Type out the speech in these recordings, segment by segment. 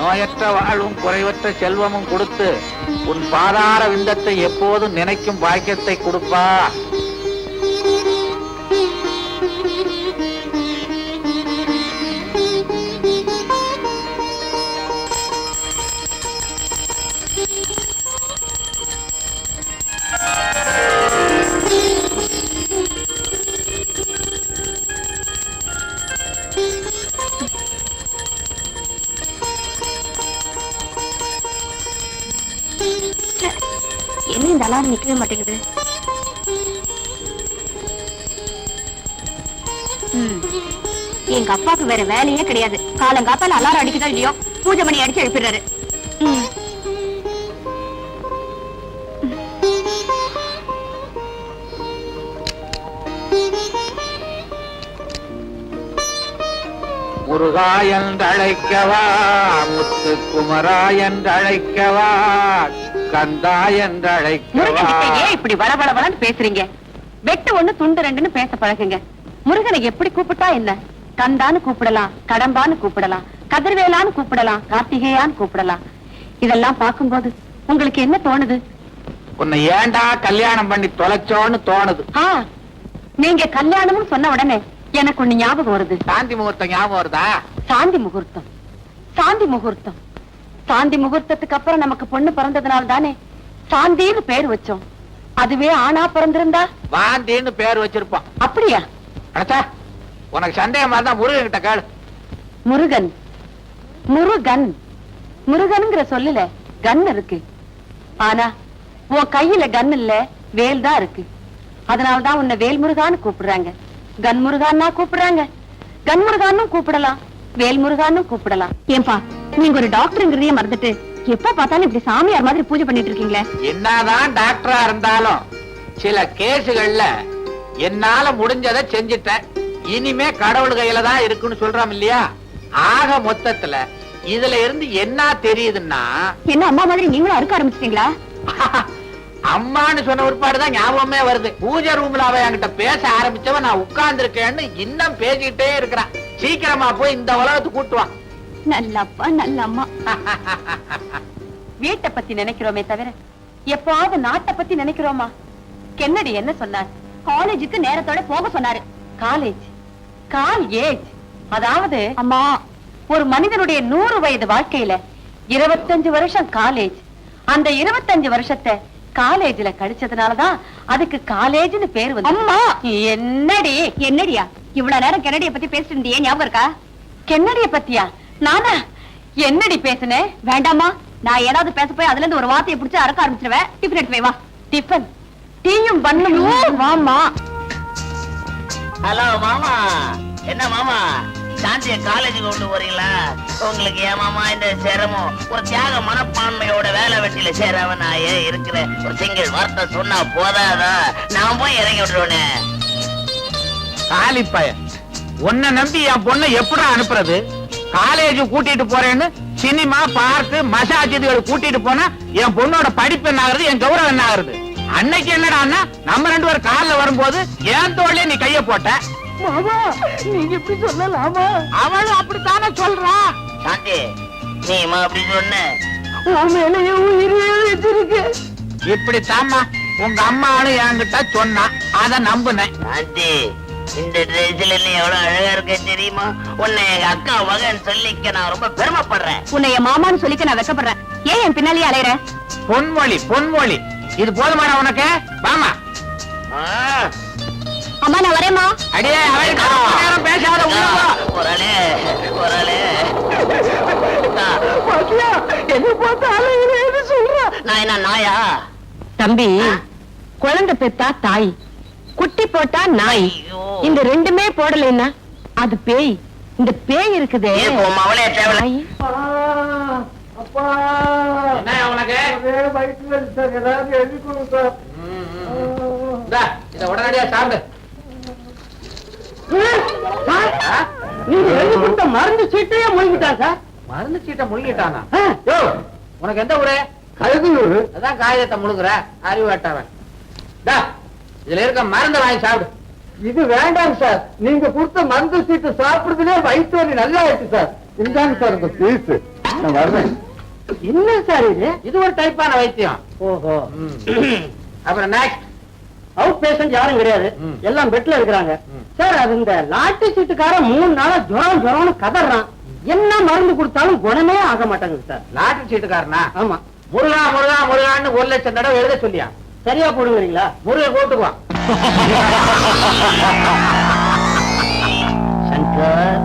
நோயற்ற வாழ்வும் குறைவற்ற செல்வமும் கொடுத்து உன் பாதார விந்தத்தை எப்போதும் நினைக்கும் பாக்கியத்தை கொடுப்பா. என்ன இந்த அலாரம் நிக்கவே மாட்டேங்குது? எங்க அப்பாவுக்கு வேற வேலையே கிடையாது. காலங்காத்தால அலாரம் அடிக்குதோ இல்லையோ பூஜை மணி அடிச்சு எழுப்பிடுறாரு. முருகா என்றழைக்கவா, முத்துக்குமரா என்றழைக்கவா, கந்தா என்றழைக்கவா. ஏன் இப்படி வளவளவளன்னு பேசுறீங்க? வெட்டு ஒண்ணு துண்டு ரெண்டுன்னு பேச பழகுங்க. முருகனை எப்படி கூப்பிட்டா என்ன? கந்தான்னு கூப்பிடலாம், கடம்பான்னு கூப்பிடலாம், கதிர்வேலான்னு கூப்பிடலாம், கார்த்திகேயான்னு கூப்பிடலாம். இதெல்லாம் பார்க்கும்போது உங்களுக்கு என்ன தோணுது? உன்னை ஏண்டா கல்யாணம் பண்ணி தொலைச்சோன்னு தோணுது. நீங்க கல்யாணம்னு சொன்ன உடனே எனக்கு ஒண்ணு ஞாபகம் வருது. சாந்தி முகூர்த்தம் ஞாபகம் வருதா? சாந்தி முகூர்த்தம், சாந்தி முகூர்த்தம். சாந்தி முகூர்த்தத்துக்கு அப்புறம் நமக்கு பொண்ணு பிறந்ததுனால தானே சாந்தின்னு பேர் வச்சோம். அதுவே ஆணா பிறந்திருந்தா வாந்தின்னு பேர் வச்சிருப்போம். அப்படியா? அடச்சா, உனக்கு சந்தேகமா இருந்தா முருகன் கிட்ட கேளு. முருகன், முருகன், முருகன்ங்கிற சொல்லல கன் இருக்கு. ஆனா உன் கையில கன் இல்ல, வேல் தான் இருக்கு. அதனாலதான் உன்னை வேல் முருகான்னு கூப்பிடுறாங்க. கன் முருகான்னா கூப்பிடுறாங்க. கன் முருகான்னு கூப்பிடலாம், வேல் முருகான்னு கூப்பிடலாம். ஏன்பா நீங்க ஒரு டாக்டருங்கிறதையே மறந்துட்டு எப்ப பார்த்தாலும் இப்படி சாமியார் மாதிரி பூஜை பண்ணிட்டு இருக்கீங்களே? என்னதான் டாக்டரா இருந்தாலும் சில கேசுகள்ல என்னால முடிஞ்சதை செஞ்சுட்டேன். இனிமே கடவுள் கையில தான் இருக்குன்னு சொல்றோம் இல்லையா? ஆக மொத்தத்துல இதுல இருந்து என்ன தெரியுதுன்னா, என்ன அம்மா மாதிரி நீங்களும் அறுக்க ஆரம்பிச்சிட்டீங்களா? அம்மான்னு சொன்ன ஒருபாடுதான் ஞாபகமே வருது. பூஜை ரூம்ல அவ என்கிட்ட பேச ஆரம்பிச்சவ நான் உட்கார்ந்து இருக்கேன்னு இன்னும் பேசிக்கிட்டே இருக்கிறான். சீக்கிரமா போய் இந்த உலகத்துக்கு கூட்டுவான். நல்ல அப்பா, நல்ல அம்மா. வீட்டை பத்தி நினைக்கிறோமே தவிர எப்பாவது நாட்டை பத்தி நினைக்கிறோமா? கென்னடி என்ன சொன்னார்? காலேஜுக்கு நேரத்தோட போக சொன்னாரு. காலேஜ், காலேஜ் அதாவது அம்மா ஒரு மனிதனுடைய 100 வயது வாழ்க்கையில 25 வருஷம் காலேஜ். அந்த 25 வருஷத்தை காலேஜ்ல கழிச்சதுனாலதான் அதுக்கு காலேஜ்னு பேர் வந்து. அம்மா என்னடி? என்னடியா இவ்வளவு நேரம் கென்னடிய பத்தி பேசிட்டு இருந்தியே, ஞாபகம் இருக்கா? கென்னடிய பத்தியா? நானா என்னடி பேசுனேன்? வேண்டாமா, நான் ஏதாவது பேச போய் அதுல இருந்து ஒரு வார்த்தையை பிடிச்சு அறக்க ஆரம்பிச்சிருவேன். டிஃபன் எடுத்து வா. டிஃபன் டீயும் பண்ணும். வாமா. ஹலோ மாமா. என்ன மாமா, சாந்திய காலேஜுக்கு கொண்டு போறீங்களா? உங்களுக்கு ஏன் மாமா இந்த சிரமம்? ஒரு தியாக மனப்பான்மையோட வேலை வெட்டியில சேரவன் நான் ஏன் இருக்கிறேன். ஒரு சிங்கிள் வார்த்தை சொன்னா போதாதா? நான் போய் இறங்கி விட்டுருவேனே. காலிப்பாய, உன்னை நம்பி என் பொண்ணை எப்படி அனுப்புறது? காலேஜ் கூட்டிட்டு போறேன்னு சினிமா, பார்க்கு, மசாஜ் இதுகள் கூட்டிட்டு போனா என் பொண்ணோட படிப்பு என்ன ஆகுறது, என் கௌரவம் என்ன ஆகுறது? அன்னைக்கு என்னடான்னா நம்ம 2 பேரும் கார்ல வரும்போது என் தோள்ல நீ கைய போட்ட. நீங்க இப்படி சொல்லலாமா? அவளும் அப்படித்தானே சொல்றா. சாந்தி, நீ அப்படி சொன்ன இப்படித்தாம்மா உங்க அம்மாவும் என்கிட்ட சொன்னா, அத நம்புனேன். சாந்தி, இந்த ட்ரெஸ்ல நீ எவ்வளவு அழகா இருக்க தெரியுமா? உன்னை எங்க அக்கா மகன் சொல்லிக்க நான் ரொம்ப பெருமைப்படுறேன். உன்னை என் மாமான்னு சொல்லிக்க நான் வெக்கப்படுறேன். ஏன் என் பின்னாலேயே அலையற? பொன்மொழி, பொன்மொழி. இது போதுமாடா உனக்கு? வாமா. அம்மா நான் வரேம்மா. அடியே அவன் பேசாத. ஒரே ஒரே என்ன பார்த்து சொல்ற? நான் என்ன நாயா? தம்பி, குழந்தை பெத்தா தாய், குட்டி போட்டா நாய். இந்த ரெண்டுமே போடலைன்னா அது பேய். இந்த பேய் இருக்குதே அவளே தேவை. உடனடியா சாப்பிடு. மருந்து சீட்டையே முழுங்கிட்டான் சார். மருந்து சீட்டை முழுங்கிட்டானா? உனக்கு எந்த ஊரு? கழுகுனூர். அதான் காகிதத்தை முழுங்குற அறிவாட்டவன். இதுல இருக்க மருந்து வாங்கி சாப்பிடு. இது வேண்டாம் சார், நீங்க கொடுத்த மருந்து சீட்டு சாப்பிடுறதுலே வயிற்று வலி நல்லா ஆயிடுச்சு சார். இந்தாங்க சார் இந்த பீஸ். நான் வர்றேன். என்ன சார் இது? இது ஒரு டைப்பான வைத்தியம். ஓஹோ. அப்புறம் நெக்ஸ்ட். அவுட் பேஷண்ட் யாரும் கிடையாது, எல்லாம் பெட்ல இருக்கிறாங்க. சார் அது இந்த லாட்டி சீட்டுக்காரன் 3 நாளா ஜுரம்னு கதறான். என்ன மருந்து கொடுத்தாலும் குணமே ஆக மாட்டாங்க சார். லாட்டரி சீட்டுக்காரனா? ஆமா. முருகா முருகா முருகான்னு 1 லட்சம் தடவை எழுத சொல்லியா? சரியா போடுவீங்களா? முருகை கூட்டுக்குவான். சங்கர்,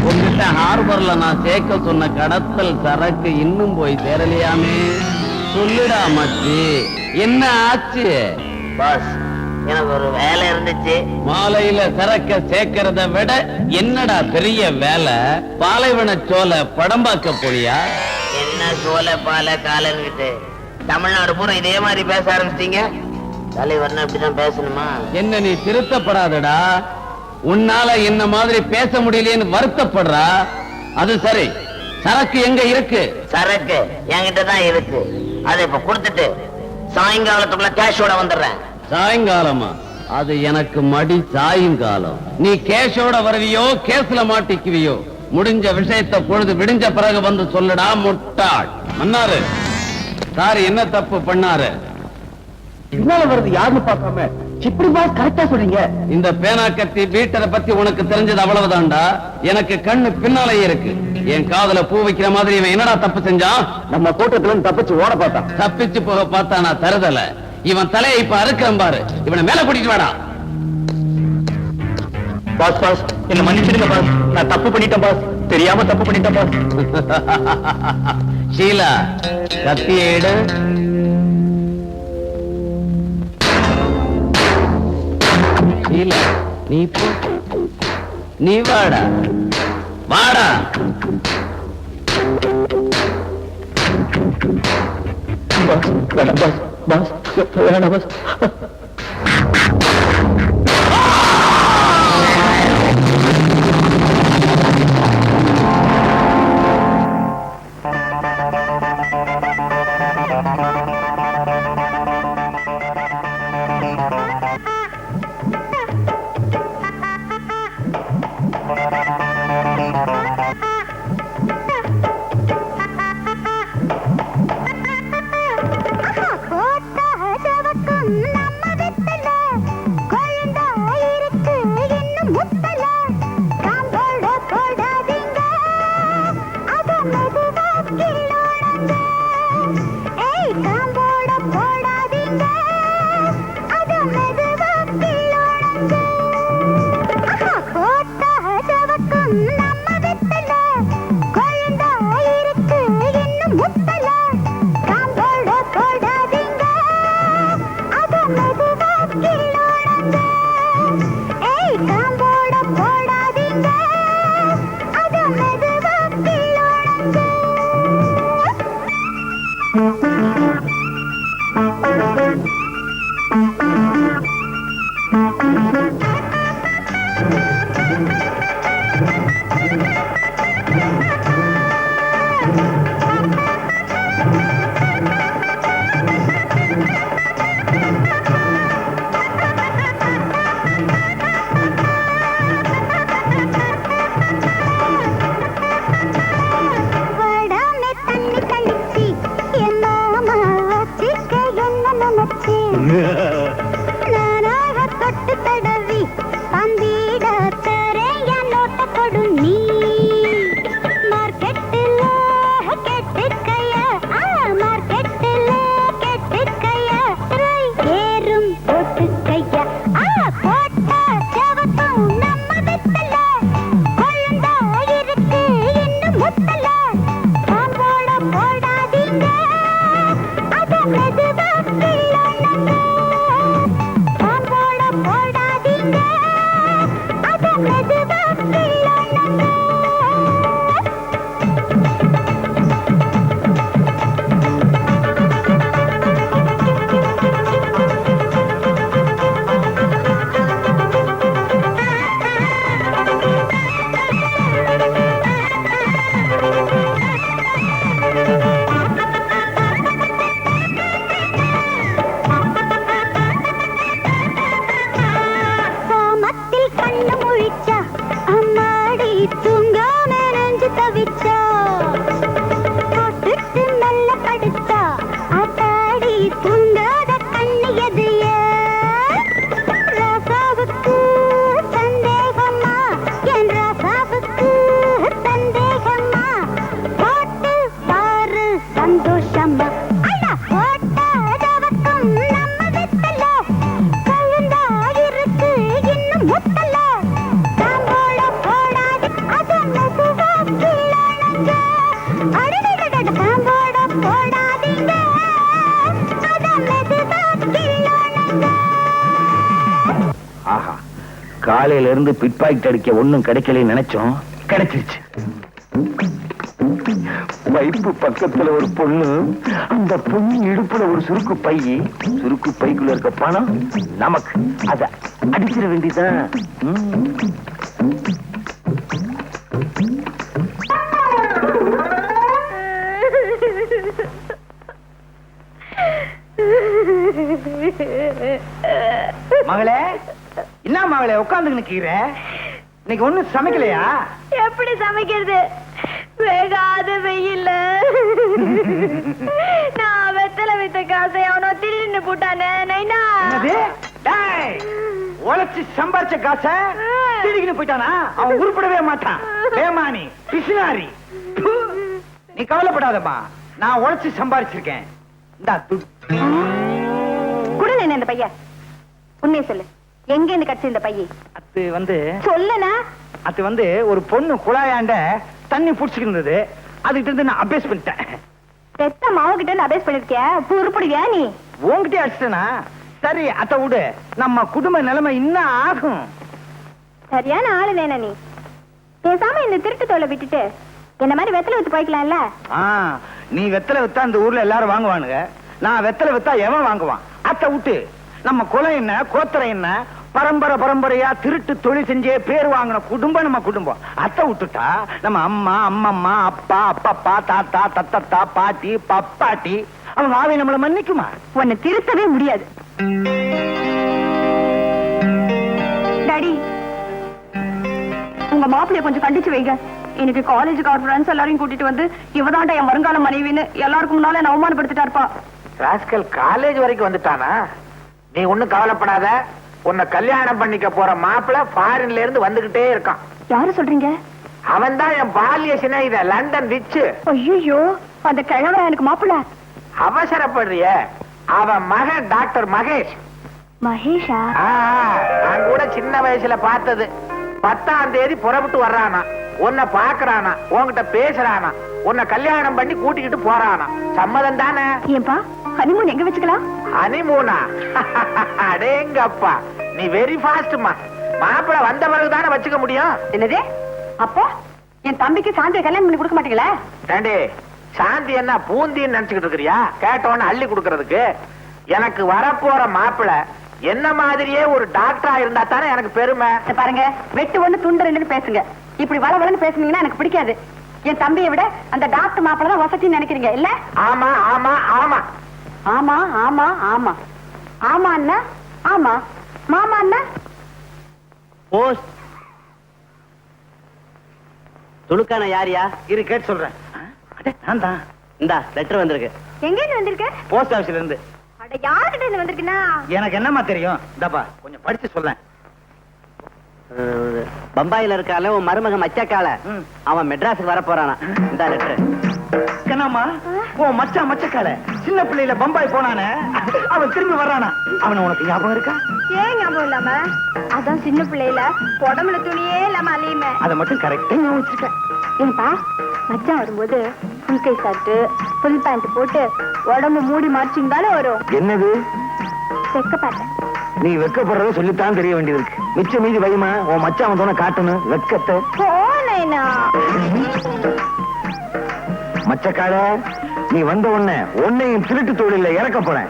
உங்ககிட்ட ஹார்பர்ல நான் சேர்க்க சொன்ன கடத்தல் சரக்கு இன்னும் போய் சேரலையாமே. சொல்லுடா மச்சி, என்ன ஆச்சு? பாஸ், எனக்கு ஒரு வேலை இருந்துச்சு. மாலையில சரக்க சேர்க்கறத விட என்னடா பெரிய வேலை? பாலைவன சோலை படம் பார்க்க போறியா? என்ன சோலை பால காலன்கிட்டு தமிழ்நாடு பூரா இதே மாதிரி பேச ஆரம்பிச்சிட்டீங்க. தலைவர்னா இப்படிதான் பேசணுமா? என்ன நீ திருத்தப்படாதடா. உன்னால என்ன மாதிரி பேச முடியலையேன்னு வருத்தப்படுறா. அது சரி, சரக்கு எங்க இருக்கு? சரக்கு என்கிட்ட தான் இருக்கு. அதை இப்ப கொடுத்துட்டு சாயங்காலத்துக்குள்ள கேஷோட வந்துடுறேன். சாயங்காலமா? அது எனக்கு மடி சாயங்காலம். நீ கேஷோட வருவியோ கேஸ்ல மாட்டிக்குவியோ? முடிஞ்ச விஷயத்தை பொழுது விடிஞ்ச பிறகு வந்து சொல்லுடா முட்டாள். மன்னாரு சார் என்ன தப்பு பண்ணாரு? பின்னால வருது யாருன்னு பார்க்காம இப்படி பாஸ் கரெக்டா சொல்றீங்க. இந்த பேனா கத்தி பீட்டரை பத்தி உனக்கு தெரிஞ்சது அவ்வளவுதான்டா. எனக்கு கண்ணு பின்னாலேயே இருக்கு. என் காதுல பூ வைக்கிற மாதிரி இவன் என்னடா தப்பு செஞ்சான்? நம்ம கூட்டத்துல தப்பிச்சு ஓட பார்த்தான். தப்பிச்சு போக பார்த்தா நான் தருதல. இவன் தலையை இப்ப அறுக்கிறேன் பாரு. இவனை மேல கூட்டிட்டு வாடா. பாஸ் பாஸ் என்ன மன்னிச்சிடுங்க பாஸ், நான் தப்பு பண்ணிட்டேன் பாஸ், தெரியாம தப்பு பண்ணிட்டேன் பாஸ். ஷீலா, கத்தியை எடு. ஷீலா, நீ போ. நீ வாடா வாடா. பாஸ் வேணாம் பாஸ், பாஸ் வேணாம் பாஸ். சந்தோஷமா அட ஓட்டாதவக்கம் நம்ம வெத்தல கழுந்தா இருக்கு இன்னும் முத்தல தாம்போட போடாது அது மெதுவா கீழணுங்க அடடடட தாம்போட போடாதீங்க அது மெதுவா கீழணுங்க. ஆஹா, காலையில இருந்து பிட் பாக்கெட் அடிக்க ஒண்ணும் கிடைக்கலன்னு நினைச்சோம், கிடைச்சிருச்சு. வைப்பு பக்கத்துல ஒரு பொண்ணு, அந்த பொண்ணு இடுப்புல ஒரு சுருக்கு பை, சுருக்கு பைக்குள்ள இருக்க பணம் நமக்கு. அத அடிச்சிட வேண்டியதான். மகளே, என்ன மகளே உட்கார்ந்து நிக்கிற? இன்னைக்கு ஒண்ணும் சமைக்கலையா? எப்படி சமைக்கிறது? வேகாத வெயில்ல நான் வெத்தலை வித்த காசை அவனோ திடீர்னு போட்டானே நைனா. என்னது? டேய், உழைச்சு சம்பாரிச்ச காசை திருடிக்கிட்டு போயிட்டானா? அவன் உருப்படவே மாட்டான். ஏமானி பிசினாரி. ப்பு. நீ கவலைப்படாதம்மா, நான் உழைச்சு சம்பாரிச்சிருக்கேன். இந்தா துட்டு. குடு என்ன இந்த பையன், உண்மையை சொல்லு, எங்க இருந்து கிடைச்ச இந்த பையன்? அது வந்து சொல்லுனா. அது வந்து ஒரு பொண்ணு குழாயாண்ட தண்ணி புடிச்சுக்கிட்டு இருந்தது, அதுகிட்ட இருந்து நான் அபேஸ் பண்ணிட்டேன். பெத்த மாவு கிட்ட இருந்து அபேஸ் பண்ணிருக்கியா? உருப்படுவியா நீ? உன்கிட்டே அடிச்சிட்டேனா? சரி, அத விடு. நம்ம குடும்ப நிலைமை இன்னும் ஆகும். சரியான ஆளு நேனா நீ. பேசாம இந்த திருட்டு தோலை விட்டுட்டு என்ன மாதிரி வெத்தலை வித்து போய்க்கலாம்ல. ஆ, நீ வெத்தலை வித்தா அந்த ஊர்ல எல்லாரும் வாங்குவானுங்க, நான் வெத்தலை வித்தா எவன் வாங்குவான்? அத விட்டு நம்ம குலம் என்ன, கோத்திரம் என்ன, பரம்பரை பரம்பரையா திருட்டு தொழில் செஞ்சே பேர் வாங்கின குடும்பம் நம்ம குடும்பம். அத்தை விட்டுட்டா நம்ம அம்மா, அம்மம்மா, அப்பா, அப்பப்பா, தாத்தா, தத்தத்தா, பாட்டி, பப்பாட்டி, அவங்க ஆவி நம்மள மன்னிக்குமா? உன்னை திருத்தவே முடியாது. டாடி, உங்க மாப்பிள்ளைய கொஞ்சம் கண்டிச்சு வைங்க. இன்னைக்கு காலேஜுக்கு அவர் ஃப்ரெண்ட்ஸ் எல்லாரையும் கூட்டிட்டு வந்து இவதாண்டா என் வருங்கால மனைவின்னு எல்லாருக்கும் முன்னால என்ன அவமானப்படுத்திட்டாருப்பா. ராஸ்கல் காலேஜ் வரைக்கும் வந்துட்டானா? நீ ஒண்ணும் கவலைப்படாத, உன்னை கல்யாணம் பண்ணிக்க போற மாப்பிள்ள ஃபாரின்ல இருந்து வந்துகிட்டே இருக்கான். யாரு சொல்றீங்க? அவன் தான் என் பால்ய சிநேகித லண்டன் ரிச்சு. ஐயோ, அந்த கிழவன் எனக்கு மாப்பிள்ள. அவசரப்படுறிய? அவன் மகன் டாக்டர் மகேஷ். மகேஷா? நான் கூட சின்ன வயசுல பார்த்தது. 10ஆம் தேதி புறப்பட்டு வர்றானா, உன்னை பாக்குறானா, உன்கிட்ட பேசுறானா, உன்னை கல்யாணம் பண்ணி கூட்டிக்கிட்டு போறானா. சம்மதம் தானே? ஏன்பா, ஹனிமூன் எங்க வச்சுக்கலாம்? ஹனிமூனா? அடேங்கப்பா, நீ வெரி ஃபாஸ்ட்மா. மாப்பிள்ள வந்த பிறகுதானே வச்சுக்க முடியும். என்னது? அப்போ என் தம்பிக்கு சாந்தியை கல்யாணம் பண்ணி கொடுக்க மாட்டீங்களா? ஏண்டி, சாந்தி என்ன பூந்தின்னு நினைச்சுக்கிட்டு இருக்கிறியா? கேட்டவன அள்ளி கொடுக்கறதுக்கு. எனக்கு வரப்போற மாப்பிள்ள என்ன மாதிரியே ஒரு டாக்டரா இருந்தா தானே எனக்கு பெருமை. பாருங்க, வெட்டு ஒண்ணு துண்டு ரெண்டுன்னு பேசுங்க. இப்படி வளவளன்னு பேசுனீங்கன்னா எனக்கு பிடிக்காது. என் தம்பியை விட அந்த டாக்டர் மாப்பிள்ள தான் வசதின்னு நினைக்கிறீங்க இல்ல? ஆமா ஆமா ஆமா ஆமா ஆமா ஆமா ஆமா அண்ணா. ஆமா மாமா அண்ணா. போஸ்ட் துளுக்கான யாரியா? இரு கேட்டு சொல்றேன். நான் தான். இந்தா லெட்டர் வந்திருக்கு. எங்க இருந்து வந்திருக்க? போஸ்ட் ஆபீஸ்ல இருந்து. அட, யார்கிட்ட இருந்து வந்திருக்குன்னா? எனக்கு என்னமா தெரியும்? இந்தப்பா கொஞ்சம் படிச்சு சொல்லேன். பம்பாயில இருக்கால உன் மருமக மச்சக்கால, அவன் மெட்ராஸுக்கு வர போறானா. இந்த லெட்டர். என்னம்மா, உன் மச்சான் மச்சக்கால சின்ன பிள்ளையில பம்பாய் போனானே, அவன் திரும்பி வர்றானா? அவன் உனக்கு ஞாபகம் இருக்கா? ஏன் ஞாபகம் இல்லாம? அதான் சின்ன பிள்ளையில உடம்புல துணியே இல்லாம அலையுமே. அதை மட்டும் கரெக்டா ஞாபகம் வச்சிருக்கேன். ஏன்பா, மச்சான் வரும்போது ஃபுல் கை ஷர்ட் ஃபுல் பேண்ட் போட்டு உடம்பு மூடி மறைச்சிருந்தாலும் வரும். என்னது? செக்க பார்த்தேன். நீ வெக்கப்படுறத சொல்லித்தான் தெரிய வேண்டியது இருக்கு. மிச்ச மீதி வைமா, உன் மச்சான் வந்தோன காட்டணும் வெக்கத்தை. போனேனா மச்சக்கால, நீ வந்த உடனே உன்னையும் திருட்டு தொழில இறக்க போறேன்.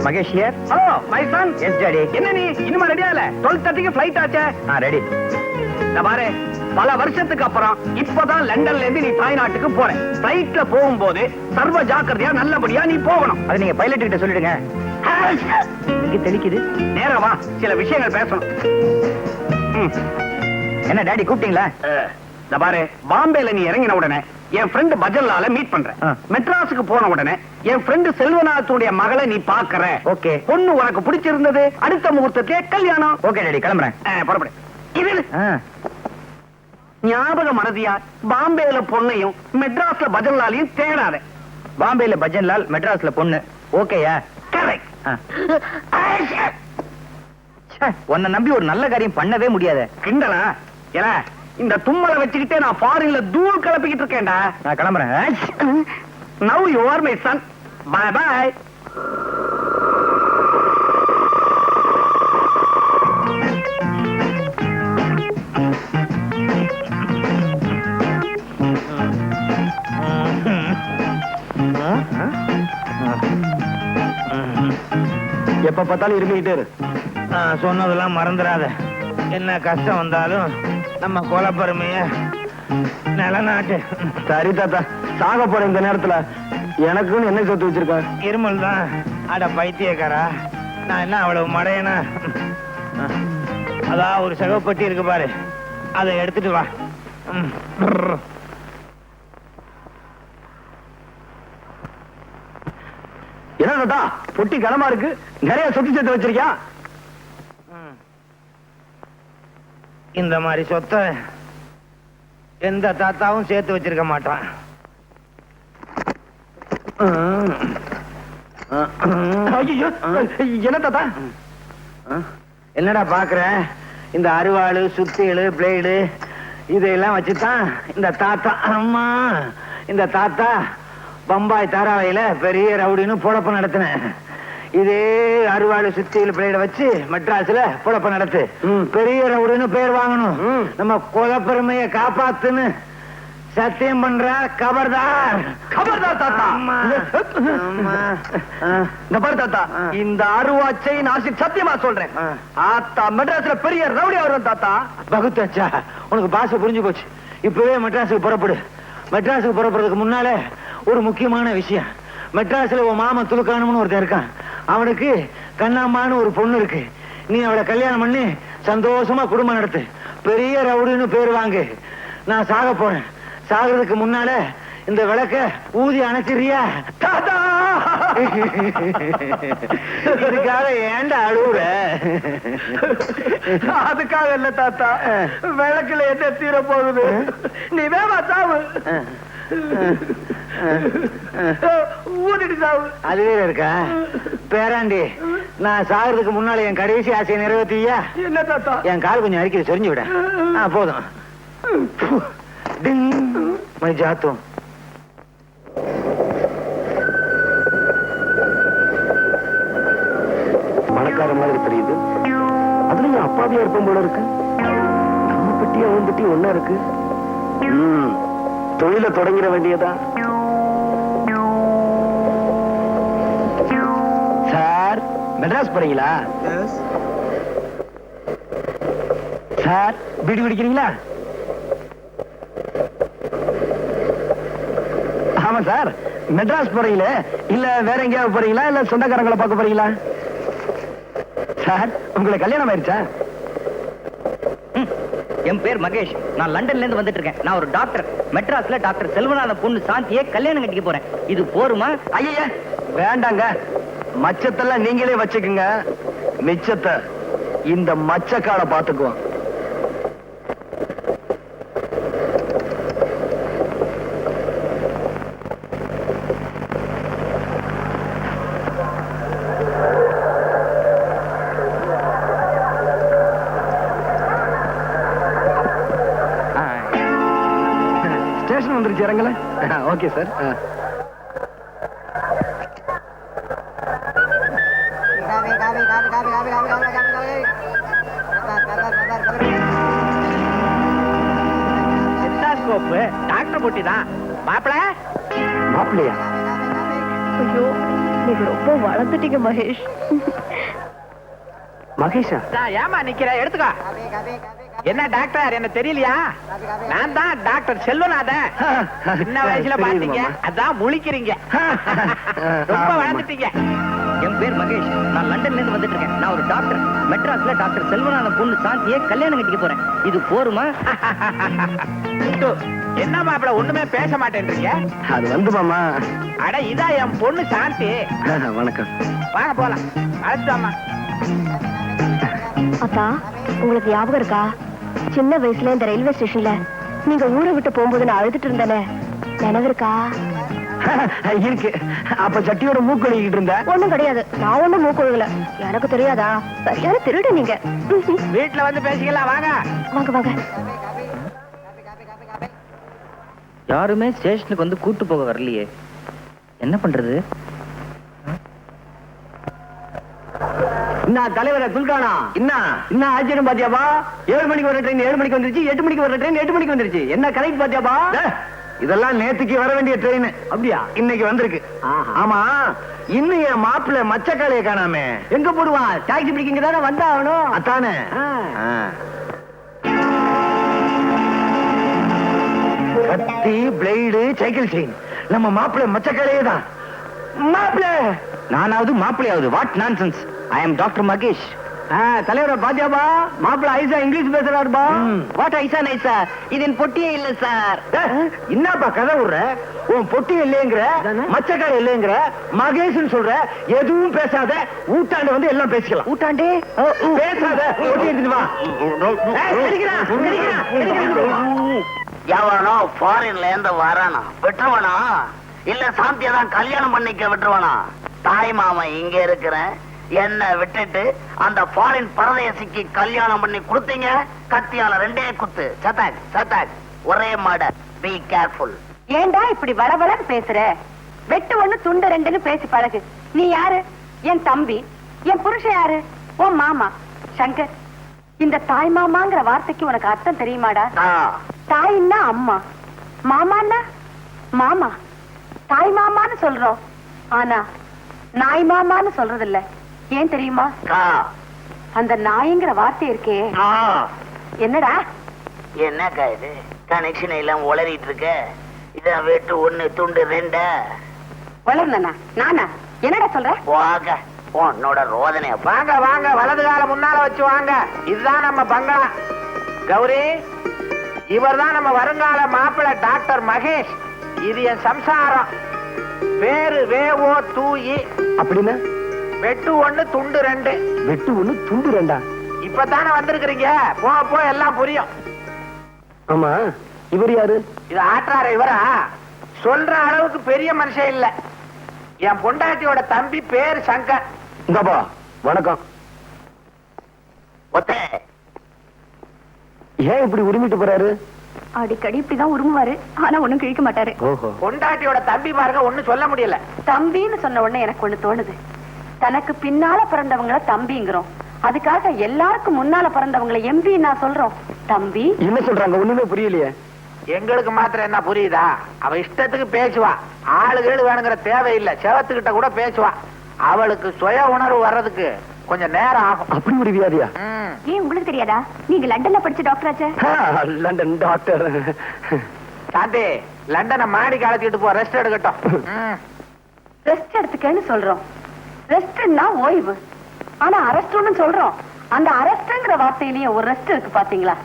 Mahesh here. Hello my son. Yes daddy. என்ன நீ இன்னுமா ரெடியா இல்ல? 12:30க்கு ஃளைட் ஆச்சே. ரெடி. நான் பாரு, பல வருஷத்துக்கு அப்புறம் இப்பதான் லண்டன்ல இருந்து நீ தாய்நாட்டுக்கு போற. ஃளைட்ல போகும்போது சர்வ ஜாக்கிரதையா நல்லபடியா நீ போகணும். அது நீங்க பைலட் கிட்ட சொல்லிடுங்க. இங்க தெளிக்குது. நேரா வா, சில விஷயங்கள் பேசணும். என்ன டாடி கூப்பிட்டீங்களா? நான் பாரு, பாம்பேல நீ இறங்கின உடனே என் ஃப்ரெண்ட் பஜன்லால மீட் பண்றேன். மெட்ராஸுக்கு போன உடனே என் ஃப்ரெண்ட் செல்வநாதனுடைய மகளை நீ பாக்குற. ஓகே. பொண்ணு உனக்கு பிடிச்சிருந்தது. அடுத்த முகூர்த்தத்திலே கல்யாணம். ஓகே டாடி, கிளம்புறேன். புறப்படு. இது ஞாபக மறதியா பாம்பேல பொண்ணையும் மெட்ராஸ்ல பஜன்லாலையும் தேடாத. பாம்பேல பஜன்லால், மெட்ராஸ்ல பொண்ணு. ஓகேயா? கரெக்ட். உன்னை நம்பி ஒரு நல்ல காரியம் பண்ணவே முடியாது. கிண்டலா? ஏல, இந்த தும்மலை வச்சுக்கிட்டே நான் ஃபாரின்ல தூள் கிளப்பிக்கிட்டு இருக்கேன்டா. நான் கிளம்புறேன். Now you are my son. Bye bye. எப்ப பார்த்தாலும் இருமிக்கிட்டே இரு. சொன்னதெல்லாம் மறந்துடாத. என்ன கஷ்டம் வந்தாலும் நம்ம குலப்பெருமைய நிலநாட்டு. சரி தாத்தா, சாக போற இந்த நேரத்துல எனக்குன்னு என்ன சொத்து வச்சிருக்க? இருமல் தான். அட பைத்தியக்காரா, நான் என்ன அவ்வளவு மடையனா? அதான் ஒரு சகப்பட்டி இருக்கு பாரு, அதை எடுத்துட்டு வா. என்ன தாத்தா, பொட்டி கனமா இருக்கு, நிறைய சொத்து சேர்த்து வச்சிருக்கியா? இந்த மாதிரி சொத்தை எந்த தாத்தாவும் சேர்த்து வச்சிருக்க மாட்டான். ஐயோ, என்ன தாத்தா? என்னடா பாக்குற? இந்த அருவாளு, சுத்தியலு, பிளேடு இதெல்லாம் வச்சுதான் இந்த தாத்தா, அம்மா, இந்த தாத்தா பம்பாய் தாராவையில பெரிய ரவுடின்னு பொழப்ப நடத்தினேன். இதே அருவாளு, சுத்தியல், பிளேட வச்சு மெட்ராஸ்ல பொழப்ப நடத்து. பெரிய ரவுடின்னு பேர் வாங்கணும். நம்ம குலப்பெருமையை காப்பாத்துன்னு சத்தியம் பண்றா. கபர்தார். கபர்தார் தாத்தா. இந்த பாரு தாத்தா, இந்த அருவாச்சை நான் சத்தியமா சொல்றேன். ஆத்தா மெட்ராஸ்ல பெரிய ரவுடி வரும் தாத்தா. பகுத்தாச்சா, உனக்கு பாஷை புரிஞ்சு போச்சு. இப்பவே மெட்ராஸுக்கு புறப்படு. மெட்ராஸுக்கு புறப்படுறதுக்கு முன்னாலே ஒரு முக்கியமான விஷயம். மெட்ராஸ்ல உன் மாமன் துலுக்கானம்னு ஒருத்தன் இருக்கான். அவனுக்கு கண்ணாம்மான்னு ஒரு பொண்ணு இருக்கு. நீ அவளை கல்யாணம் பண்ணி சந்தோஷமா குடும்பம் நடத்து. பெரிய ரவுடின்னு பேர் வாங்கு. நான் சாக போறேன். சாகிறதுக்கு முன்னால இந்த விளக்க ஊதி அணைச்சிரியா? தாத்தா, இதுக்காக ஏன்டா அழுவுற? அதுக்காக இல்ல தாத்தா, விளக்குல என்ன தீர போகுது? நீ வேமா சாவு. ஊதிட்டு சாவு. அது வேற இருக்கா? பேராண்டி, நான் சாகிறதுக்கு முன்னால என் கடைசி ஆசையை நிறைவேற்றியா? என்ன தாத்தா? என் கால் கொஞ்சம் அரிக்கிறது சொரிஞ்சு விட. போதும். மை ஜாத்தும். பணக்கார மாதிரி தெரியுது. அதுலயும் அப்பாவியா இருப்போம் போல இருக்கு. நம்ம பெட்டி அவன் பெட்டி ஒன்னா இருக்கு. தொழில தொடங்கிட வேண்டியதா? சார், மெட்ராஸ் போறீங்களா? சார், பீடி குடிக்கிறீங்களா? ஆமா சார், மெட்ராஸ் போறீங்களே, இல்ல வேற எங்கேயாவது போறீங்களா, இல்ல சொந்தக்காரங்களை பார்க்க போறீங்களா? சார், உங்களுக்கு கல்யாணம் ஆயிடுச்சா? என் பேர் மகேஷ். நான் லண்டன்ல இருந்து வந்துட்டு இருக்கேன். நான் ஒரு டாக்டர். மெட்ராஸ்ல டாக்டர் செல்வநாத பொண்ணு சாந்தியை கல்யாணம் கட்டிக்க போறேன். இது போருமா? ஐயா வேண்டாங்க, மச்சத்தெல்லாம் நீங்களே வச்சுக்குங்க. மிச்சத்தை இந்த மச்சக்கால பாத்துக்குவோம். ஸ்டேஷன் வந்துருச்சு, இறங்கல? Okay sir. டாக்டர் போட்டி தான் மாப்பிள. மாப்பிள்ளையா? ஐயோ, நீங்க ரொம்ப வளர்ந்துட்டீங்க மகேஷ். மகேஷா? ஏமா நிக்கிற? எடுத்துக்கோ. என்ன டாக்டர், என்ன தெரியலையா? நான் தான் டாக்டர் செல்வநாதன். சின்ன வயசுல பாத்தீங்க, அதான் முழிக்கிறீங்க. ரொம்ப வளர்ந்துட்டீங்க. என் பேர் மகேஷ். நான் லண்டன்ல இருந்து வந்துட்டு இருக்கேன். நான் ஒரு டாக்டர். மெட்ராஸ்ல டாக்டர் செல்வனான பொண்ணு சாந்தியை கல்யாணம் கட்டிக்க போறேன். இது போருமா? என்ன மாப்பிள ஒண்ணுமே பேச மாட்டேன்றீங்க? அது வந்து மாமா. அட இதா என் பொண்ணு சாந்தி. வணக்கம். வாங்க போலாம். அழைச்சாமா. அத்தா, உங்களுக்கு ஞாபகம் இருக்கா? சின்ன வயசுல இந்த ரயில்வே ஸ்டேஷன்ல நீங்க ஊரை விட்டு போகும்போது நான் அழுதுட்டு இருந்தேனே, நினைவு இருக்கா? இருக்கு. அப்ப சட்டியோட மூக்கொழுகிட்டு இருந்த? ஒண்ணும் கிடையாது, நான் ஒண்ணும் மூக்கொழுகல. எனக்கு தெரியாதா? சரியான திருடு நீங்க. வீட்டுல வந்து பேசிக்கலாம். வாங்க வாங்க வாங்க. யாருமே ஸ்டேஷனுக்கு வந்து கூட்டு போக வரலையே, என்ன பண்றது? என்ன தலைவரை துல்கானா? என்ன ஆச்சரியம் பாத்தியாபா? 7 மணிக்கு வர ட்ரெயின் 7 மணிக்கு வந்துருச்சு, 8 மணிக்கு வர ட்ரெயின் 8 மணிக்கு வந்துருச்சு. என்ன கரெக்ட் பாத்தியாபா? இதெல்லாம் நேத்துக்கு வர வேண்டிய ட்ரெயின். அப்படியா? இன்னைக்கு வந்திருக்கு. ஆமா, இன்னும் என் மாப்பிள்ள மச்சக்காலையை காணாமே. எங்க போடுவான்? டாக்ஸி பிடிக்கிங்க தானே வந்தாகணும். அத்தானே. கத்தி, பிளேடு, சைக்கிள் செயின், நம்ம மாப்பிள்ள மச்சக்காலையே தான். மாப்பிள்ள நானாவது மாப்பிள்ளையாவது? What nonsense. I am doctor Mahesh. தலைவர பாத்தியாபா? மாப்பிள்ள ஐசா இங்கிலீஷ் பேசுறாருப்பா. வாட் ஐசா நைசா? இது என் பொட்டியே இல்ல சார். என்னப்பா கதை விடுற? உன் பொட்டி இல்லைங்கிற, மச்சக்கார இல்லைங்கிற, மகேஷ்னு சொல்ற. எதுவும் பேசாத, ஊட்டாண்டு வந்து எல்லாம் பேசிக்கலாம். ஊட்டாண்டே பேசாத, பொட்டி எடுத்துட்டு வா. எவனோ ஃபாரின்ல இருந்து வரானா விட்டுருவானா, இல்ல சாந்தியை தான் கல்யாணம் பண்ணிக்க விட்டுருவானா? தாய் மாமன் இங்க இருக்கிறேன், என்ன விட்டுட்டு அந்த ஃபாரின் பரதேசிக்கு கல்யாணம் பண்ணி கொடுத்தீங்க. கத்தியால 2 குத்து. சத்தாக் சத்தாக், ஒரே மாட. Be careful. ஏண்டா இப்படி வளவளன்னு பேசுற? வெட்டு ஒண்ணு துண்டு 2ன்னு பேசி பழகு. நீ யாரு? என் தம்பி. என் புருஷன் யாரு? உன் மாமா சங்கர். இந்த தாய் மாமாங்கிற வார்த்தைக்கு உனக்கு அர்த்தம் தெரியுமாடா? தாயின்னா அம்மா, மாமான்னா மாமா. தாய் மாமான்னு சொல்றோம், ஆனா நாய் மாமான்னு சொல்றது இல்ல. ஏன் தெரியுமா? அந்த நாய்ங்கிற வார்த்தை இருக்கே. என்னடா என்னக்கா இது? கனெக்ஷன் எல்லாம் உளறிட்டு இருக்க. இதான் வெட்டு 1 துண்டு 2. வளர்ந்தனா நானா? என்னடா சொல்ற? வாங்க உன்னோட ரோதனை. வாங்க வாங்க, வலது கால முன்னால வச்சு வாங்க. இதுதான் நம்ம பங்களா. கௌரி, இவர்தான் நம்ம வருங்கால மாப்பிள்ளை டாக்டர் மகேஷ். இது என் சம்சாரம். பேரு வேவோ தூயி. அப்படின்னா வெட்டு 1 துண்டு 2. வெட்டு 1 துண்டு 2. இப்பதானே வந்திருக்கிறீங்க, போக போக எல்லாம் புரியும். ஆமா, இவர் யாரு? இது ஆற்றார இவரா? சொல்ற அளவுக்கு பெரிய மனுஷன் இல்ல. என் பொண்டாட்டியோட தம்பி பேரு சங்கர். இங்கப்பா வணக்கம். ஒத்தே ஏன் இப்படி உரிமிட்டு போறாரு? அடிக்கடி இப்படிதான் உருமுவாரு, ஆனா ஒண்ணும் கிழிக்க மாட்டாரு. பொண்டாட்டியோட தம்பி பாருங்க, ஒண்ணும் சொல்ல முடியல. தம்பின்னு சொன்ன உடனே எனக்கு ஒண்ணு தோணுது. தனக்கு பின்னால பிறந்தவங்கள தம்பிங்கிறோம், அதுக்காக எல்லாருக்கும் முன்னால பிறந்தவங்களை எம்பி நான் சொல்றோம். தம்பி என்ன சொல்றாங்க? ஒண்ணுமே புரியலையே. எங்களுக்கு மாத்திரம் என்ன புரியுதா? அவ இஷ்டத்துக்கு பேசுவா. ஆளுகள் வேணுங்கிற தேவையில்லை. செவத்துக்கிட்ட கூட பேசுவா. அவளுக்கு சுய உணர்வு வர்றதுக்கு கொஞ்சம் நேரம் ஆகும். அப்படி ஒரு வியாதியா? ஏன் உங்களுக்கு தெரியாதா? நீங்க லண்டன்ல படிச்ச டாக்டர் ஆச்சே. London doctor. சாந்தி, லண்டனை மாடிக்கு அழைச்சிட்டு போ, ரெஸ்ட் எடுக்கட்டும். ரெஸ்ட் எடுத்துக்கன்னு சொல்றோம். ரெஸ்ட்னா ஓய்வு, ஆனா அரெஸ்ட்னு சொல்றோம். அந்த அரெஸ்ட்ங்கிற வார்த்தையிலேயே ஒரு ரெஸ்ட் இருக்கு பாத்தீங்களா?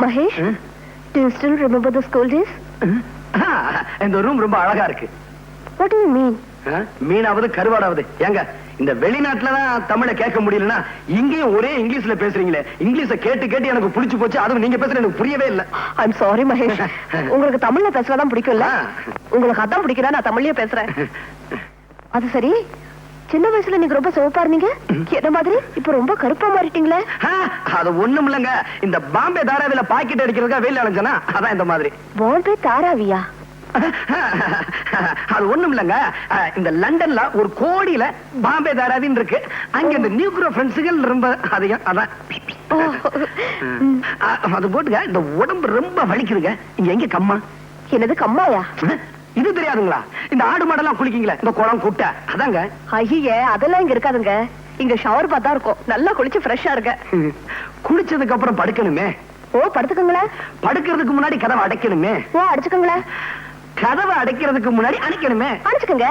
Mahesh, do you still remember the school days? இந்த ரூம் ரொம்ப அழகா இருக்கு. What do you mean? மீனாவது கருவாடாவது. ஏங்க, இந்த வெளிநாட்டுலதான் தமிழை கேட்க முடியலன்னா இங்கேயும் ஒரே இங்கிலீஷ்ல பேசுறீங்களே. இங்கிலீஷ கேட்டு கேட்டு எனக்கு புடிச்சு போச்சு. அதுவும் நீங்க பேசுறது எனக்கு புரியவே இல்ல. I'm sorry Mahesh. உங்களுக்கு தமிழ்ல பேசுறதான் பிடிக்கும்ல? உங்களுக்கு அதான் பிடிக்கிறா, நான் தமிழ்லயே பேசுறேன். அது சரி, சின்ன வயசுல நீங்க ரொம்ப சிவப்பா இருந்தீங்க, என்ன மாதிரி இப்ப ரொம்ப கருப்பா மாறிட்டீங்களே? அது ஒண்ணும் இல்லங்க, இந்த பாம்பே தாராவில பாக்கெட் அடிக்கிறதுக்கா வெயில் அலைஞ்சனா, அதான் இந்த மாதிரி. பாம்பே தாராவியா? அது ஒண்ணும் இல்லங்க, இந்த லண்டன்ல ஒரு கோடியில பாம்பே தாராவின்னு இருக்கு. அங்க இந்த நியூக்ரோ ஃப்ரெண்ட்ஸுகள் ரொம்ப அதிகம். அதான் அது போட்டுங்க. இந்த உடம்பு ரொம்ப வலிக்குதுங்க. இங்க எங்க கம்மா? என்னது கம்மாயா? இது தெரியாதுங்களா? இந்த ஆடு மாடெல்லாம் குளிக்கீங்களா, இந்த குளம் குட்டை, அதாங்க. ஐயே, அதெல்லாம் இங்க இருக்காதுங்க. இங்க ஷவர் பார்த்தா இருக்கும். நல்லா குளிச்சு ஃப்ரெஷ்ஷா இருக்க. குளிச்சதுக்கு அப்புறம் படுக்கணுமே. ஓ, படுத்துக்கங்களேன். படுக்கிறதுக்கு முன்னாடி கதவை அடைக்கணுமே. ஓ, அடிச்சுக்கங்களேன். கதவை அடைக்கிறதுக்கு முன்னாடி அணைக்கணுமே. அடிச்சுக்கங்க.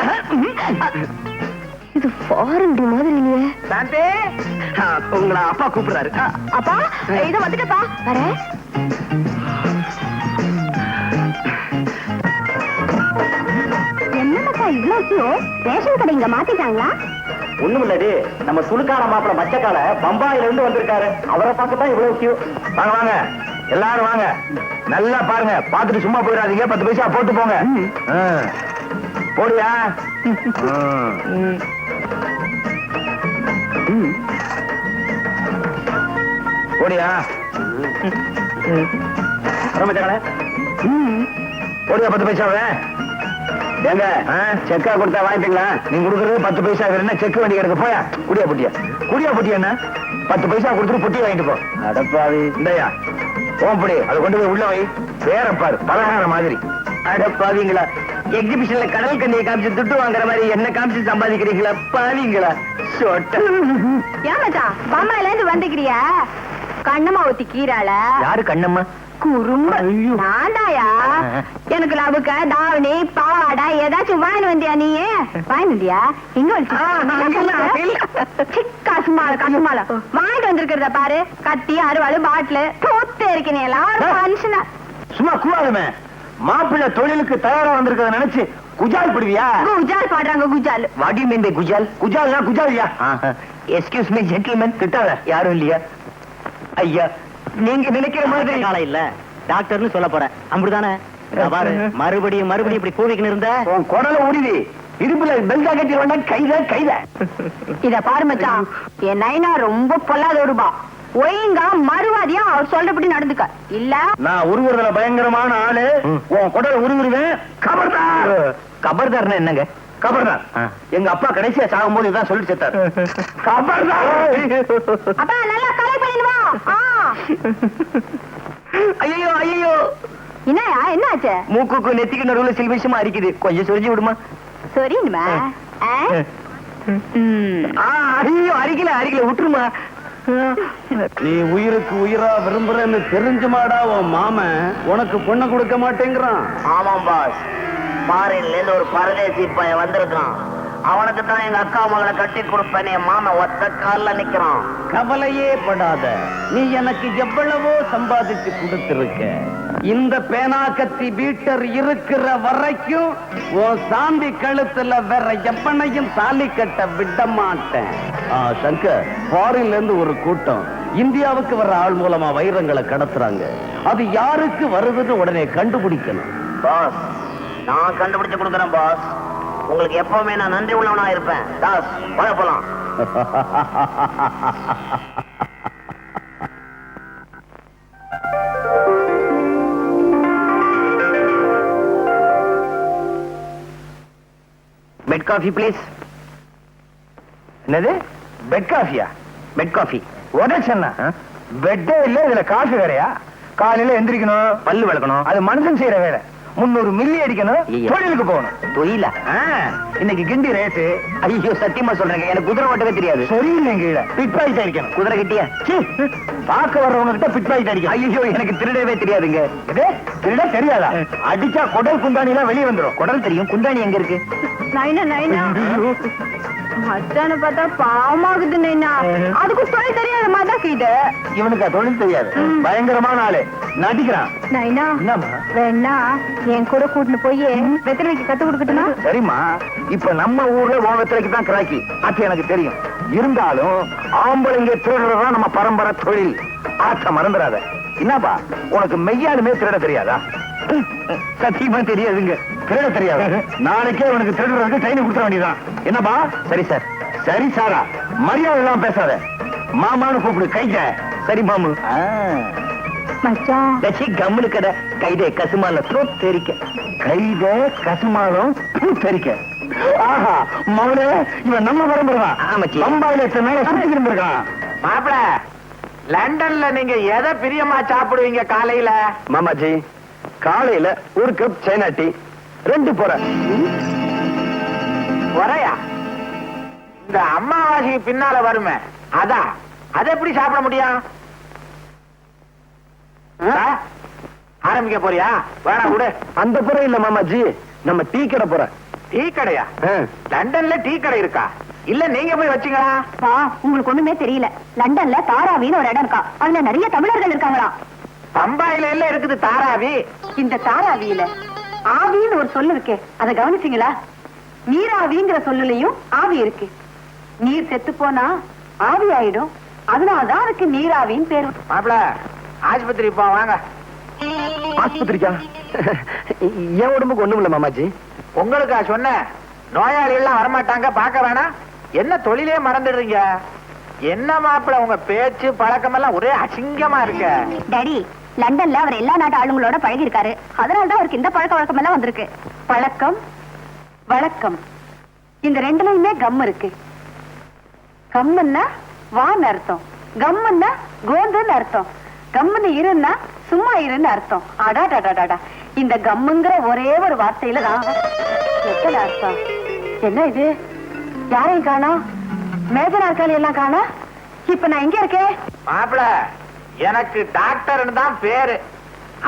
இது ஃபாரின் மாதிரி இல்லையே. சாந்தே, உங்களை அப்பா கூப்பிடுறாரு. அப்பா இத வந்துட்டப்பா வரேன். என்னப்பா இவ்வளவு ரேஷன் கடை இங்க மாத்திட்டாங்களா? ஒண்ணுமில்லது, நம்ம சுழுக்கார மாப்பிள மச்சக்கால பம்பாயில இருந்து வந்திருக்காரு. அவரை பார்க்கத்தான் இவ்வளவு கியூ. வாங்க வாங்க எல்லாரும் வாங்க. நல்லா பாருங்க, பார்த்துட்டு சும்மா போயிடாதீங்க. 10 பைசா போட்டு போங்க. போடியா? போடியா? மச்சக்கால போடியா 10 பைசாவே. ஏங்க செக்கா கொடுத்தா வாங்கிட்டீங்களா? நீங்க கொடுக்கறது 10 பைசா. வேற என்ன செக் வண்டி கிடக்கு? போயா குடியா பொட்டியா. குடியா பொட்டியா என்ன 10 பைசா கொடுத்துட்டு பொட்டி வாங்கிட்டு போ. அடப்பாவி இந்தயா ஓம்படி அதை கொண்டு போய் உள்ள வை. வேற பாரு பலகார மாதிரி. அடப்பாவீங்களா, எக்ஸிபிஷன்ல கடல் கண்ணியை காமிச்சு துட்டு வாங்குற மாதிரி என்ன காமிச்சு சம்பாதிக்கிறீங்களா பாவீங்களா? ஏமாச்சா பம்பாயில இருந்து வந்துக்கிறியா? கண்ணம்மா ஊத்தி கீரால. யாரு கண்ணம்மா? குறும்பு நான்தாயா. எனக்கு லவுக்க தாவணி பாவாடா ஏதாச்சும் வாங்கி வந்தியா? நீ வாங்கி வந்தியா? இங்க கசுமால கசுமால வாங்கிட்டு வந்திருக்கிறத பாரு. கத்தி அருவாள் பாட்டிலு தோத்து இருக்கீங்க எல்லாரும் மனுஷனா. சும்மா கூடாதுமே. மாப்பிள்ளை தொழிலுக்கு தயாரா வந்திருக்கிறத நினைச்சு குஜால் பிடிவியா? குஜால் பாடுறாங்க குஜால். வாட் யூ மீன் பை குஜால்? குஜால்னா குஜாலியா? Excuse me gentleman. திட்டாத யாரும் இல்லையா? ஐயா நீங்க நினைக்கிற மாதிரி காலம் இல்ல. டாக்டர்னு சொல்ல போறேன் அப்படிதானே? பாரு மறுபடியும் மறுபடியும் இப்படி கூவிக்கின்னு இருந்த உன் குடல உருவி இருப்புல பெல்டா கட்டி வேண்டா. கைத கைத. இத பாரு மச்சான், என் நைனா ரொம்ப பொல்லாத ஒருபா. ஒழுங்கா மறுவாதியா அவர் சொல்றபடி நடந்துக்க. இல்ல நான் உருவுறதுல பயங்கரமான ஆளு. உன் குடல உருவிடுவேன். கபர்தார். கபர்தார்னா என்னங்க? கபர்தார் எங்க அப்பா கடைசியா சாகும்போது இதான் சொல்லி செத்தாரு. கபர்தார். அப்பா நல்லா கலை பண்ணிடுவா. ஐயோ ஐயோ என்னயா என்ன ஆச்சு? மூக்குக்கு நெத்திக்கு நடுவுல சில விஷயமா அரிக்குது. கொஞ்சம் சொரிஞ்சு விடுமா? சரிமா. ஐயோ அரிக்கல அரிக்கல விட்டுருமா. நீ உயிருக்கு உயிரா விரும்புறன்னு தெரிஞ்சுமாடா உன் மாமன் உனக்கு பொண்ணை கொடுக்க மாட்டேங்கிறான். ஆமாம் பாஸ், ஃபாரின்ல இருந்து ஒரு பரதேசி பையன் வந்திருக்கான். அவனுக்கு தான் எங்க அக்கா மகளை கட்டி கொடுப்பேன். என் மாமன் ஒத்த கால்ல நிக்கிறான். கவலையே படாத, நீ எனக்கு எவ்வளவோ சம்பாதிச்சு கொடுத்திருக்க. இந்த பேனாக்கத்தி பீட்டர் இருக்கிற வரைக்கும் உன் சாந்தி கழுத்துல வேற எவனையும் தாலி கட்ட விட மாட்டேன். சங்கர், ஃபாரின்ல இருந்து ஒரு கூட்டம் இந்தியாவுக்கு வர்ற ஆள் மூலமா வைரங்களை கடத்துறாங்க. அது யாருக்கு வருதுன்னு உடனே கண்டுபிடிக்கணும். பாஸ், நான் கண்டுபிடிச்சு கொடுக்குறேன் பாஸ். உங்களுக்கு எப்பவுமே நான் நன்றி உள்ளவனா இருப்பேன். தாஸ் போலாம். Bed coffee please. என்னது பெட் காஃபியா? பெட் காஃபி உடச்சா பெட்டே இல்ல, இதுல காஃபி வேறையா? காலையில எந்திரிக்கணும், பல்லு விளக்கணும், அது மனுஷன் செய்யற வேலை. 300 மில்லி அடிக்கணும், தொழிலுக்கு போகணும். தொழில இன்னைக்கு கிண்டி ரேட்டு. ஐயோ சத்தியமா சொல்றேங்க, எனக்கு குதிரை ஓட்டவே தெரியாது. சரியில்லைங்க, பிட் பாக்கெட் அடிக்கணும். குதிரை கிட்டியா பார்க்க வர்றவங்க கிட்ட பிட் பாக்கெட் அடிக்கணும். ஐயோ எனக்கு திருடவே தெரியாதுங்க. திருட தெரியாதா? அடிச்சா குடல் குந்தாணி எல்லாம் வெளியே வந்துடும். குடல் தெரியும், குந்தாணி எங்க இருக்கு? நைனா நைனா மச்சான பார்த்தா பாவமாகுது நைனா. அதுக்கு தொழில் தெரியாத மாதிரி இது. இவனுக்கு தொழில் தெரியாது, பயங்கரமான ஆளு, நடிக்கிறான். நைனா வேணா என் கூட கூட்டிட்டு போய் வெத்தலை வைக்க கத்து கொடுக்கட்டுமா? சரிம்மா, இப்ப நம்ம ஊர்ல உன் வெத்தலைக்கு தான் கிராக்கி, அது எனக்கு தெரியும். இருந்தாலும் ஆம்பளைங்க திருடுறதா நம்ம பரம்பரை தொழில். ஆற்ற மறந்துடாத. என்னப்பா உனக்கு மெய்யாலுமே திருட தெரியாதா? சத்தியமா தெரியாதுங்க. திருட தெரியாது. நாளைக்கே உனக்கு திருடுறதுக்கு ட்ரைனிங் கொடுத்துட வேண்டியதான். என்னப்பா? சரி சார். சரி சாரா, மரியாதை எல்லாம் பேசாத. மாமான்னு கூப்பிடு. கைத. சரி மாமு. மச்சான் கம்முனு கடை. கைதே கசுமால தெரிக்க. கைதே கசுமாலம் தெரிக்க. ஆஹா மவனே, இவன் நம்ம பரம்பரைதான். பம்பாயில எத்தனை நாள சுத்திக்கிட்டு இருக்கான். மாப்பிள, லண்டன்ல நீங்க எதை பிரியமா சாப்பிடுவீங்க காலையில? மாமாஜி, காலையில ஒரு கப் சைனா டீ, 2 பொறை. பொறையா? இந்த அம்மாவாசைக்கு பின்னால வருமே அதான். அதை எப்படி சாப்பிட முடியும்? ஆரம்பிக்க போறியா? வேணா விடு. அந்த புற இல்ல மாமாஜி, நம்ம டீ கடை போற. டீ கடையா? லண்டன்ல டீ கடை இருக்கா? இல்ல நீங்க போய் வச்சீங்களா? உங்களுக்கு ஒண்ணுமே தெரியல. லண்டன்ல தாராவின்னு ஒரு இடம் இருக்கா, அதுல நிறைய தமிழர்கள் இருக்காங்களா. பம்பாயில எல்லாம் இருக்குது தாராவி. இந்த தாராவியில ஆவின்னு ஒரு சொல்லு இருக்கு, அதை கவனிச்சீங்களா? நீராவிங்கிற சொல்லுலயும் ஆவி இருக்கு. நீர் செத்து போனா ஆவி ஆயிடும், அதனாலதான் அதுக்கு நீராவின்னு பேரு. மாப்பிள ஆஸ்பத்திரி போ வாங்க. ஆஸ்பத்திரிக்கா? என் உடம்புக்கு ஒண்ணும் இல்ல மாமாஜி. உங்களுக்கா சொன்ன? நோயாளிகள் எல்லாம் வரமாட்டாங்க, பார்க்க வேணாம். என்ன தொழிலே மறந்துடுறீங்க? என்ன மாப்பிள உங்க பேச்சு பழக்கம் எல்லாம் ஒரே அசிங்கமா இருக்க. டாடி, லண்டன்ல அவர் எல்லா நாட்டு ஆளுங்களோட பழகி இருக்காரு, அதனாலதான் அவருக்கு இந்த பழக்க வழக்கம் எல்லாம் வந்திருக்கு. பழக்கம் வழக்கம் இந்த ரெண்டுலயுமே கம் இருக்கு. கம்முன்னா வான்னு அர்த்தம், கம்முன்னா கோந்துன்னு அர்த்தம், கம்முன்னு இருன்னா சும்மா இருன்னு அர்த்தம். அடாடாடாடா, இந்த கம்முங்கிற ஒரே ஒரு வார்த்தையில தான் எத்தனை அர்த்தம். என்ன இது? யாரையும் காணோம், மேஜ நாற்காலி எல்லாம் காணோம். இப்ப நான் எங்க இருக்கேன்? மாப்பிள எனக்கு டாக்டர்னு தான் பேரு,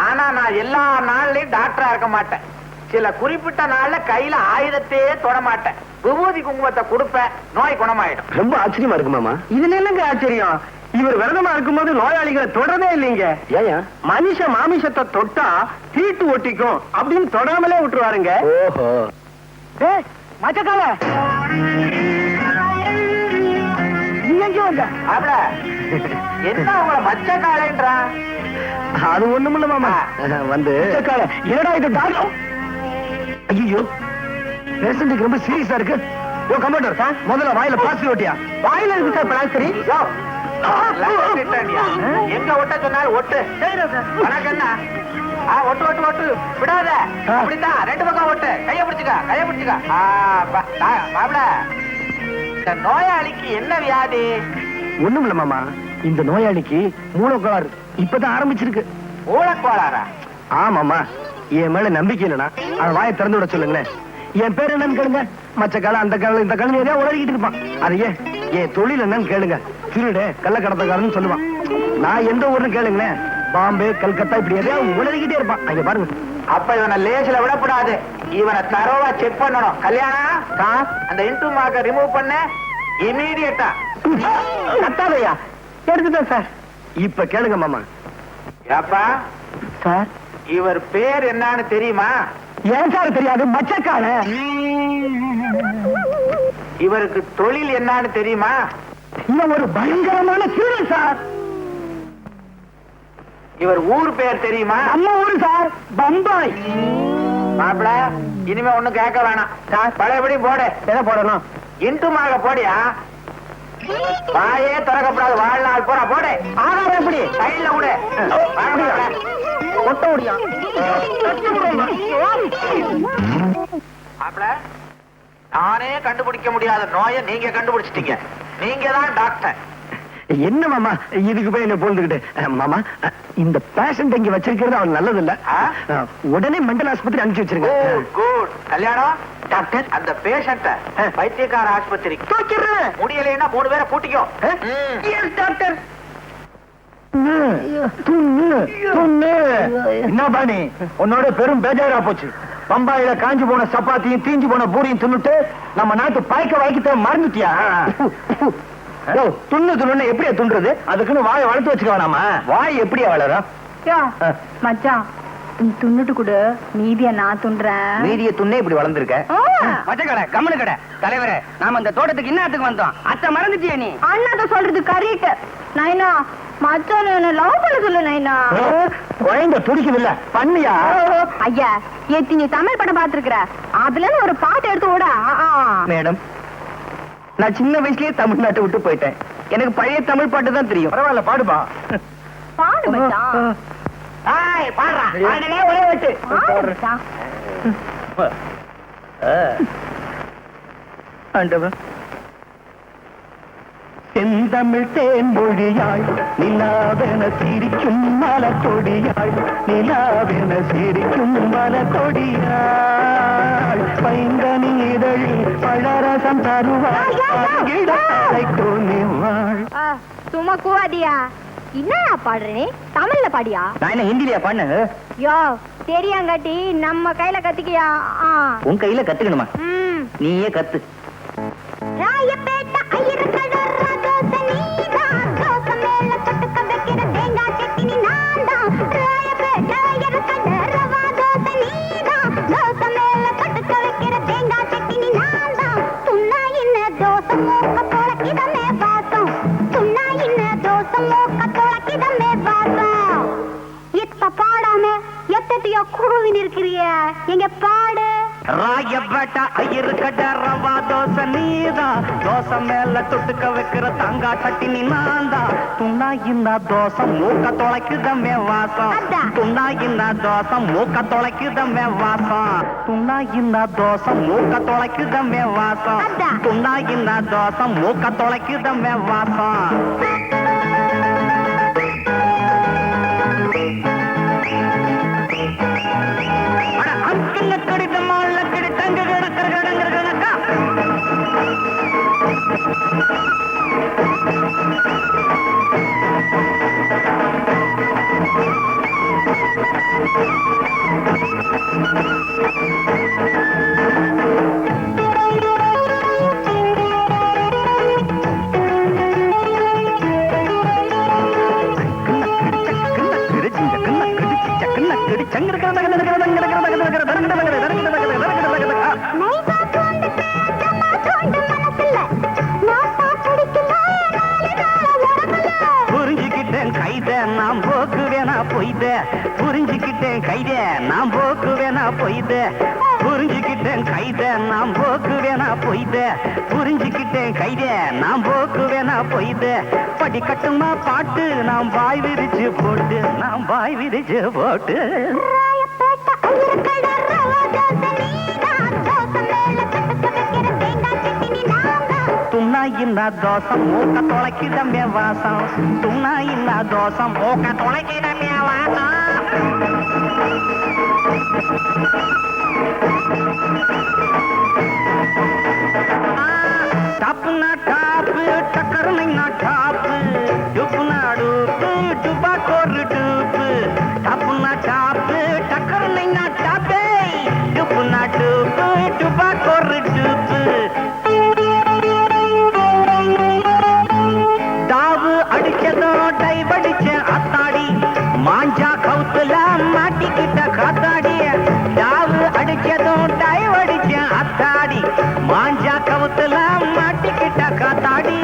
ஆனா நான் எல்லா நாள்லயும் டாக்டரா இருக்க மாட்டேன். சில குறிப்பிட்ட நாள்ல கையில ஆயுதத்தையே தொட மாட்டேன். விபூதி குங்குமத்தை கொடுப்பேன், நோய் குணமாயிடும். ரொம்ப ஆச்சரியமா இருக்கு மாமா. இதுல என்னங்க ஆச்சரியம்? இவர் விரதமா இருக்கும்போது நோயாளிகளை தொடரவே இல்லைங்க. ஏன்? மனுஷ மாமிசத்தை தொட்டா தீட்டு ஒட்டிக்கும் அப்படின்னு தொடாமலே விட்டுருவாருங்க. ஓஹோ. மச்சக்கால நீ எங்க வந்த? மாப்பிள என்ன உங்களை மச்ச காலைன்றா? அது ஒண்ணுமில்ல மாமா, வந்து என்னடா இது டாக்டர்? ஐயோ, பேஷண்ட்டுக்கு ரொம்ப சீரியஸா இருக்கு. ஓ கம்ப்யூட்டர் சார், முதல்ல வாயில பிளாஸ்டர் ஒட்டியா? வாயில இருக்கு சார் பிளாஸ்டர். எங்க ஒட்ட சொன்னாலும் ஒட்டு. உனக்கு என்ன? ஒட்டு ஒட்டு ஒட்டு விடாத. அப்படித்தான் ரெண்டு பக்கம் ஒட்டு. கைய பிடிச்சுக்க, கைய பிடிச்சுக்க. மாப்பிள இந்த நோயாளிக்கு என்ன வியாதி? ஒண்ணுமில்ல மாமா, இந்த நோயாளிக்கு மூலக்கோளாறு இப்பதான் ஆரம்பிச்சிருக்கு. மூலக்கோளாறா? ஆமாமா, என் மேல நம்பிக்கை இல்லைனா அவன் வாயை திறந்து விட சொல்லுங்களேன். என் பேர் என்னன்னு கேளுங்க. மச்ச காலம் அந்த காலம் இந்த காலம் ஏதாவது உளறிக்கிட்டு இருப்பான். அதையே என் தொழில் என்னன்னு கேளுங்க. திருடு கள்ளக்கடத்தக்காரன்னு சொல்லுவான். நான் எந்த ஊர்னு கேளுங்களேன், பாம்பே கல்கத்தா இப்படி எதையாவது உளறிக்கிட்டே இருப்பான். அங்க பாருங்க. அப்ப இவனை லேசில விடக்கூடாது, இவனை தரோவா செக் பண்ணணும். கல்யாணம் அந்த இன்டூ மார்க்க ரிமூவ் பண்ண இமீடியட்டா. கத்தாதையா எடுத்துட்டேன் சார். இப்ப கேளுங்க மாமா. ஏப்பா சார், இவர் பேர் என்னன்னு தெரியுமா? ஏன் சார் தெரியாது? மச்சக்கால. இவருக்கு தொழில் என்னன்னு தெரியுமா? இவன் ஒரு பயங்கரமான திருடன் சார். இவர் ஊர் பேர் தெரியுமா? நம்ம ஊரு சார், பம்பாய். மாப்பிள இனிமே ஒண்ணும் கேட்க வேணாம். பழையபடி போடு. எதை போடணும்? இன்டுமாக போடியா? வாயே திறக்கப்படாது வாழ்நாள் போறா. போடு. ஆதாரம் எப்படி? சைட்ல விடு. ஒட்ட முடியா? மாப்பிள நானே கண்டுபிடிக்க முடியாத நோயை நீங்க கண்டுபிடிச்சிட்டீங்க. நீங்க தான் டாக்டர். என்ன மாமா இதுக்கு போய் என்ன போந்துக்கிட்டு? மாமா, இந்த பேஷண்ட் இங்க வச்சிருக்கிறது அவன் நல்லது இல்ல. உடனே மெண்டல் ஆஸ்பத்திரி அனுப்பிச்சு வச்சிருங்க. குட். கல்யாணம் டாக்டர், அந்த பேஷண்ட வைத்தியக்கார ஆஸ்பத்திரிக்கு தூக்கிடுறேன். முடியலைன்னா 3 பேரை கூட்டிக்கோ. டாக்டர். என்ன பாணி, உன்னோட பெரும் பேஜாரா போச்சு. பம்பாயில காஞ்சி போன சப்பாத்தியும் தீஞ்சு போன பூரியும் தின்னுட்டு நம்ம நாட்டு பாய்க்க வாய்க்கிட்ட மறந்துட்டியா? துண்ணு எப்படியா துண்டுறது? அதுக்குன்னு வாயை வளர்த்து வச்சுக்க வேணாமா? வாய் எப்படியா வளரும்? மச்சான், நீ துண்ணுட்டு கூட மீதிய நான் துண்டுறேன். மீதிய துண்ணே இப்படி வளர்ந்துருக்க. மச்ச கடை கம்மனு கடை தலைவரே, நாம இந்த தோட்டத்துக்கு இன்னத்துக்கு வந்தோம். அத்தை மறந்துட்டியா நீ? அண்ணா சொல்றது கரெக்ட். நைனா மச்சான் என்ன லவ் பண்ண சொல்லு நைனா. குழந்தை துடிக்குது பண்ணியா? ஐயா, ஏத்தி நீ தமிழ் படம் பாத்துருக்கிற, அதுல ஒரு பாட்டு எடுத்து ஓட. மேடம், நான் சின்ன வயசுலயே தமிழ்நாட்டை விட்டு போயிட்டேன். எனக்கு பழைய தமிழ் பாட்டு தான் தெரியும். பரவாயில்ல, பாடுபா. பாடு மச்சான். பாடுறா. ஒரே வச்சு பாடு மச்சான். ஆண்டவன். செந்தமிழ் தேன் மொழியாள் நிலாவென சிரிக்கும் மலக்கொடியாள், நிலாவென சிரிக்கும் மலக்கொடியாள், பைங்கனி இதழில் பழரசம் தருவாள், சும்மா கூவாதியா? என்னடா பாடுற நீ? தமிழ்ல பாடியா? நான் என்ன ஹிந்திலியா பாடினது? யோ தெரியாங்காட்டி நம்ம கையில கத்திக்கியா? உன் கையில கத்துக்கணுமா? நீயே கத்து. ராயப்பேட்ட ஐயர்கட ரதோச நீதான் தோச மேல தொட்டுக்க வைக்கிற தேங்காய் சட்னி நான்தான். ராயப்பேட்ட ஐயர்கட ரவா தோச நீதான் தோச மேல தொட்டுக்க வைக்கிற தேங்காய் சட்னி நான்தான். துண்ணா இன்ன தோசை மூக்க தொலைக்கிதமே வாசம். துண்ணா இன்ன தோசை மூக்க தொலைக்கிதமே வாசம். இப்ப பாடாம எத்தத்தையோ குழுவின் இருக்கிறிய எங்க பாடு. ராயப்பேட்ட ஐயர்கட ரவா தோசை நீதான் தோசை மேல தொட்டுக்க வைக்கிற தங்கா சட்டினி நான்தான். துண்ணா இன்ன தோசை மூக்க தொலைக்குதமே வாசம். துண்ணா இன்ன தோசை மூக்க தொலைக்குதமே வாசம். துண்ணா இன்ன தோசை மூக்க தொலைக்குதமே வாசம். துண்ணா இன்ன தோசை மூக்க தொலைக்குதமே வாசம். புரிஞ்சுக்கிட்டேன் கைத நான் போக்குவேனா பொய்த. புரிஞ்சுக்கிட்டேன் கைத நான் போக்குவேனா பொய்த. புரிஞ்சுக்கிட்டேன் கைத நான் போக்குவேனா பொய்த. புரிஞ்சுக்கிட்டேன் கைத நான் போக்குவேனா பொய்த. படிக்கட்டுமா பாட்டு நாம் வாய் விரிச்சு போட்டு நாம் வாய் விரிச்சு போட்டு. துண்ணா இன்ன தோசை மூக்க தொலைக்கிதமே வாசம். துண்ணா இன்ன தோசை மூக்க தொலைக்கிதமே வாசம். டாப்புனா டாப்பு டக்கருனா டாப்பு டுப்புனா டூப்பு டுபா கோரு டூப்பு. டாப்புனா டாப்பு டக்கருனா டாப்பே டுப்புனா டூப்பு டுபா கோரு டூப்பு. தாவு அடிச்சதோ டைவடிச்ச அத்தாடி மாஞ்சா கவுத்துல மாட்டிக்கிட்ட காத்தாடி. தாவு அடிச்சதோ டைவடிச்ச அத்தாடி மாஞ்சா கவுத்துல மாட்டிக்கிட்ட காத்தாடி.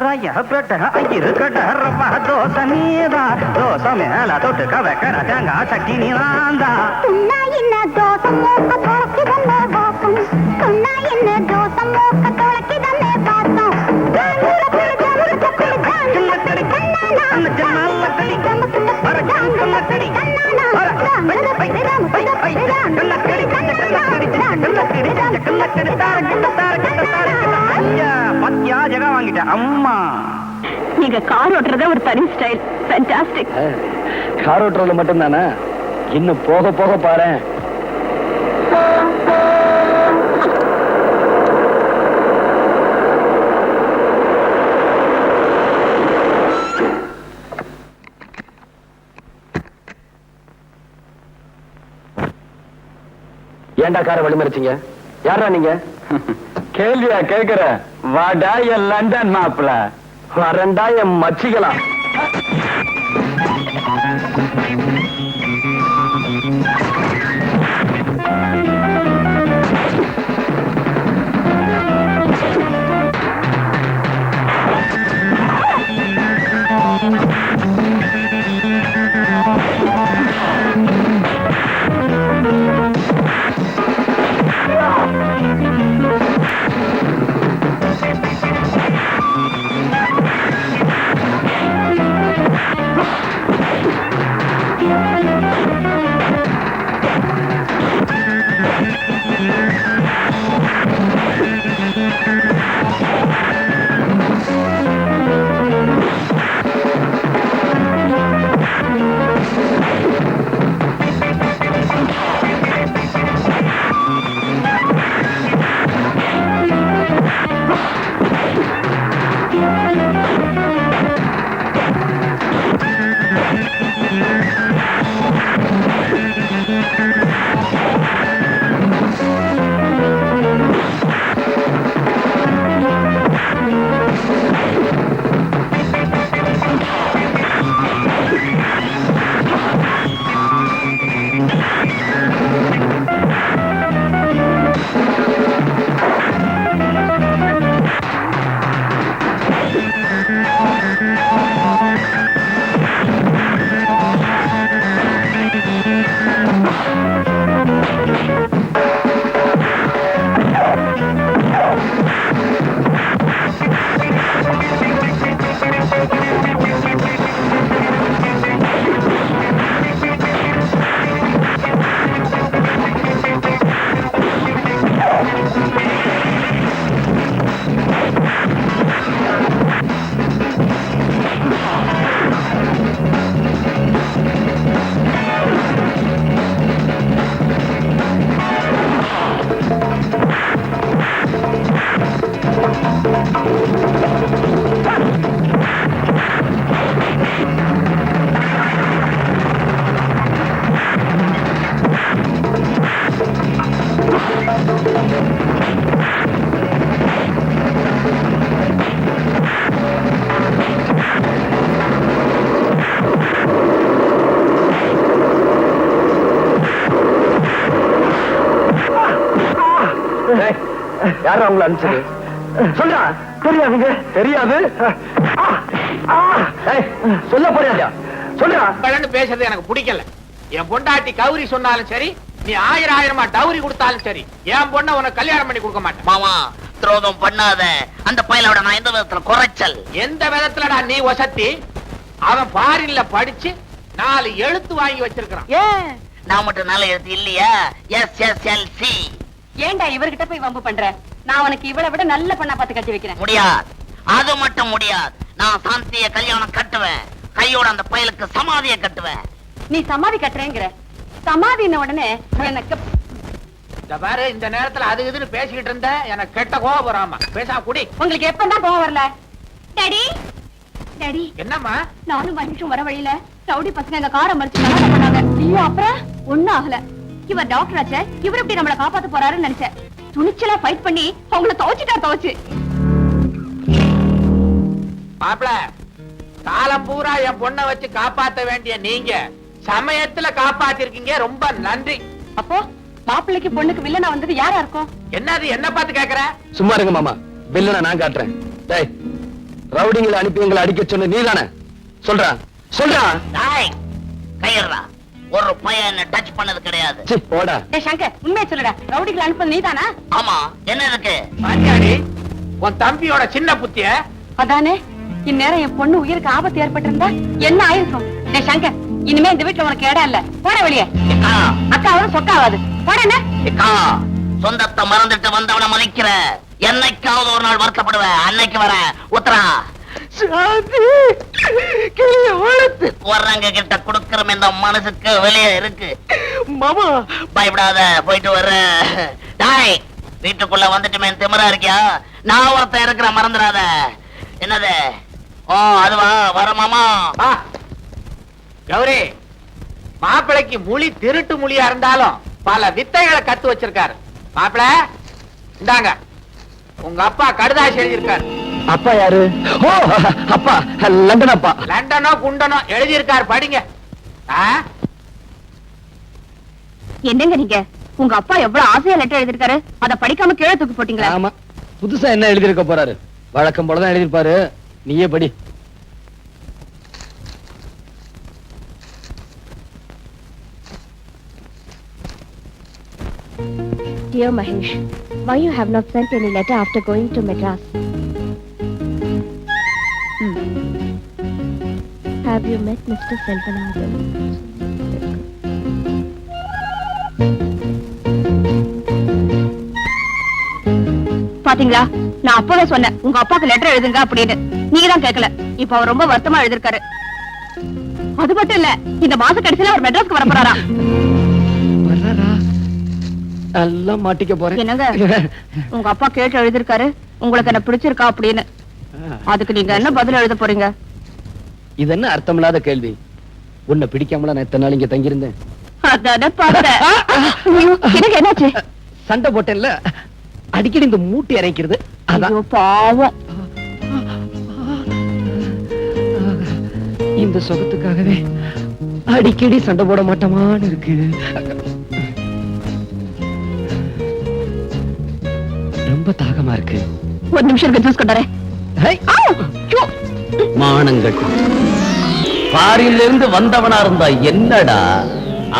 ராயப்பேட்ட ஐயர்கட ரவா தோசை நீதான் தோசை மேல தொட்டுக்க வைக்கிற தேங்காய் சட்டினி நான்தான். துண்ணா இன்ன தோசை மூக்க தொலைக்கிதமே வாசம். துண்ணா இன்ன தோசை மூக்க தொலைக்கிதமே வாசம். பத்தியா ஜகா வாங்கிட்ட அம்மா. நீங்க கார் ஓட்டுறத ஒரு தனி ஸ்டைல். ஃபேண்டாஸ்டிக். கார் ஓட்டுறதுல மட்டும் தானே, இன்னும் போக போக பாரு. ஏண்டா காரை வழிமறிச்சீங்க? யாரா நீங்க? கேள்வியா கேக்குற? வாடா என் லண்டன் மாப்பிள, வரண்டா என் மச்சிக்கலாம். யாரும் அவங்கள அனுப்பிச்சது சொல்றா. தெரியாதுங்க. தெரியாது. சொல்ல போறியா? சொல்றா. பேசுறது எனக்கு பிடிக்கல. என் பொண்டாட்டி கௌரி சொன்னாலும் சரி, நீ 1000 டவுரி கொடுத்தாலும் சரி, என் பொண்ண உனக்கு கல்யாணம் பண்ணி கொடுக்க மாட்டேன். மாமா துரோகம் பண்ணாத. அந்த பயலோட நான் எந்த விதத்துல குறைச்சல்? எந்த விதத்துலடா நீ வசத்தி? அவன் ஃபாரின்ல படிச்சு 4 எழுத்து வாங்கி வச்சிருக்கான். ஏன் நான் மட்டும் நல்ல எழுத்து இல்லையா? SSLC. ஏன்டா இவர்கிட்ட போய் வம்பு பண்ற? நான் உனக்கு இவளை விட நல்ல பொண்ணா பார்த்து கட்டி வைக்கிறேன். முடியாது, அது மட்டும் முடியாது. நான் சாந்திய கல்யாணம் கட்டுவேன். கையோட அந்த பயலுக்கு சமாதியை கட்டுவேன். நீ சமாதி கட்டுறேங்கிற. சமாதின உடனே எனக்கு இந்த பாரு, இந்த நேரத்துல அது இதுன்னு பேசிக்கிட்டு இருந்த எனக்கு கெட்ட கோபம் வராமா. பேசாம குடி. உங்களுக்கு எப்பதான் போக வரல? டாடி டாடி, என்னம்மா? நானும் மனுஷன் வர வழியில ரவுடி பசங்க எங்க காரை மறிச்சு கலாட்டம் பண்ணாங்க. ஐயோ, அப்புறம் ஒண்ணும் ஆகல. இவர் டாக்டர் ஆச்சே, இவர் எப்படி நம்மள காப்பாத்த போறாருன்னு நினைச்சேன். துணிச்சலா ஃபைட் பண்ணி அவங்கள துவச்சு மாப்ள, காலம் பூரா என் பொண்ணை வச்சு காப்பாத்த வேண்டிய நீங்க சமயத்துல காப்பாத்திருக்கீங்க. ரொம்ப நன்றி. அப்போ மாப்பிள்ளைக்கு பொண்ணுக்கு வில்லனா வந்தது யாரா இருக்கும்? என்னது என்ன பார்த்து கேக்குற? சும்மா இருங்க மாமா. பில்லுனா நான் காட்டுறேன். டேய், ரவுடிங்களை அனுப்பி எங்களை அடிக்க சொன்ன நீதானே? சொல்றா. சொல்றா. டேய், கையறா. ஒரு பையன் என்ன டச் பண்ணது கிடையாது. சி போடா. ஏய் சங்கர், உண்மையை சொல்லுடா. ரவுடிகளை அனுப்புறது நீதானா? ஆமா, என்ன இருக்கு? பாத்தியாடி உன் தம்பியோட சின்ன புத்திய? அதானே, இந்நேரம் என் பொண்ணு உயிருக்கு ஆபத்து ஏற்பட்டிருந்தா என்ன ஆயிருக்கும்? ஏய் சங்கர், இனிமே இந்த வீட்டுல உனக்கு இடம் இல்ல. போட வெளியே. அக்கா, அக்காவும் சொக்காவாது. போட. அக்கா, சொந்தத்தை மறந்துட்டு வந்தவனை மதிக்கிற. என்னைக்காவது ஒரு நாள் வருத்தப்படுவேன். அன்னைக்கு வர உத்தரா. வர்றங்க கிட்ட குடுக்கற இந்த மனசுக்கு வெளியே இருக்கு. மாமா பயப்படாத, போயிட்டு வர்ற. டாய், வீட்டுக்குள்ள வந்துட்டுமே திமிரா இருக்கியா? நான் ஒருத்தன் இருக்கிற, மறந்துடாத. என்னது? ஓ அதுவா? வர மாமா. கௌரி, மாப்பிளைக்கு மொழி திருட்டு மொழியா இருந்தாலும் பல வித்தைகளை கத்து வச்சிருக்காரு. மாப்பிள, இந்தாங்க, உங்க அப்பா கடுதாசி எழுதியிருக்காரு. அப்பா யாரு? ஓ அப்பா, லண்டன் அப்பா. லண்டனோ குண்டனோ எழுதியிருக்காரு, படிங்க. என்னங்க நீங்க? உங்க அப்பா எவ்வளவு ஆசையா லெட்டர் எழுதிருக்காரு, அத படிக்காம கீழே தூக்கி போட்டீங்களா? ஆமா, புதுசா என்ன எழுதிருக்க போறாரு? வழக்கம் போலதான் எழுதிருப்பாரு. நீயே படி. Dear Mahesh, why you have not sent any letter after going to Madras? Have you met Mr. Selvanathan? பாத்தீங்களா, நான் அப்பவே சொன்னேன் உங்க அப்பாக்கு லெட்டர் எழுதுங்க அப்படின்னு. நீங்க தான் கேட்கல. இப்ப அவர் ரொம்ப வருத்தமா எழுதிருக்காரு. அது மட்டும் இல்ல, இந்த மாச கடைசியில அவர் மெட்ராஸ்க்கு வர போறாரா. எல்லாம் மாட்டிக்க போறேன். என்னங்க, உங்க அப்பா கேட்டு எழுதிருக்காரு உங்களுக்கு என்ன பிடிச்சிருக்கா அப்படின்னு. அதுக்கு நீங்க என்ன பதில் எழுத போறீங்க? இது என்ன அர்த்தமில்லாத கேள்வி? உன்னை பிடிக்காமல நான் எத்தனை நாள் இங்க தங்கியிருந்தேன்? அதானே பார்த்தேன். எனக்கு என்னாச்சு? சண்டை போட்டேன்ல, அடிக்கடி இந்த மூட்டி இறைக்கிறது. ஐயோ பாவம். இந்த சுகத்துக்காகவே அடிக்கடி சண்டை போட மாட்டோமான்னு இருக்கு. ரொம்ப தாகமா இருக்கு. ஒரு நிமிஷம் இருக்கு, ஜூஸ் கொண்டாரேன். மானங்கட்டு பாரில இருந்து வந்தவனா இருந்தா என்னடா,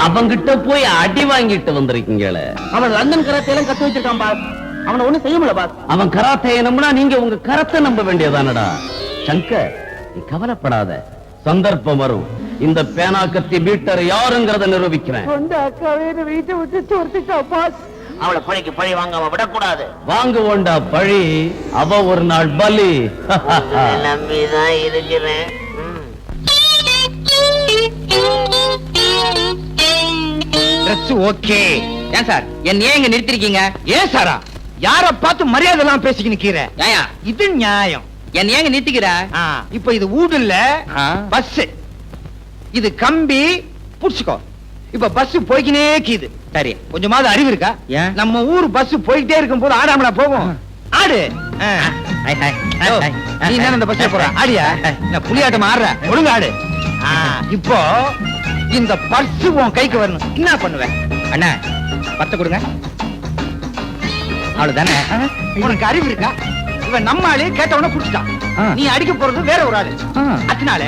அவங்கிட்ட போய் அடி வாங்கிட்டு வந்திருக்கீங்களே. அவன் லண்டன் கராத்தையெல்லாம் கத்து வச்சிருக்கான் பாஸ். அவனை ஒண்ணும் செய்ய முடியல பாஸ். அவன் கராத்தையை நம்பினா நீங்க உங்க கரத்தை நம்ப வேண்டியதானடா. சங்கர், நீ கவலைப்படாத, சந்தர்ப்பம் வரும். இந்த பேனா கத்தி பீட்டர் யாருங்கிறத நிரூபிக்கிறேன். வீட்டை விட்டு துரத்திட்டா பாஸ். அவளை பழிக்கு பழி வாங்காம விடக்கூடாது. வாங்குவோண்டா பழி, அவ ஒரு நாள் பலி. நம்பிதான் இருக்கிறேன். ஓகே. ஏன் சார் என்ன ஏன் இங்க நிறுத்திருக்கீங்க? ஏன் சாரா, யார பார்த்து மரியாதை எல்லாம் பேசிக்கிட்டு நிக்கிற? இது நியாயம். என்ன ஏங்க நிறுத்திக்கிற? இப்ப இது ஊடு இல்ல, பஸ். இது கம்பி புடிச்சுக்கோ. இப்ப பஸ் போய்க்கினே கீது. சரி. கொஞ்சமாவது அறிவு இருக்கா? ஏன்? நம்ம ஊர் பஸ் போயிட்டே இருக்கும் போது ஆடாமலா போகும்? ஆடு. ஓ, நீ என்ன இந்த பஸ்ல போற? ஆடியா? நான் புலியாட்டம் ஆடுற. ஒழுங்கு ஆடு. இப்போ இந்த பர்ஸ் உன் கைக்கு வரணும். என்ன பண்ணுவேன்? அண்ணா 10 கொடுங்க. அவ்வளவுதானே? உனக்கு அறிவு இருக்கா? இவன் நம்ம ஆளு கேட்டவன புடிச்சிட்டான். நீ அடிக்க போறது வேற ஒரு ஆளு. அதனால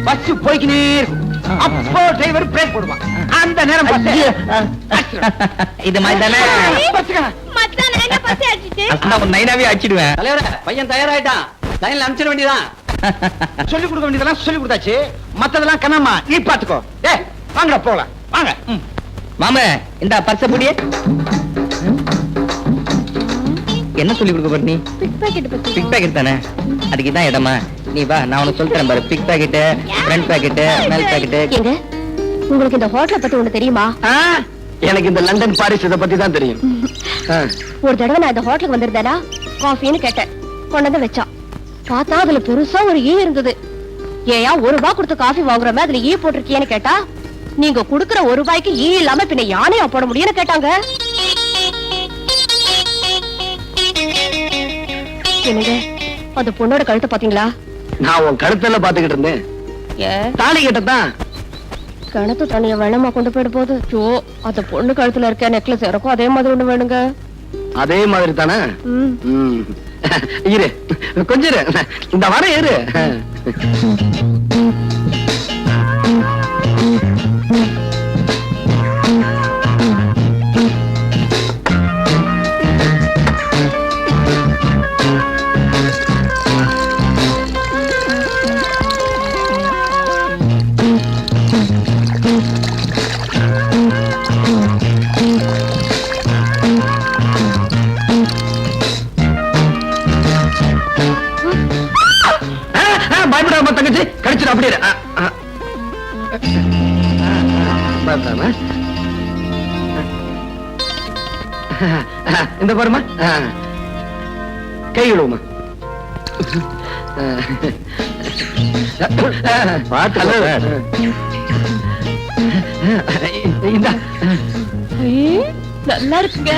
பஸ் போய்க்கினே இருக்கும். அப்போ டிரைவர் பிரேக் போடுவான். அந்த நேரம் பஸ் இது மாதிரி தானே? மச்சான் எங்க பசி அடிச்சிட்டு ஒரு நைனாவே அடிச்சிடுவேன். தலைவரே, பையன் தயாராயிட்டான். லைன்ல அனுப்பிச்சிட வேண்டியதான். சொல்லி கொடுக்க வேண்டியதெல்லாம் சொல்லி கொடுத்தாச்சு. மத்ததெல்லாம் கண்ணம்மா நீ பாத்துக்கோ. ஏய் வாங்கடா போலாம். வாங்க. மாமே, இந்த பர்ச புடியே. என்ன சொல்லி கொடுக்க போற நீ? பிக் பாக்கெட் பத்தி. பிக் பாக்கெட் தானே? அதுக்கு தான் இடமா. நீ வா, நான் உனக்கு சொல்லித் தரேன் பாரு. பிக் பாக்கெட், ஃப்ரண்ட் பாக்கெட், மேல் பாக்கெட். ஏங்க, உங்களுக்கு இந்த ஹோட்டலை பத்தி ஒண்ணு தெரியுமா? எனக்கு இந்த லண்டன் பாரிஸ் இதை பத்தி தான் தெரியும். ஒரு தடவை நான் இந்த ஹோட்டலுக்கு வந்திருந்தேனா காஃபின்னு கேட்டேன். கொண்டு வந்து வச்சான். பார்த்தா அதுல பெருசா ஒரு ஈ இருந்தது. ஏயா ₹1 கொடுத்து காஃபி வாங்குறமே அதுல ஈ போட்டிருக்கியேன்னு கேட்டா, நீங்க குடுக்கற ₹1 ஈ இல்லாம பின்ன யானையா போட முடியும்னு கேட்டாங்க. என்னங்க, அந்த பொண்ணோட கழுத்தை பாத்தீங்களா? நான் உன் கழுத்துல பாத்துக்கிட்டு இருந்தேன். தாலி கட்டத்தான். கிணத்து தண்ணிய வேணுமா கொண்டு போயிட போது. ஜோ, அந்த பொண்ணு கழுத்துல இருக்க நெக்லஸ் எனக்கும் அதே மாதிரி ஒண்ணு வேணுங்க. அதே மாதிரி தானே? இரு, கொஞ்சம் இரு. இந்த வர இரு. பயப்படாம தங்கச்சி, கடிச்சிடும். அப்படியே பயப்படாம. இந்த பாருமா, கை விடுவோமா. இந்த நல்லா இருக்குங்க.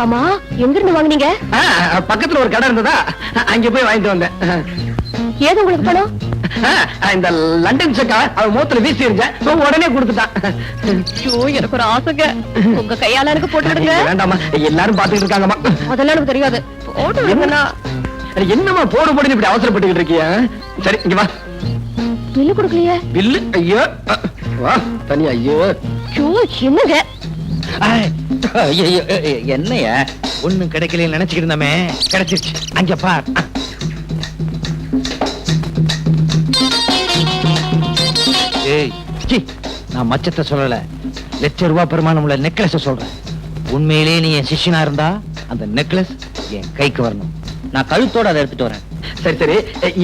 ஆமா, எங்க இருந்து வாங்குனீங்க? பக்கத்துல ஒரு கடை இருந்ததா, அங்க போய் வாங்கிட்டு வந்தேன். ஏது உங்களுக்கு பணம்? இந்த லண்டன் செக்கா அவன் மூத்துல வீசி இருந்தேன், உடனே கொடுத்துட்டான். எனக்கு ஒரு ஆசைங்க, உங்க கையால எனக்கு போட்டு விடுங்க. வேண்டாமா, எல்லாரும் பாத்துக்கிட்டு இருக்காங்கம்மா. அதெல்லாம் எனக்கு தெரியாது. போட்டு விடுங்கண்ணா. என்னமா போடு போடுன்னு இப்படி அவசரப்பட்டுக்கிட்டு இருக்கிய? சரி, இங்க வா. பில்லு கொடுக்கலையே? பில்லு? ஐயோ, வா தனியா. ஐயோ என்னங்க என்னையா ஒண்ணும் கிடைக்கல நினைச்சுக்கிட்டு இருந்தமே, கிடைச்சிருச்சு. அங்க பார். ஏய், நான் மச்சத்தை சொல்லல, ₹1,00,000 பெருமானம் உள்ள நெக்லஸ் சொல்றேன். உண்மையிலேயே நீ என் சிஷ்யனா இருந்தா அந்த நெக்லஸ் என் கைக்கு வரணும். நான் கழுத்தோட அதை எடுத்துட்டு வரேன். சரி சரி,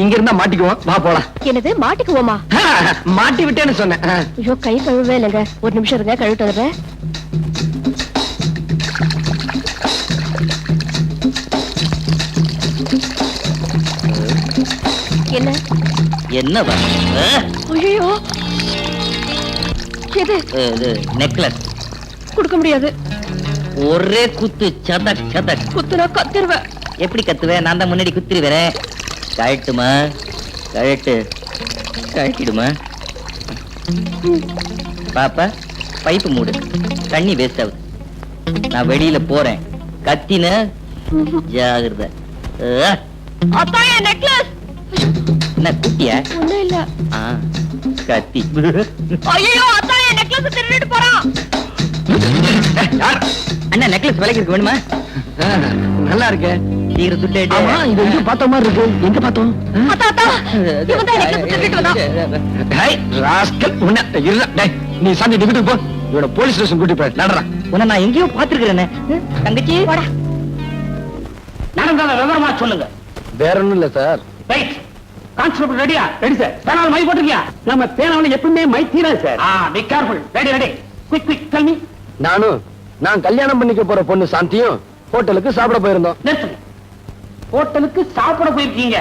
இங்க இருந்தா மாட்டிக்குவோம், வா போலாம். என்னது மாட்டிக்குவோமா? மாட்டி விட்டேன்னு சொன்னேன். ஐயோ, கை கழுவே இல்லைங்க. ஒரு நிமிஷம் இருங்க, கழுவிட்டு வந்துடுறேன். என்ன என்னவா? ஐயோ, எது? இது நெக்லஸ். கொடுக்க முடியாது. ஒரே குத்து, சதக் சதக். குத்துனா கத்திருவேன். எப்படி கத்துவேன்? நான் தான் முன்னாடி குத்திருவேன். கழட்டுமா? கழட்டு. கழட்டிடுமா? பாப்பா, பைப்பு மூடு. தண்ணி வேஸ்ட் ஆகுது. நான் வெளியில போறேன். கத்தின ஜாகிரதை. அத்தாயே, நெக்லஸ். என்ன குட்டியா? ஒண்ணும் இல்ல. கத்தி. ஐயோ, அத்தாயே, நெக்லஸ் திருடிட்டு போறான். அண்ணா, நெக்லஸ் விலைக்கு இருக்கு, வேணுமா? நல்லா இருக்கு. சீக்கிரம் துட்டு. ஆமா, இது எங்க பார்த்த மாதிரி இருக்கு. எங்க பார்த்தோம்? அத்தா, அத்தா, இவன் தான் நெக்லஸ் திருடிட்டு வந்தான். டேய் ராஸ்கல், உன்னை இருடா. டேய், நீ சாந்தி டிவிக்கு போ. இவனை போலீஸ் ஸ்டேஷன் கூட்டி போய் நடறா. உன்னை நான் எங்கேயோ பாத்துருக்கிறேன். தங்கச்சி, வாடா. நடந்தத விவரமா சொல்லுங்க. வேற ஒண்ணும் இல்ல சார். ரைட். கான்ஸ்டபிள் ரெடியா? Ready sir. பேனால மை போட்டுக்கியா? நம்ம பேனாவில எப்பவுமே மைத்தீரா சார். Be careful. Ready ready. Quick quick tell me. நான் கல்யாணம் பண்ணிக்க போற பொண்ணு சாந்தியும் ஹோட்டலுக்கு சாப்பிட போயிருந்தோம். நிறுத்துங்க. ஹோட்டலுக்கு சாப்பிட போயிருக்கீங்க.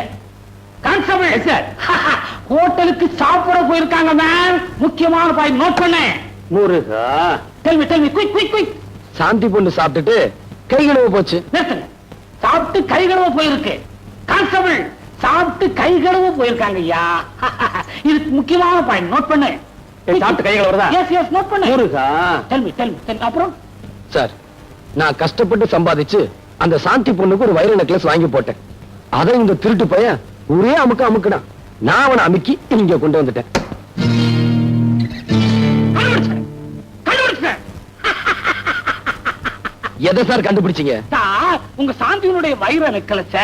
கான்ஸ்டபிள் சார், ஹோட்டலுக்கு சாப்பிட போயிருக்காங்க மேம். முக்கியமான பாயிண்ட் நோட் பண்ணேன். முருகா, டெல் மீ குயிக். சாந்தி பொண்ணு சாப்பிட்டுட்டு கை கழுவ போச்சு. நிறுத்துங்க. சாப்பிட்டு கை கழுவ போயிருக்கு. கான்ஸ்டபிள், சாப்பிட்டு கை கழுவ போயிருக்காங்க ஐயா. இது முக்கியமான பாயிண்ட் நோட் பண்ணு. சாப்பிட்டு கை கழுவுறதா? எஸ் நோட் பண்ணு. முருகா, டெல் மீ. அப்புறம் சார், நான் கஷ்டப்பட்டு சம்பாதிச்சு அந்த சாந்தி பொண்ணுக்கு ஒரு வைர நெக்லஸ் வாங்கி போட்டேன். அதை இந்த திருட்டு பையன் ஒரே அமுக்குடான். நான் அவனை அமுக்கி இங்க கொண்டு வந்துட்டேன். கண்டுபிடிச்சேன். எதை சார் கண்டுபிடிச்சீங்க? சார், உங்க சாந்தியினுடைய வைர நெக்லஸ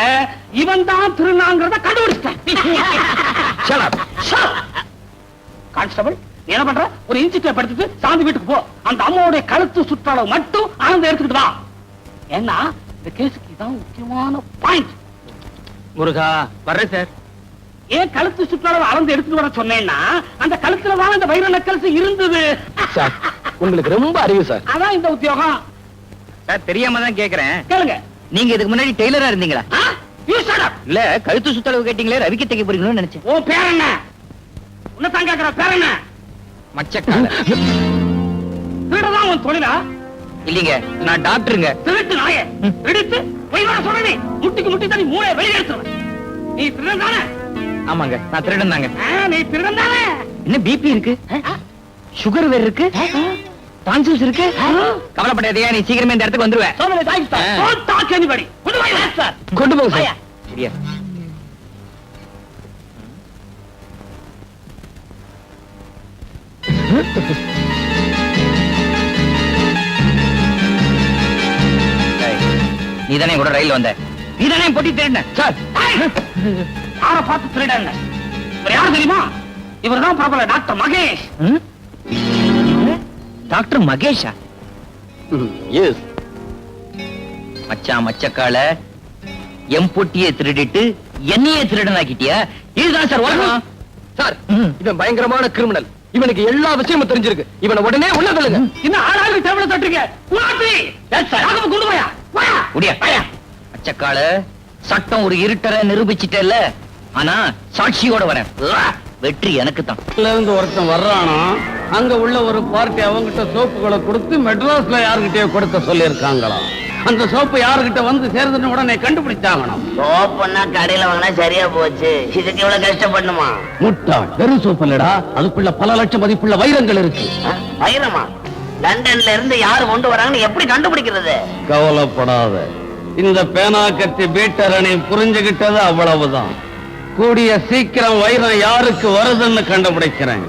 இவன் தான் திருநாங்கிறத கண்டுபிடிச்சேன். கான்ஸ்டபிள், நீ என்ன பண்ற? ஒரு இன்சி டேப் எடுத்துட்டு சாந்தி வீட்டுக்கு போ. அந்த அம்மாவுடைய கழுத்து சுற்றளவு மட்டும் ஆனந்த எடுத்துக்கிட்டு வா. ஏன்னா இந்த கேஸுக்கு இதான் முக்கியமான பாயிண்ட். முருகா, வர்றேன் சார். ஏன் கழுத்து சுற்றளவு அளந்து எடுத்துட்டு வர சொன்னேன்னா, அந்த கழுத்துல தான் இந்த வைர நெக்லஸ் இருந்தது. சார், உங்களுக்கு ரொம்ப அறிவு சார். அதான் இந்த உத்தியோகம். சார், தெரியாம தான் கேக்குறேன். கேளுங்க. நீங்க இதுக்கு முன்னாடி டெய்லரா இருந்தீங்களா? You shut up. இல்ல, கழுத்து சுத்தளவு கேட்டீங்களே, ரவிக்கு தைக்க போறீங்களோன்னு நினைச்சேன். உன் பேர் என்ன? உன்னை தான் கேட்கிற பேர் என்ன? மச்சக்கால. திருடுதான் உன் தொழிலா? இல்லீங்க, நான் டாக்டருங்க. திருட்டு நாயே. எடுத்து பொய்வர சொல்றேன். முட்டிக்கு முட்டி தண்ணி மூளை வெளியே எடுத்துருவேன். நீ திருடன் தானே? ஆமாங்க, நான் திருடன் தாங்க. நீ திருடன் தானே? என்ன பிபி இருக்கு, சுகர் வேற இருக்கு, டான்சில்ஸ் இருக்கு. கவலைப்படாதீங்க, நீ சீக்கிரமே இந்த இடத்துக்கு வந்துருவேன். So many thanks, sir. Don't talk anybody. கொண்டு போய் வை, sir. கொண்டு போங்க சார். சரியா? நீதானே கூட ரயில் வந்த, நீதானே பொட்டி திருடின. சார், யார பார்த்து திருடங்க? இவர் யார் தெரியுமா? இவர்தான் பிரபல டாக்டர் மகேஷ். டாக்டர் மகேஷா? எஸ். மச்சான் மச்சக்கால எம் பொட்டியை திருடிட்டு என்னையே திருடனாக்கிட்டியா? இதுதான் சார் உலகம். சார், இவன் பயங்கரமான கிரிமினல். இவனுக்கு எல்லா விஷயமும் தெரிஞ்சிருக்கு. இவனை உடனே உள்ள தள்ளுங்க. இன்னும் ஆளாளுக்கு டேபிள தட்டுறீங்க. உலாத்தி. Yes sir. ஆக கொண்டு போயா. போயா. முடியா. மச்சக்கால, சட்டம் ஒரு இருட்டரை நிரூபிச்சிட்டல்ல. ஆனா சாட்சியோட வரேன். வெற்றி எனக்கு தான். இருந்து ஒருத்தன் வர்றானா, அங்க உள்ள ஒரு பார்ட்டி அவங்கிட்ட சோப்புகளை கொடுத்து மெட்ராஸ்ல யாருகிட்டயோ கொடுக்க சொல்லி இருக்காங்களாம். அந்த சோப்பு யாருகிட்ட வந்து சேர்ந்துன்னு உடனே கண்டுபிடிச்சாங்கணும். சோப்புன்னா கடையில வாங்கினா சரியா போச்சு. இதுக்கு இவ்வளவு கஷ்டப்படணுமா? முட்டாள், வெறும் சோப்பு இல்லடா, அதுக்குள்ள பல லட்சம் மதிப்புள்ள வைரங்கள் இருக்கு. வைரமா? லண்டன்ல இருந்து யாரு கொண்டு வராங்கன்னு எப்படி கண்டுபிடிக்கிறது? கவலைப்படாத, இந்த பேனா கத்தி பீட்டரணி புரிஞ்சுகிட்டது அவ்வளவுதான். கூடிய சீக்கிரம் வைரம் யாருக்கு வருதுன்னு கண்டுபிடிக்கிறேன்.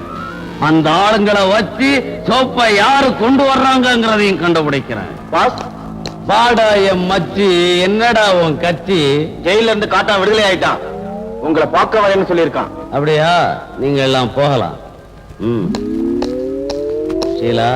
அந்த ஆளுங்களை வச்சு சோப்பை யாரு கொண்டு வர்றாங்கிறதையும் கண்டுபிடிக்கிறேன். பாடா என் மச்சி, என்னடா உன் கட்சி? ஜெயில இருந்து காட்டா விடுதலை ஆயிட்டான். உங்களை பார்க்க வரேன்னு சொல்லியிருக்கான். அப்படியா? நீங்க எல்லாம் போகலாம். ஷீலா,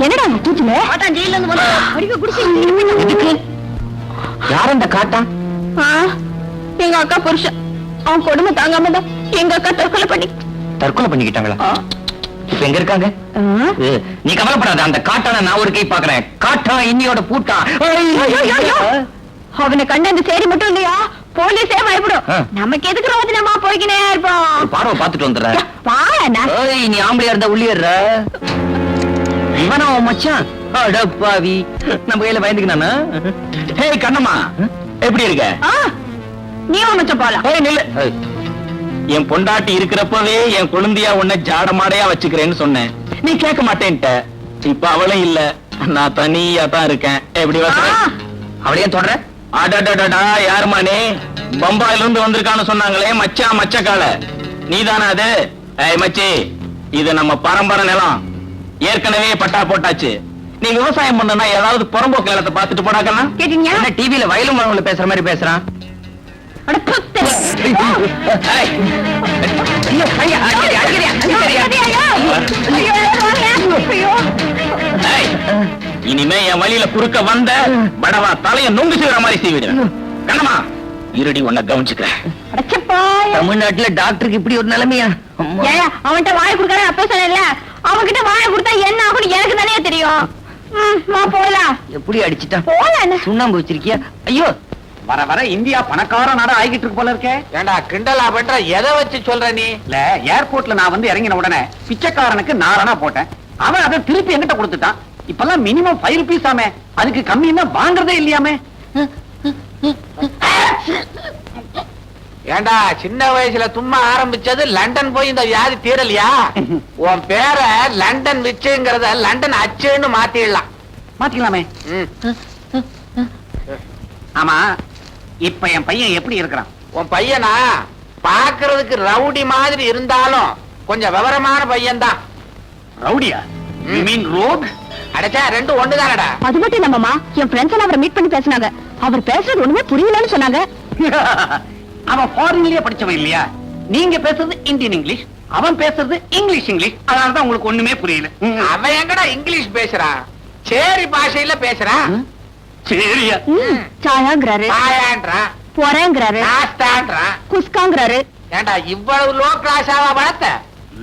என்னடா உங்க கூச்சுல? யார் அந்த காட்டா? எங்க அக்கா புருஷன். அவன் கொடுமை தாங்காம தான் எங்க அக்கா தற்கொலை பண்ணிக்கிட்டாங்களா? இப்ப எங்க இருக்காங்க? நீ கவலைப்படாத, அந்த காட்டான நான் ஒரு கை பாக்குறேன். காட்டா இன்னியோட பூட்டா. அவனை கண்ட இந்த சேரி மட்டும் இல்லையா, போலீஸே பயப்படும். நமக்கு எதுக்கு ரோஜனமா போய்கினே இருப்போம். பார்வை பாத்துட்டு வந்துடுற. பாருண்ணா, நீ ஆம்பளையா இருந்தா உள்ளிடுற. இவனா உன் மச்சான்? அடப்பாவி, நம்ம கையில பயந்துக்கினானா? ஹே கண்ணம்மா, எப்படி இருக்க? நீ மச்சம் போலாம். நில்லு. என் பொண்டாட்டி இருக்கிறப்பவே என் குழந்தையா உன்னை ஜாடமாடையா வச்சுக்கிறேன்னு சொன்னேன். நீ கேட்க மாட்டேன்ட்ட. இப்ப அவளும் இல்ல, நான் தனியா தான் இருக்கேன். எப்படி அவளையே தொடர? அடடடா, யாருமா நீ? பம்பாயில இருந்து வந்திருக்கான்னு சொன்னாங்களே மச்சான் மச்சக்கால, நீதானே அது? ஏய் மச்சி, இது நம்ம பரம்பரை நிலம். ஏற்கனவே பட்டா போட்டாச்சு. நீ விவசாயம் பண்ணனா ஏதாவது புறம்போக்கு நிலத்தை பார்த்துட்டு போனாக்கலாம் கேட்டீங்க என்ன டிவில வயலும் மரங்கள பேசுற மாதிரி பேசுறான் இனிமே என் வழியில குறுக்க வந்த படவா தலைய நொங்கு செய்யற மாதிரி செய்விடுவேன். கண்ணம்மா இருடி உன்னை கவனிச்சுக்கிறேன். தமிழ்நாட்டுல டாக்டருக்கு இப்படி ஒரு நிலைமையா? அவன்கிட்ட வாயை கொடுக்கற அப்ப சொல்லல, அவன்கிட்ட வாயை கொடுத்தா என்ன ஆகும் எனக்கு தானே தெரியும். போலாம். எப்படி அடிச்சுட்டா? போலாம். சுண்ணாம்பு வச்சிருக்கியா? ஐயோ, வர வர இந்தியா பணக்கார நாடா ஆகிட்டு இருக்கு போல இருக்கே. ஏண்டா கிண்டலா பண்ற? எதை வச்சு சொல்ற நீ? இல்ல, ஏர்போர்ட்ல நான் வந்து இறங்கின உடனே பிச்சைக்காரனுக்கு நாரணா போட்டேன். அவன் அதை திருப்பி என்கிட்ட கொடுத்துட்டான். இப்பெல்லாம் மினிமம் 5 rupees ஆமே, அதுக்கு கம்மின்னா வாங்குறதே இல்லையாமே. ஏண்டா சின்ன வயசுல தும்மா ஆரம்பிச்சது லண்டன் போய் இந்த வியாதி தீரலையா? உன் பேரை லண்டன் விச்சுங்கிறத லண்டன் அச்சுன்னு மாத்திடலாம். மாத்திக்கலாமே. ஆமா, இப்ப என் பையன் எப்படி இருக்கிறான்? உன் பையனா பாக்குறதுக்கு ரவுடி மாதிரி இருந்தாலும் கொஞ்சம் விவரமான பையன் தான். ரவுடியா? You mean rogue? அடச்சா ரெண்டும் ஒண்ணுதானடா. அது மட்டும் இல்லம்மா, என் ஃப்ரெண்ட்ஸ் எல்லாம் அவரை மீட் பண்ணி பேசினாங்க. அவர் பேசுறது ஒண்ணுமே புரியலன்னு சொன்னாங்க. அவன் ஃபாரின்லயே படிச்சவன் இல்லையா? நீங்க பேசுறது இந்தியன் இங்கிலீஷ், அவன் பேசுறது இங்கிலீஷ். அதனாலதான் உங்களுக்கு ஒண்ணுமே புரியல. அவன் எங்கடா இங்கிலீஷ் பேசுறான்? சேரி பாஷையில பேசுறான். சரியா? சாயாங்கிறாரு, ஆயான்றான், பொறேங்கிறாரு, நாஸ்தான்றான், குஸ்காங்கிறாரு. ஏண்டா இவ்வளவு லோ கிளாஸாவா வளர்த்த?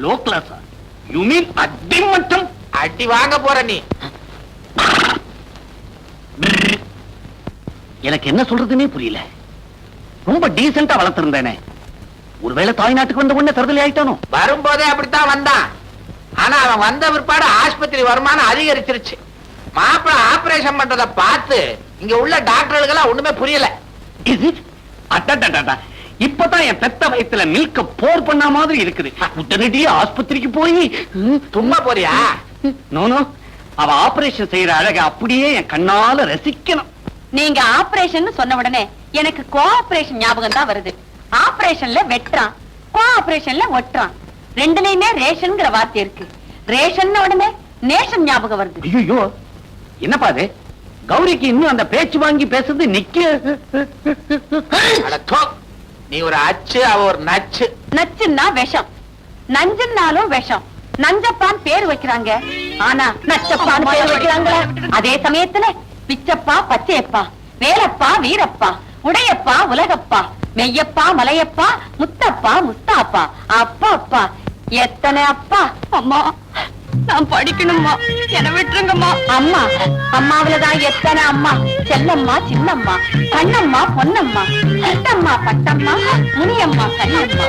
லோ கிளாஸா? யூ மீன் அடி மட்டும்? அடி வாங்க போற நீ. எனக்கு என்ன சொல்றதுன்னே புரியல. ரொம்ப டீசெண்டா வளர்த்திருந்தேனே, ஒருவேளை தாய்நாட்டுக்கு வந்த உடனே தருதலை ஆயிட்டானோ? வரும்போதே அப்படித்தான் வந்தான். ஆனா அவன் வந்த பிற்பாடு ஆஸ்பத்திரி வருமானம் அதிகரிச்சிருச்சு. மாப்பிள்ள ஆபரேஷன் பண்றத பார்த்து இங்க உள்ள டாக்டர்களுக்கெல்லாம் ஒண்ணுமே புரியல. இப்பதான் என் பெத்த வயத்துல மில்க போர் பண்ண மாதிரி இருக்குது. உடனடியே ஆஸ்பத்திரிக்கு போய் சும்மா போறியா? நோனோ, அவ ஆபரேஷன் செய்யற அழக அப்படியே என் கண்ணால ரசிக்கணும். நீங்க ஆபரேஷன் சொன்ன உடனே எனக்கு கோஆபரேஷன் ஞாபகம் தான் வருது. ஆபரேஷன்ல வெட்டுறான், கோஆபரேஷன்ல ஒட்டுறான். ரெண்டுலயுமே ரேஷன்ங்கிற வார்த்தை இருக்கு. ரேஷன் உடனே நேஷன் ஞாபகம் வருது. ஐயோ, என்னப்பா அது? கௌரிக்கு இன்னும் அந்த பேச்சு வாங்கி பேசுறது நிக்க. அட தோ, நீ ஒரு அச்சு, அவ ஒரு நச்சு. நச்சுன்னா விஷம், நஞ்சுன்னாலும் விஷம். நஞ்சப்பான் பேர் வைக்கிறாங்க, ஆனா நச்சப்பான் பேர் வைக்கிறாங்களா? அதே சமயத்துல பிச்சப்பா, பச்சையப்பா, வேலப்பா, வீரப்பா, உடையப்பா, உலகப்பா, மெய்யப்பா, மலையப்பா, முத்தப்பா, முஸ்தாப்பா, அப்பா அப்பா, எத்தனை அப்பா. அம்மா, நான் படிக்கணும்மா, என்ன விட்டுருங்கம்மா. அம்மா, அம்மாவிலதான் எத்தனை அம்மா. செல்லம்மா, சின்னம்மா, கண்ணம்மா, பொன்னம்மா, சித்தம்மா, பட்டம்மா, முனியம்மா, கண்ணம்மா.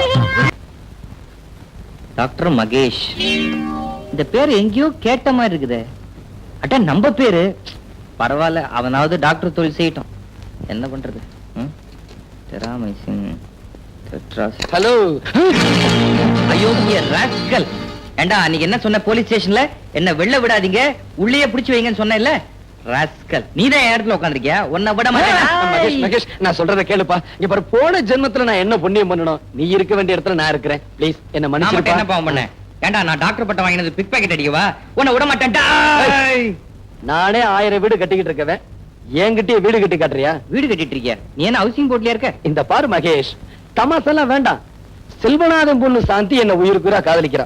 டாக்டர் மகேஷ், இந்த பேரு எங்கேயோ கேட்ட மாதிரி இருக்குது. அட்ட நம்ம பேரு. பரவாயில்ல, அவனாவது டாக்டர் தொழில் செய்யட்டும். என்ன பண்றது? ஹலோ. ஐயோ ராஸ்கல். ஏண்டா, அன்னைக்கு என்ன சொன்ன போலீஸ் ஸ்டேஷன்ல? என்ன வெளில விடாதீங்க, உள்ளேயே பிடிச்சு வைங்கன்னு சொன்னேன்ல. ராஸ்கல், நீதான் என் இடத்துல உட்காந்துருக்கியா? உன்னை விட மகேஷ், மகேஷ், நான் சொல்றத கேளுப்பா. இங்க பாரு, போன ஜென்மத்துல நான் என்ன புண்ணியம் பண்ணணும்? நீ இருக்க வேண்டிய இடத்துல நான் இருக்கிறேன். ப்ளீஸ் என்ன மன்னிச்சிருப்பா. என்ன பாவம் பண்ண? ஏண்டா, நான் டாக்டர் பட்டம் வாங்கினது பிக் பாக்கெட் அடிக்கவா? உன்னை விட மாட்டேன்டா. நானே 1000 வீடு கட்டிக்கிட்டு இருக்கவன், என்கிட்டயே வீடு கட்டி காட்டுறியா? வீடு கட்டிட்டு இருக்கியா? நீ என்ன ஹவுசிங் போர்ட்லயா இருக்க? இந்த பாரு மகேஷ், தமாசெல்லாம் வேண்டாம். செல்வநாதன் பொண்ணு சாந்தி என்ன உயிருக்குறா காதலிக்கிறா.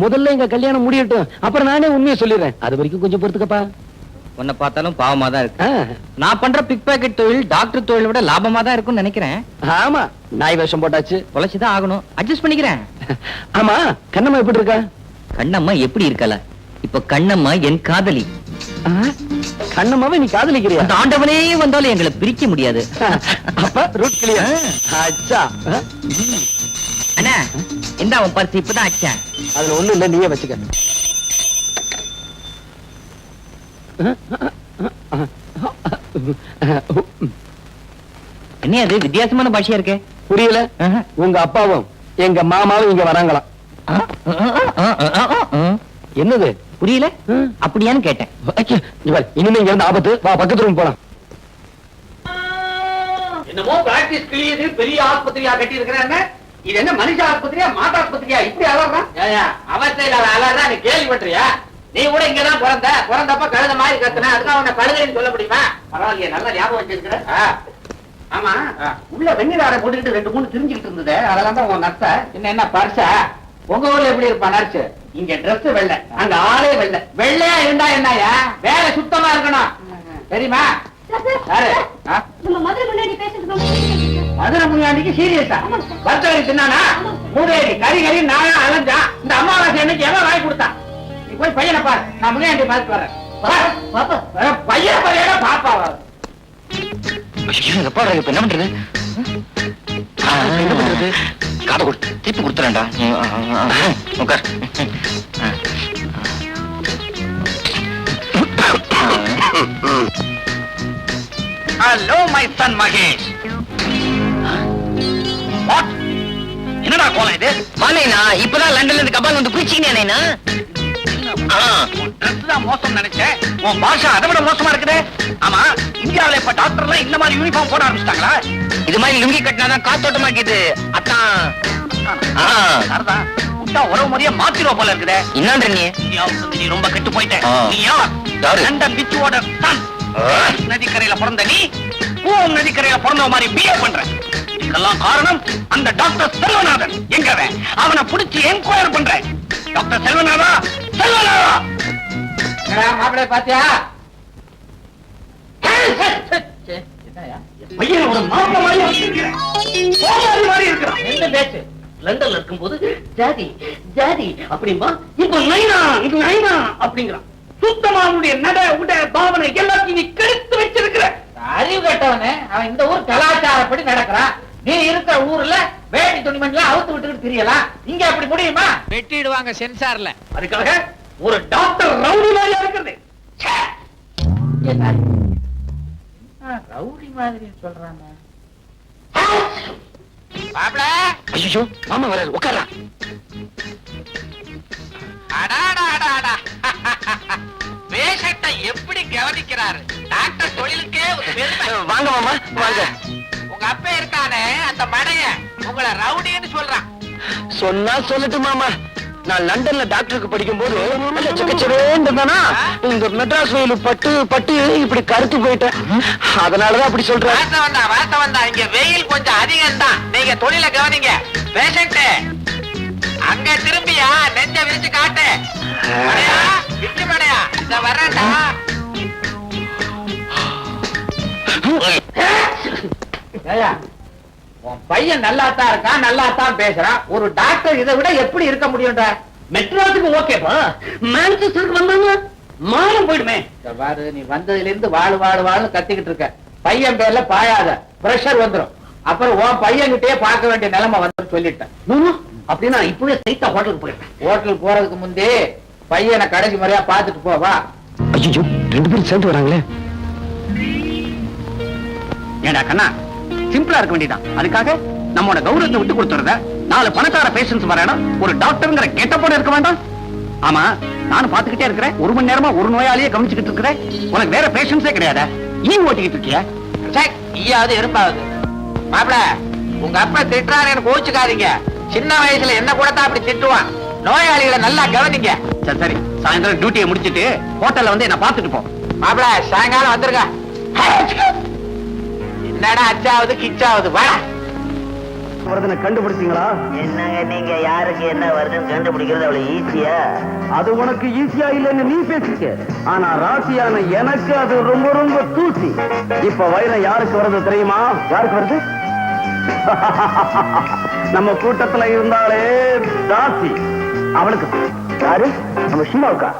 முதல்ல எங்க கல்யாணம் முடியட்டும், அப்புறம் நானே உண்மையை சொல்லிடுறேன். அது வரைக்கும் கொஞ்சம் பொறுத்துக்கப்பா. உன்னை பார்த்தாலும் பாவமா தான் இருக்கு. நான் பண்ற பிக் பாக்கெட் தொழில் டாக்டர் தொழிலை விட லாபமா தான் இருக்கும்னு நினைக்கிறேன். ஆமா, நாய் வேஷம் போட்டாச்சு, தொலைச்சுதான் ஆகணும். அட்ஜஸ்ட் பண்ணிக்கிறேன். ஆமா, கண்ணம்மா எப்படி இருக்கா? கண்ணம்மா எப்படி இருக்கல? இப்ப கண்ணம்மா என் காதலி. கண்ணம்மாவை நீ காதலிக்கிறியா? அந்த ஆண்டவனே வந்தாலும் எங்களை பிரிக்க முடியாது. அப்ப ரூட் கிளியர். அச்சா, அண்ணா, இந்த அவன் பரிசு இப்பதான் அச்சேன். அதுல ஒண்ணு இல்ல, நீயே வச்சுக்க. என்ன அது வித்தியாசமான பாஷையா இருக்கே? புரியல? உங்க அப்பாவும் எங்க மாமாவும் இங்க வராங்களாம். என்னது புரியல? அப்படியான்னு கேட்டேன். இனிமே இங்க இருந்து ஆபத்து. வா, பக்கத்து ரூம் போலாம். என்னமோ பிராக்டிஸ் கிளியது பெரிய ஆஸ்பத்திரியா கட்டி இருக்கிறாங்க. இது என்ன மனுஷ ஆஸ்பத்திரியா, மாட்டு ஆஸ்பத்திரியா? இப்படி அலறான். அவஸ்தையில அலறா நீ கேள்விப்பட்டியா? நீ கூட இங்கதான் பிறந்தப்ப கழுத மாதிரி கத்துன அதுக்காக உன்னை கழுதைன்னு சொல்ல முடியுமா? பரவாயில்லையே, நல்ல ஞாபகம் வச்சிருக்கிற. ஆமா, உள்ள வெண்ணிலார போட்டுக்கிட்டு 2-3 திரிஞ்சுக்கிட்டு இருந்தது, அதெல்லாம் தான் உன் நர்ஸ. என்ன பர்சா? உங்க ஊர்ல எப்படி இருப்பா நர்ஸ்? இங்க Dress வெள்ளை, அங்க ஆளே வெள்ளை. வெள்ளையா இருந்தா என்னயா? வேலை சுத்தமா இருக்கணும் தெரியுமா? யாரு? நம்ம மதுரை முன்னாடி பேசுறது மதுரை முன்னாடிக்கு சீரியஸா வர்த்தகரி தின்னானா? மூதேவி கறி நானும் அலைஞ்சா. இந்த அமாவாசை என்னைக்கு எவன் வாங்கி கொடுத்தான்? நீ போய் பையனை பாரு, நான் முன்னாடி பார்த்து வரேன். பையனை பாரு, பாப்பாவா? எப்பா இப்ப என்ன பண்றது? என்ன பண்றது? காதை கொடுத்து திருப்பி கொடுத்துறேன்டா. உட்கார். Hello my son Mahesh. What? என்னடா கோலம் இது? வாலேனா, இப்பதான் லண்டன்ல இருந்து கபால் வந்து குளிச்சீங்கண்ணா. ட்ரெஸ் தான் மோசம் நினைச்சேன், உன் பாஷா அதை விட மோசமா இருக்குது. ஆமா, இந்தியாவில இப்ப டாக்டர்லாம் இந்த மாதிரி யூனிஃபார்ம் போட ஆரம்பிச்சிட்டாங்களா? இது மாதிரி லுங்கி கட்டினாதான் காத்தோட்டமா இருக்குது. அத்தான் சரிதான், விட்டா உறவு முறைய மாத்திரோ போல இருக்குதே. என்னன்ற நீ? இந்தியாவுக்கு நீ ரொம்ப கெட்டு போயிட்ட. நீ யார்? London விச்சுவோட Sun. நதிக்கரையில பிறந்த நீ பூம் நதிக்கரையில பிறந்த மாதிரி பிஹேவ் பண்ற. இதுக்கெல்லாம் காரணம் அந்த டாக்டர் செல்வநாதன். எங்கவன்? அவனை பிடிச்சி என்கொயர் பண்ற. டாக்டர் செல்வநாதா, செல்வநாதா. மாப்பிள்ளை பாத்தியா? பையன் ஒரு மாப்பிள்ளை மாதிரி வச்சிருக்கிற. சோமாரி மாதிரி இருக்கிறான். என்ன பேச்சு? லண்டன்ல இருக்கும்போது ஜாதி ஜாதி அப்படிம்பா, இப்ப நைனா இது நைனா அப்படிங்கிறான். சுத்தமா அவனுடைய நட உட பாவனை எல்லாத்தையும் நீ கெடுத்து வச்சிருக்கிற. அறிவு கட்டவனே, அவன் இந்த ஊர் கலாச்சாரப்படி நடக்கிறான். நீ இருக்கிற ஊர்ல வேட்டி துணிமணிலாம் அவுத்து விட்டுக்கிட்டு தெரியலாம். இங்க அப்படி முடியுமா? வெட்டிடுவாங்க சென்சார்ல. அதுக்காக ஒரு டாக்டர் ரவுடி மாதிரியா இருக்கிறது. ரவுடி மாதிரி சொல்றாங்க. மாப்பிள, ஐயோ மாமா வராது, உட்காரா. பேஷண்ட்டை எப்படி கவனிக்கிறாரு டாக்டர். தொழிலுக்கே ஒரு பெருமை. வாங்க மாமா வாங்க. உங்க அப்பா இருக்கானே அந்த மடைய உங்களை ரவுடின்னு சொல்றான். சொன்னா சொல்லட்டு மாமா, நான் லண்டன்ல டாக்டருக்கு படிக்கும் போது இருந்தானா, இந்த மெட்ராஸ் வெயில் பட்டு பட்டு இப்படி கருத்து போயிட்டேன். அதனாலதான் அப்படி சொல்றேன். வார்த்தை வந்தா இங்க வெயில் கொஞ்சம் அதிகம் தான். நீங்க தொழில கவனிங்க. பேஷண்ட் அங்க திரும்பியா நெஞ்ச விரிச்சு காட்டு. விட்டு மடையா இத வரேன்டா. உன் பையன் நல்லாத்தான் இருக்கான், நல்லாத்தான் பேசுறான். ஒரு டாக்டர் இதை விட எப்படி இருக்க முடியும்டா? மெட்ராஸுக்கு ஓகேப்பா, மான்செஸ்டருக்கு வந்தாங்க மானம் போயிடுமே. பாரு, நீ வந்ததுல இருந்து வாழு வாழு வாழு கத்திக்கிட்டு இருக்க. பையன் பேர்ல பாயாத, பிரஷர் வந்துரும். அப்புறம் உன் பையன் கிட்டே பார்க்க வேண்டிய நிலைமை வந்து சொல்லிட்டேன். அப்படின்னா இப்பவே ஸ்ட்ரைட்டா ஹோட்டலுக்கு போயிட்டேன். ஹோட்டலுக்கு போறதுக்கு முந்தே பையனை கடைசி முறையா பார்த்துட்டு போவா. ஐயோ 2 பேரும் சேர்ந்து வராங்களே. ஏண்டா கண்ணா, சிம்பிளா இருக்க வேண்டியதான். அதுக்காக நம்மோட கௌரவத்தை விட்டு கொடுத்துறத 4 பணக்கார பேஷன்ஸ் வர இடம் ஒரு டாக்டர்ங்கிற கெட்டப்போட இருக்க வேண்டாம். ஆமா, நானும் பாத்துக்கிட்டே இருக்கிறேன். 1 மணி நேரமா ஒரு நோயாளியே கவனிச்சுக்கிட்டு இருக்கிறேன். உனக்கு வேற பேஷன்ஸே கிடையாதா? ஓட்டிக்கிட்டு இருக்கியா? ஈயாவது இருப்பாவது. மாப்பிள, உங்க அப்பா திட்டுறாரு கோச்சுக்காதீங்க. சின்ன வயசுல என்ன கூட தான் அப்படி திட்டுவான். நோயாளிகளை நல்லா கவனிங்க. சரி சரி, சாயந்தரம் டியூட்டியை முடிச்சிட்டு ஹோட்டல்ல வந்து என்ன பாத்துட்டு போ. மாப்பிள, சாயங்காலம் வந்துருங்க. என்னடா அச்சாவது கிச்சாவது வா. கண்டுபிடிச்சீங்களா? என்னங்க நீங்க யாருக்கு என்ன வருதுன்னு கண்டுபிடிக்கிறது அவ்வளவு ஈஸியா? அது உனக்கு ஈஸியா இல்லைன்னு நீ பேசிக்க. ஆனா ராசியான எனக்கு அது ரொம்ப ரொம்ப தூசி. இப்ப வைரம் யாருக்கு வருது தெரியுமா? யாருக்கு வருது? நம்ம கூட்டத்துல இருந்தாலே ராசி அவளுக்கு. யாரு? நம்ம ஷீலாவுக்கா?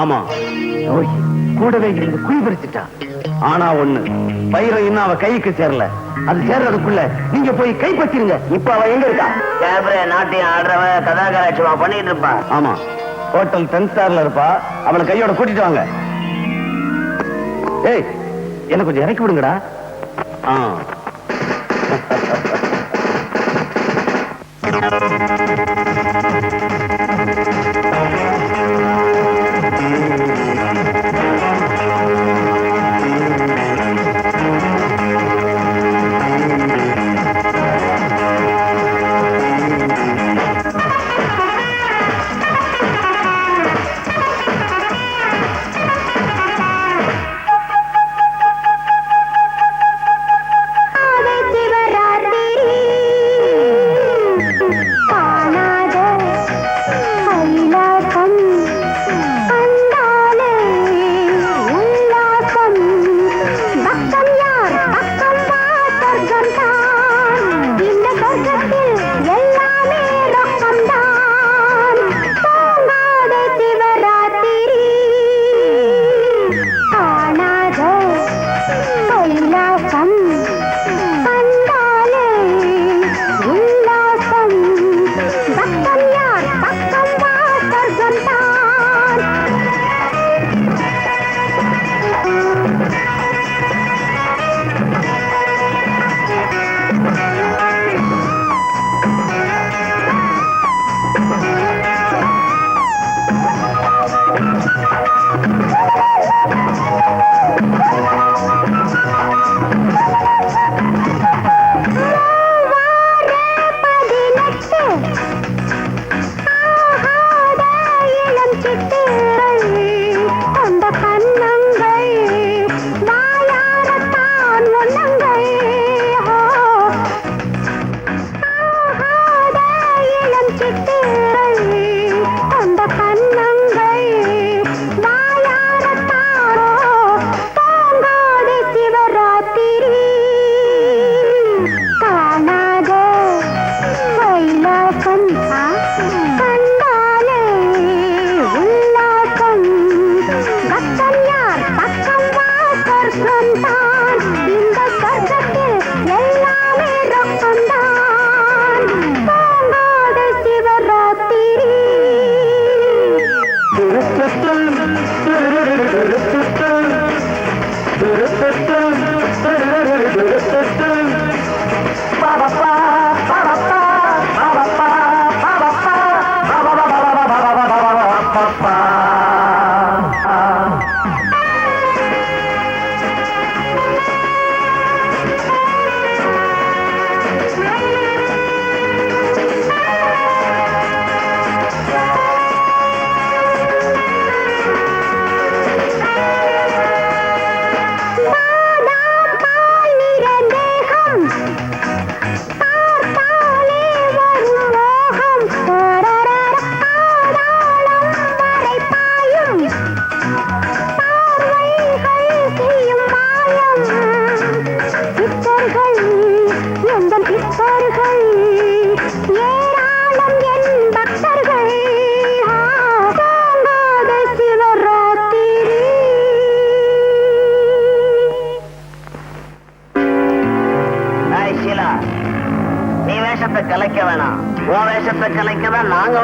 ஆமா, கூடவே இருந்து குழி பறிச்சுட்டா. ஆனா ஒண்ணு, வைரம் இன்னும் அவ கைக்கு சேரல. அது சேர்றதுக்குள்ள நீங்க போய் கைப்பற்றிருங்க. இப்ப அவ எங்க இருக்கா? கேப்ரே நாட்டியம் ஆடுறவ கதாகராட்சமா பண்ணிட்டு இருப்பா. ஆமா, ஹோட்டல் 10 ஸ்டார்ல இருப்பா. அவளை கையோட கூட்டிட்டு வாங்க. ஏய், என்ன கொஞ்சம் இறக்கி விடுங்கடா.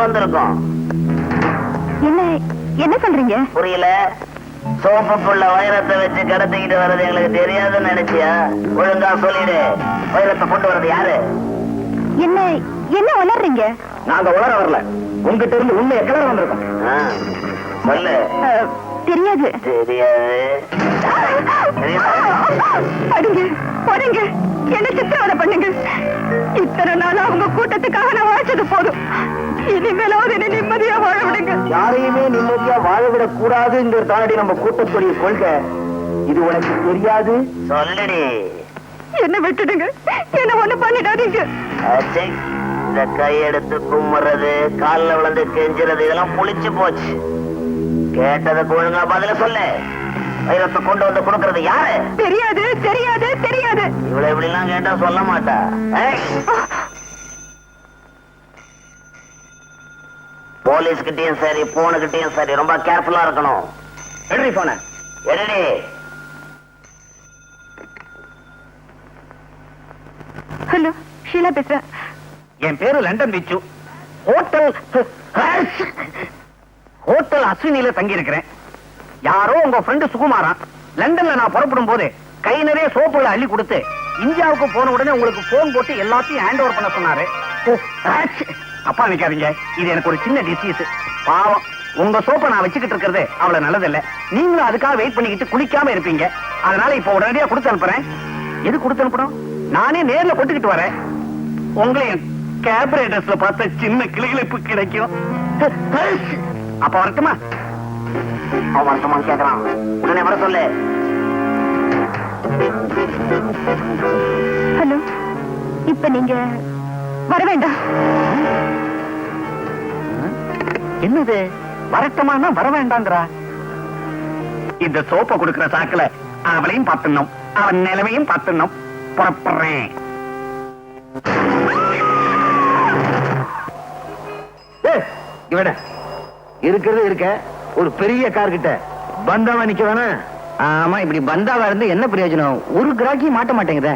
வந்திருக்கோம். என்ன என்ன சொல்றீங்க? புரியல? சோப்புக்குள்ள வைரத்தை வச்சு கடத்திக்கிட்டு வர்றது எங்களுக்கு தெரியாதுன்னு நினைச்சியா? ஒழுங்கா சொல்லிடு, வைரத்தை கொண்டு வர்றது யாரு? என்ன என்ன உளறீங்க? நாங்க உளர வரல, உங்ககிட்ட இருந்து உண்மையை கிளற வந்திருக்கோம். சொல்லு. தெரியாது. தெரியாது. அடிங்க, போடுங்க, என்ன சித்திரவதை பண்ணுங்க. இத்தனை நாள் அவங்க கூட்டத்துக்காக நான் வாழ்ச்சது போதும். இனிமேலாவது என்ன நிம்மதியா வாழ விடுங்க. யாரையுமே நிம்மதியா வாழ விடக் கூடாதுங்கிற தாண்டி நம்ம கூட்டத்துடைய கொள்கை. இது உனக்கு தெரியாது? சொல்லுடி. என்ன விட்டுடுங்க, என்ன ஒண்ணு பண்ணிடாதீங்க. இந்த கையெடுத்து கும்புறது, காலில் விழுந்து கெஞ்சுறது இதெல்லாம் புளிச்சு போச்சு. கேட்டதுக்கு ஒழுங்கா பதில சொல்லு. வைரத்தை கொண்டு வந்து கொடுக்கறது யாரு? தெரியாது தெரியாது தெரியாது. இவ்வளவு இப்படி எல்லாம் கேட்டா சொல்ல மாட்டா. போலீஸ் கிட்டயும் சரி, போனுகிட்டயும் சரி, ரொம்ப கேர்ஃபுல்லா இருக்கணும். எடுறி போன. எடுடி. ஹலோ, ஷீலா பேசுறேன். என் பேரு லண்டன் விச்சு. ஹோட்டல் அஸ்வினியில தங்கி இருக்கிறேன். யாரோ உங்க ஃப்ரெண்டு சுகுமாரா லண்டன்ல நான் புறப்படும் போது கை நிறைய சோப்புகளை அள்ளி கொடுத்து இந்தியாவுக்கு போன உடனே உங்களுக்கு போன் போட்டு எல்லாத்தையும் ஹேண்ட் ஓவர் பண்ண சொன்னாரு. அப்பா நினைக்காதீங்க, இது எனக்கு ஒரு சின்ன டிசீஸ். பாவம், உங்க சோப்பை நான் வச்சுக்கிட்டு இருக்கிறது அவ்வளவு நல்லதில்ல. நீங்களும் அதுக்காக வெயிட் பண்ணிக்கிட்டு குளிக்காம இருப்பீங்க. அதனால இப்ப உடனடியா கொடுத்து அனுப்புறேன். எது கொடுத்து அனுப்பணும்? நானே நேர்ல கொட்டுக்கிட்டு வரேன். உங்களையும் கேபரேட்டர்ஸ்ல பார்த்த சின்ன கிளிகளிப்பு கிடைக்கும். அப்ப வரட்டுமா? அவன் வருத்தமான்னு கேட்கறான். உடனே வர சொல்லு. ஹலோ, இப்ப நீங்க வர வேண்டாம். என்னது வரட்டமானா வர வேண்டாங்கிறா? இந்த சோப்பை கொடுக்கிற சாக்குல அவளையும் பார்த்துடணும், அவன் நிலைமையும் பார்த்துடணும். புறப்படுறேன். இவட இருக்கிறது இருக்க ஒரு பெரிய கார் கிட்ட பந்தாவா நிக்க வேணா? ஆமா, இப்படி பந்தாவா இருந்து என்ன பிரயோஜனம்? ஒரு கிராக்கி மாட்ட மாட்டேங்குதே.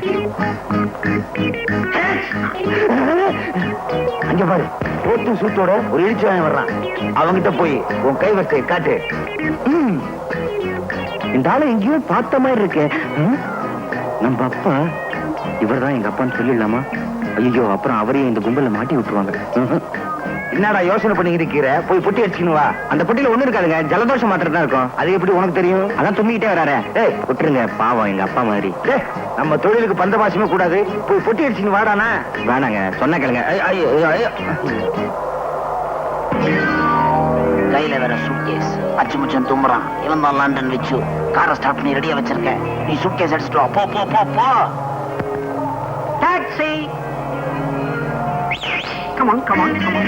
அங்க பாரு, போட்டு சூட்டோட ஒரு இழிச்சவன் வர்றான். அவங்கிட்ட போய் உன் கைவரிசையை காட்டு. இந்த ஆளு எங்கேயோ பார்த்த மாதிரி இருக்கு. நம்ம அப்பா இவர்தான் எங்க அப்பான்னு சொல்லிடலாமா? ஐயோ, அப்புறம் அவரையும் இந்த கும்பல மாட்டி விட்டுருவாங்க. என்னடா யோசனை பண்ணிக்கிட்டு இருக்கிற? போய் பொட்டி அடிச்சுக்கணும் வா. அந்த பொட்டியில ஒண்ணு இருக்காதுங்க, ஜலதோஷம் மாத்திரம் தான் இருக்கும். அது எப்படி உனக்கு தெரியும்? அதான் தும்பிக்கிட்டே வராரு. ஏய், விட்டுருங்க, பாவம் எங்க அப்பா மாதிரி. நம்ம தொழிலுக்கு பந்தபாசமே கூடாது. போய் பொட்டி அடிச்சுன்னு வாடானா? வேணாங்க, சொன்ன கேளுங்க. கையில வேற சூட்கேஸ், அச்சு முச்சம் தும்புறான். இவன் தான் லண்டன் விச்சு. காரை ஸ்டார்ட் பண்ணி ரெடியா வச்சிருக்கேன். நீ சூட்கேஸ் அடிச்சுட்டு வா. போ போ போ போ. Taxi. Come on, come on, come on.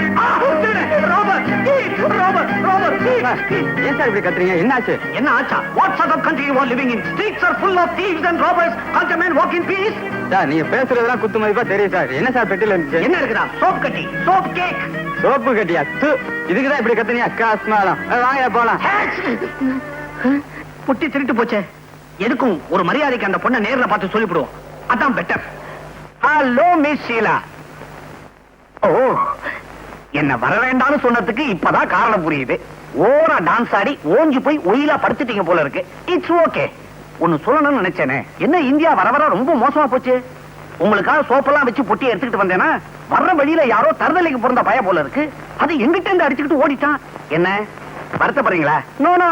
Robert! Robert! Robert! ஏன் சார் இப்படி கத்துறீங்க? என்னாச்சு? என்ன ஆச்சா? What sort of country you are living in? Streets are full of thieves and robbers. Can't a man walk in peace? Sir, நீங்க பேசுறதெல்லாம் குத்து மதிப்பா தெரியும் சார். என்ன சார் பெட்டில இருந்துச்சு? என்ன இருக்குதா? சோப் கட்டி, சோப் கேக். சோப்பு கட்டியா? இதுக்குதான் இப்படி கத்துறீங்க? அக்கா ஸ்மாலம். வாங்க போலாம். புட்டி திருட்டு போச்சே. எதுக்கும் ஒரு மரியாதைக்கு அந்த பொண்ணை நேர்ல பார்த்து சொல்லிவிடுவோம். அதான் better. Hello miss Sheela. Oh, என்ன வர வேண்டாம்னு சொன்னதுக்கு இப்பதான் காரணம் புரியுது. ஓரா டான்ஸ் ஆடி ஓஞ்சி போய் ஒயிலா படுத்துட்டீங்க போல இருக்கு. It's okay. ஒன்னு சொல்லணும்னு நினைச்சேனே. என்ன இந்தியா வர வர ரொம்ப மோசமா போச்சு. உங்களுக்காக சோப்பெல்லாம் வச்சு பொட்டி எடுத்துக்கிட்டு வந்தேன்னா வர்ற வழியில யாரோ தருதலைக்கு பிறந்த பய போல இருக்கு. அது எங்கிட்ட இருந்து அடிச்சுக்கிட்டு ஓடிட்டான். என்ன வருத்தப்படுறீங்களா? நோ நோ,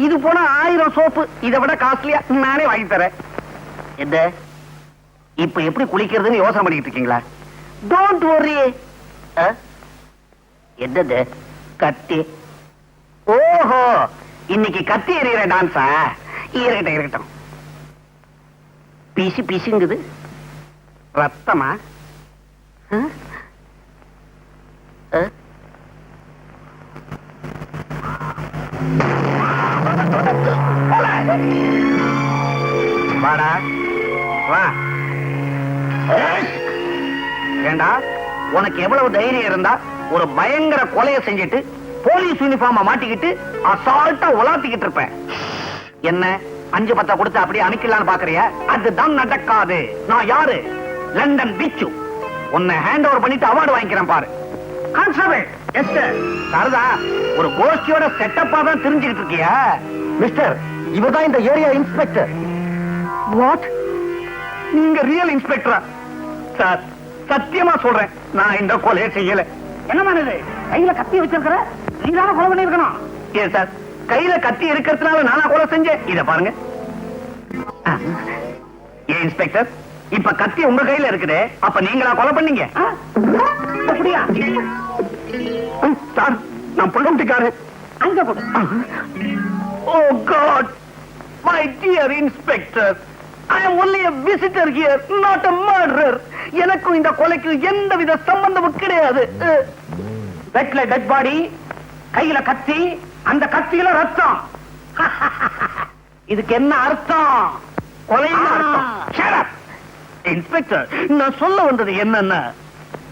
இது போனா 1000 சோப்பு இதை விட காஸ்ட்லியா நானே வாங்கி தரேன். என்ன இப்ப எப்படி குளிக்கிறதுன்னு யோசனை பண்ணிட்டு இருக்கீங்களா? Don't worry. என்னது கத்தி? ஓஹோ, இன்னைக்கு கத்தி எறிகிற டான்ஸா? இருக்கட்டும் இருக்கட்டும். பிசி பிசிங்குது. ரத்தமா? வாடா வா. ஏண்டா, உனக்கு எவ்வளவு தைரியம் இருந்தா ஒரு பயங்கர கொலையை செஞ்சுட்டு போலீஸ் யூனிஃபார்ம மாட்டிக்கிட்டு அசால்ட்டா உலாத்திக்கிட்டு இருப்ப. என்ன 5-10 கொடுத்து அப்படியே அனுக்கலான்னு பாக்குறியா? அதுதான் நடக்காது. நான் யாரு? லண்டன் பிச்சு. உன்னை ஹேண்ட் ஓவர் பண்ணிட்டு அவார்டு வாங்கிக்கிறேன் பாரு. Constable yes sir. சாரதா, ஒரு கோஷ்டியோட செட்டப்பா தான் தெரிஞ்சுக்கிட்டு இருக்கியா? மிஸ்டர், இவர்தான் இந்த ஏரியா இன்ஸ்பெக்டர். வாட்? நீங்க ரியல் இன்ஸ்பெக்டரா? சார், சத்தியமா சொல்றேன், நான் இந்த கொலையை செய்யல. என்ன இது? கையில கத்தி வச்சிருக்கிற, நீதான கொலை பண்ணி இருக்கணும். ஏன் சார், கையில கத்தி இருக்கிறதுனால நானா கொலை செஞ்சேன்? இத பாருங்க. ஏன் இன்ஸ்பெக்டர், இப்ப கத்தி உங்க கையில இருக்குதே, அப்ப நீங்களா கொலை பண்ணீங்க? அப்படியா? சார், நான் புள்ளம்பிக்காரு. அங்க போடு. Oh God, my dear inspector, I am only a visitor here, not a murderer. எனக்கும் இந்த கொலைக்கு எந்தவித சம்பந்தமும் கிடையாது. பெட்ல டெட் பாடி, கையில கத்தி, அந்த கத்தியில ரத்தம். இதுக்கு என்ன அர்த்தம்? கொலைன்னு அர்த்தம். Shut up. இன்ஸ்பெக்டர், நான் சொல்ல வந்தது என்னன்னா,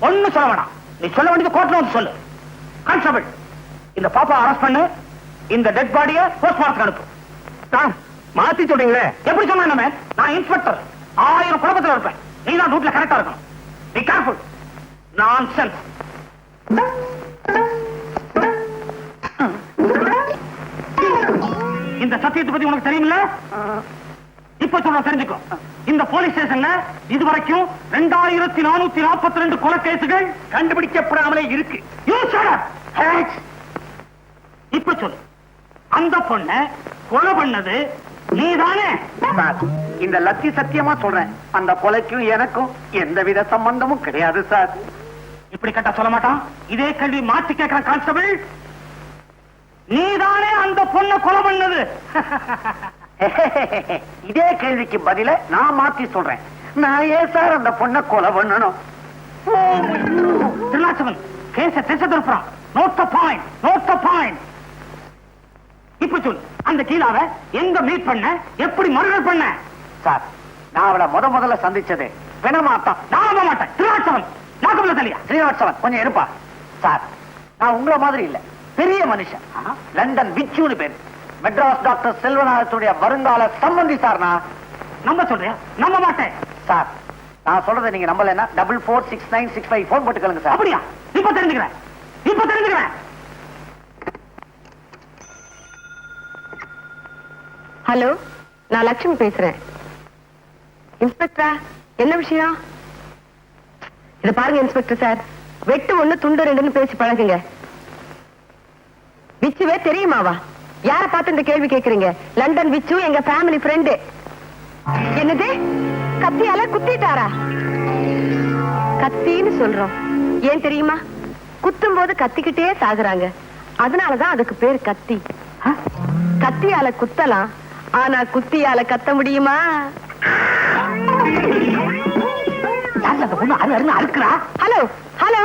ஒண்ணு சொல்ல வேணாம். நீ சொல்ல வேண்டியது கோர்ட்ல வந்து சொல்லு. கான்ஸ்டபிள், இந்த பாப்பா அரெஸ்ட் பண்ணு, இந்த டெட் பாடியை போஸ்ட்மார்ட்டம் அனுப்பு. சார், மாத்தி சொல்றீங்களே. எப்படி சொன்னா? நான் இன்ஸ்பெக்டர், 1000 குழப்பத்தில் இருப்பேன். நீ தான் ரூட்ல கரெக்டா இருக்கணும். Be careful. நான்சென்ஸ். இந்த சத்தியத்தை பத்தி உனக்கு தெரியுமில்ல? இப்ப சொல்ல தெரிஞ்சுக்கோ. இந்த போலீஸ் ஸ்டேஷன்ல இதுவரைக்கும் 2442 கொலை கேசுகள் கண்டுபிடிக்கப்படாமலே இருக்கு. இப்ப சொல்லு, அந்த பொண்ண கொலை பண்ணது நீதானே? இந்த லத்தி சத்தியமா சொல்றேன், அந்த கொலைக்கும் எனக்கும் எந்தவித சம்பந்தமும் கிடையாது சார். இப்படி கட்ட சொல்ல மாட்டான். இதே கேள்வி மாற்றி கேட்கிற கான்ஸ்டபிள், நீதானே அந்த பொண்ணை கொலை பண்ணது? இதே கேள்விக்கு பதில நான் மாத்தி சொல்றேன். நான் ஏன் சார் அந்த பொண்ணை கொலை பண்ணணும்? திருநாச்சவன் கேச திசை திருப்புறான். Note the point, note the point. இப்ப சொல்லு, அந்த கீழாவை எங்க மீட் பண்ண, எப்படி மர்டர் பண்ண? சார், நான் அவளை முதல்ல சந்திச்சது வினமாத்தான். நான் நம்ப மாட்டேன். திருநாச்சவன் நாக்கம்ல தெரியா? ஸ்ரீனிவாசவன் கொஞ்சம் இருப்பா. சார், நான் உங்கள மாதிரி இல்ல, பெரிய மனுஷன். லண்டன் விச்சுன்னு பேரு. மெட்ராஸ் டாக்டர் செல்வநாதத்துடைய வருங்கால சம்பந்தி சார். நான் நம்ப சொல்றியா? நம்ப மாட்டேன். சார், நான் சொல்றதை நீங்க நம்பலன்னா 446965 போன் போட்டுக்கலுங்க சார். அப்படியா? இப்ப தெரிஞ்சுக்கிறேன், இப்ப தெரிஞ்சுக்கிறேன். ஹலோ, நான் லட்சுமி பேசுறேன். இன்ஸ்பெக்டரா, என்ன விஷயம்? இத பாருங்க இன்ஸ்பெக்டர் சார், வெட்டு 1 துண்டு 2ன்னு பேசி பழகுங்க. விச்சுவே தெரியுமாவா? யார பார்த்து இந்த கேள்வி கேக்குறீங்க? லண்டன் விச்சு எங்க ஃபேமிலி ஃப்ரெண்டு. என்னது? கத்தியால குத்திட்டாரா? கத்தின்னு சொல்றோம், ஏன் தெரியுமா? குத்தும் போது கத்திக்கிட்டே சாகுறாங்க, அதனாலதான் அதுக்கு பேர் கத்தி. கத்தியால குத்தலாம், ஆனா குத்தியால கத்த முடியுமா? ஹலோ ஹலோ,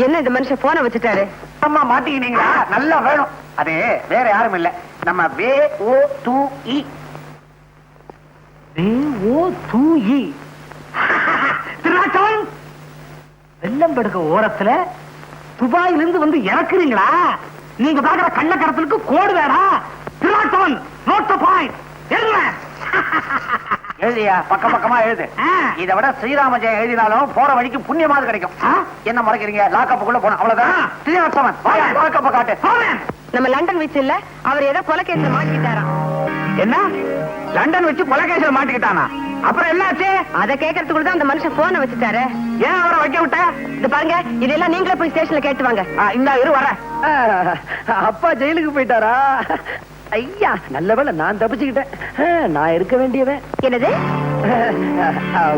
என்ன இந்த மனுஷன் போன வச்சுட்டாரு? அம்மா மாட்டிக்கினீங்களா? நல்லா வேணும். அது வேற யாரும் இல்ல, நம்ம VOTE. திருநாச்சவன், வெள்ளம்படுக்க ஓரத்துல துபாயிலிருந்து வந்து இறக்குறீங்களா? நீங்க பாக்குற கள்ளக்கடத்தலுக்கு கோடு வேறா? திருநாச்சவன், நோட் தி பாயிண்ட். எழுதியா? பக்கம் பக்கமா எழுது. இதை விட ஸ்ரீராம ஜெயம் எழுதினாலும் போற வழிக்கு புண்ணியமாவது கிடைக்கும். என்ன முறைக்கிறீங்க? லாக்கப்புக்குள்ள போன அவ்வளவுதான். ஸ்ரீனிவாசவன், லாக்கப்ப காட்டு. நம்ம லண்டன் வச்சு இல்ல, அவர் ஏதோ கொலைகேஸ்ல மாட்டிக்கிட்டாராம். என்ன? லண்டன் வச்சு கொலைகேஸ்ல மாட்டிக்கிட்டானா? அப்புறம் என்னாச்சு? அத கேட்கறதுக்குள்ள தான் அந்த மனுஷன் போன வச்சுட்டாரு. ஏன் அவரை வைக்க விட்ட? இது பாருங்க, இதெல்லாம் நீங்களே போய் ஸ்டேஷன்ல கேட்டு வாங்க. இந்த இரு வர. அப்பா ஜெயிலுக்கு போயிட்டாரா? ஐயா, நல்ல வேளை நான் தப்பிச்சுக்கிட்டேன். நான் இருக்க வேண்டியவன். என்னது?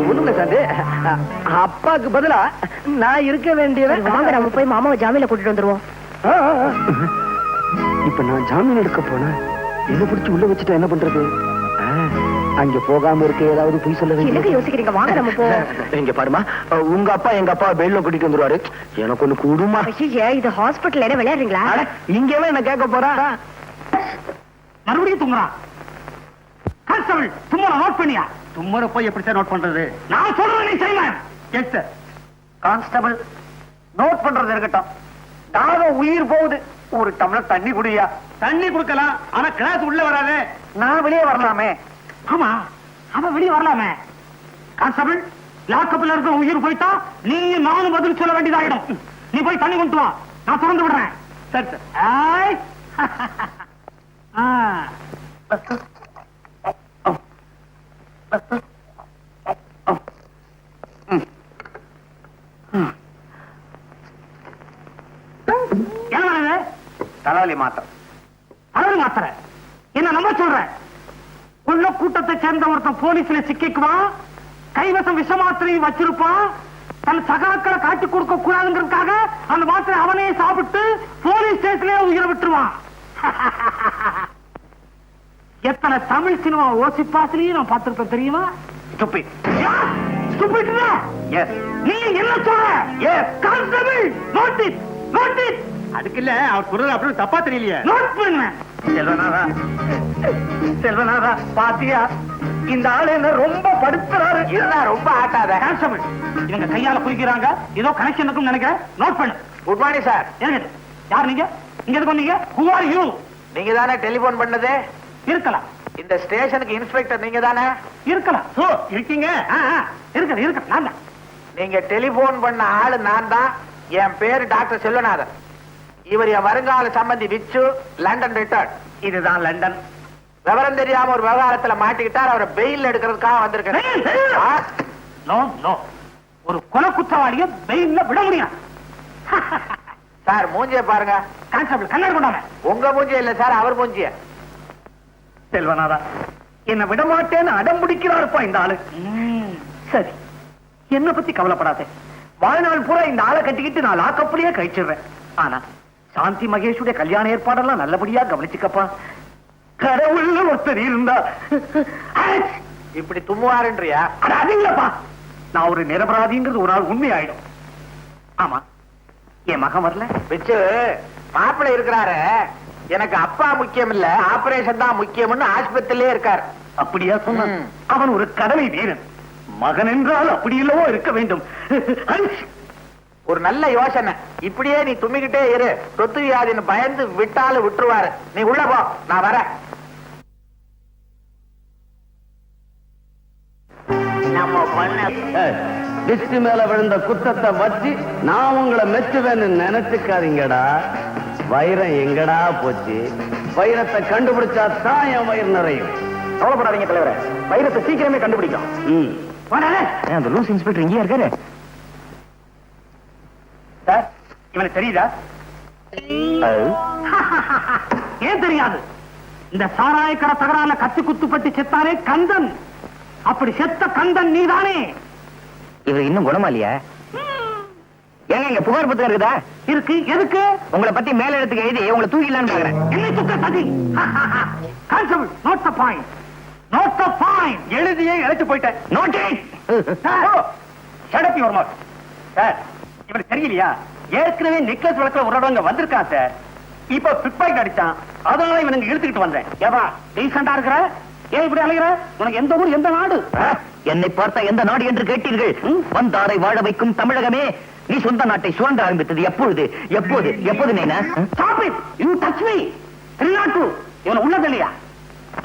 ஒண்ணுல சார், அப்பாக்கு பதிலா நான் இருக்க வேண்டியவன். வாங்க, நம்ம போய் மாமாவை ஜாமீன்ல கூட்டிட்டு வந்துருவோம். இப்ப நான் ஜாமீன் எடுக்க போனேன், என்ன பிடிச்சு உள்ள வச்சுட்டா என்ன பண்றது? அங்க போகாம இருக்க ஏதாவது போய் சொல்ல என்னங்க யோசிக்கிறீங்க? வாங்க நம்ம போ. இங்க பாருமா, உங்க அப்பா எங்க அப்பா பெயில்ல கூட்டிட்டு வந்துருவாரு. எனக்கு ஒண்ணு கூடுமா? இது ஹாஸ்பிட்டல் என்ன விளையாடுறீங்களா? இங்கவே என்ன கேட்க போறா? மறுபடியும் தும்முறான். கான்ஸ்டபிள், தும்மற நோட் பண்ணியா? தும்மற போய் எப்படி சார் நோட் பண்றது? நான் சொல்றேன், நீ செய்யலாம். Yes sir. கான்ஸ்டபிள், நோட் பண்றது இருக்கட்டும், தாகம் உயிர் போகுது. ஒரு டம்ளர் தண்ணி குடியா? தண்ணி குடுக்கலாம், ஆனா கிளாஸ் உள்ள வராது. நான் வெளியே வரலாமே. ஆமா, அவன் வெளியே வரலாமே. கான்ஸ்டபிள், லாக்கப்ல இருக்கிற உயிர் போயிட்டா நீயும் நானும் பதில் சொல்ல வேண்டியதாயிடும். நீ போய் தண்ணி கொண்டு வா, நான் திறந்து விடுறேன். சரி சார். ஆய். என்ன தலைவலி மாத்திரை. தலைவலி மாத்திரை என்ன நம்ப சொல்ற? உள்ள கூட்டத்தை சேர்ந்த ஒருத்தன் போலீஸ்ல சிக்கிக்குவான், கைவசம் விஷ மாத்திரையும் வச்சிருப்பான். தன் சகாக்களை காட்டி கொடுக்க கூடாதுங்கிறதுக்காக அந்த மாத்திரை அவனே சாப்பிட்டு போலீஸ் ஸ்டேஷன்லயே உயிரை விட்டுருவான். எத்தனை தமிழ் சினிமா ஓசிப்பாசிலையும் நான் பார்த்திருப்பேன் தெரியுமா? Stupid. Stupid இல்ல? Yes. நீ என்ன சொல்ற? Yes. Constable, note it, note it. அதுக்கு இல்ல, அவர் சொல்றது அப்படி தப்பா தெரியலையே. நோட் பண்ணுவேன். செல்வநாதா, செல்வநாதா, பாத்தியா இந்த ஆளு என்ன ரொம்ப படுத்துறாரு. இதுதான் ரொம்ப ஆட்டாத. கான்ஸ்டபிள், இவங்க கையால குளிக்கிறாங்க, ஏதோ கனெக்ஷன் இருக்கும்னு நினைக்கிறேன். நோட் பண்ணு. Good morning sir. ஏங்க யார் நீங்க? இங்க எதுக்கு வந்தீங்க? Who are you? நீங்க தானே டெலிபோன் பண்ணது? இருக்கலாம், இந்த ஸ்டேஷனுக்கு இன்ஸ்பெக்டர் நீங்க தானே? இருக்கலாம். ஓ, இருக்கீங்க. இருக்க நான் தான். நீங்க டெலிபோன் பண்ண ஆளு நான் தான். என் பேரு டாக்டர் செல்வநாதன். இவர் என் வருங்கால சம்பந்தி விச்சு, லண்டன் ரிட்டர்ன். இதுதான் லண்டன். விவரம் தெரியாம ஒரு விவகாரத்துல மாட்டிக்கிட்டார். அவரை பெயில் எடுக்கிறதுக்காக வந்திருக்கேன். நோ நோ, ஒரு கொலை குற்றவாளிய பெயில்ல விட முடியும். சார் மூஞ்சிய பாருங்க. கான்ஸ்டபிள் கண்ணாடி கொண்டாங்க. உங்க மூஞ்சிய இல்ல சார், அவர் மூஞ்சிய. செல்வநாதா, என்ன விட மாட்டேன்னு அடம் பிடிக்கிறாருப்பா இந்த ஆளு. சரி, என்ன பத்தி கவலைப்படாத. வாழ்நாள் பூரா இந்த ஆளை கட்டிக்கிட்டு நான் லாக்கப்லயே கழிச்சிடுறேன். ஆனா சாந்தி மகேஷுடைய கல்யாண ஏற்பாடெல்லாம் நல்லபடியா கவனிச்சுக்கப்பா. கடவுள்னு ஒருத்தர் இருந்தா. இப்படி தும்முவாருன்றியா? அது இல்லப்பா, நான் ஒரு நிரபராதிங்கிறது ஒரு நாள் உண்மை ஆயிடும். ஆமா, என் மகன் வரல. விச்சு, மாப்பிள்ளை இருக்கிறாரு. எனக்கு அப்பா முக்கியம் இல்ல, ஆபரேஷன் தான் முக்கியம்னு ஆஸ்பத்திரியிலே இருக்காரு. அப்படியா சொன்ன? அவன் ஒரு கடமை வீரன். மகன் என்றால் அப்படி இல்லவோ இருக்க வேண்டும். ஒரு நல்ல யோசனை. இப்படியே நீ தும்மிக்கிட்டே இரு, சொத்து வியாதின்னு பயந்து விட்டாலும் விட்டுருவாரு. நீ உள்ள போ, நான் வரேன். நம்ம பண்ண டிஸ்டி மேல விழுந்த குத்தத்தை வச்சு நான் உங்களை மெச்சுவேன்னு நினைச்சுக்காதீங்கடா. வைரம் எங்கடா போச்சு? வைரத்தை கண்டுபிடிச்சா தான் என் வயிறு நிறையும். கவலைப்படாதீங்க தலைவரே, வைரத்தை சீக்கிரமே கண்டுபிடிக்கும். அந்த லூஸ் இன்ஸ்பெக்டர் இங்கேயா இருக்காரு? சார், இவனுக்கு தெரியுதா? ஏன் தெரியாது? இந்த சாராயக்கடை தகராறுல கத்தி குத்துப்பட்டு செத்தாரே கந்தன். அப்படி செத்த கந்தன் நீதானே? இவர் இன்னும் குணமா இல்லையா? ஏங்க இங்க புகார் புத்தகம் இருக்குதா? இருக்கு. எதுக்கு? உங்களை பத்தி மேல இடத்துக்கு எழுதி உங்களை தூக்கிடலான்னு பாக்குறேன். என்னை தூக்க சதி. Constable, note the point, note the point. எழுதியே இழைச்சு போயிட்டேன். Naughty shut up your mouth. Sir, இவனுக்கு தெரியலையா? ஏற்கனவே நெக்லஸ் வழக்குல ஒரு இடம் வந்திருக்கான் சார். இப்ப பிக் பாக்கெட் அடிச்சான், அதனால இவனுக்கு இழுத்துக்கிட்டு வந்தேன். ஏவா டீசெண்டா இருக்கிற? ஏன் இப்படி அலைகிற? உனக்கு எந்த ஊர், எந்த நாடு? என்னை பார்த்தா எந்த நாடு என்று கேட்டீர்கள்? வந்தாரை வாழ வைக்கும் தமிழகமே. நீ சொந்த நாட்டை சுரண்ட ஆரம்பித்தது எப்பொழுது? எப்போது? எப்போது நீனா? Stop it! You touch me! திருநாட்டு இவன் உள்ளது இல்லையா?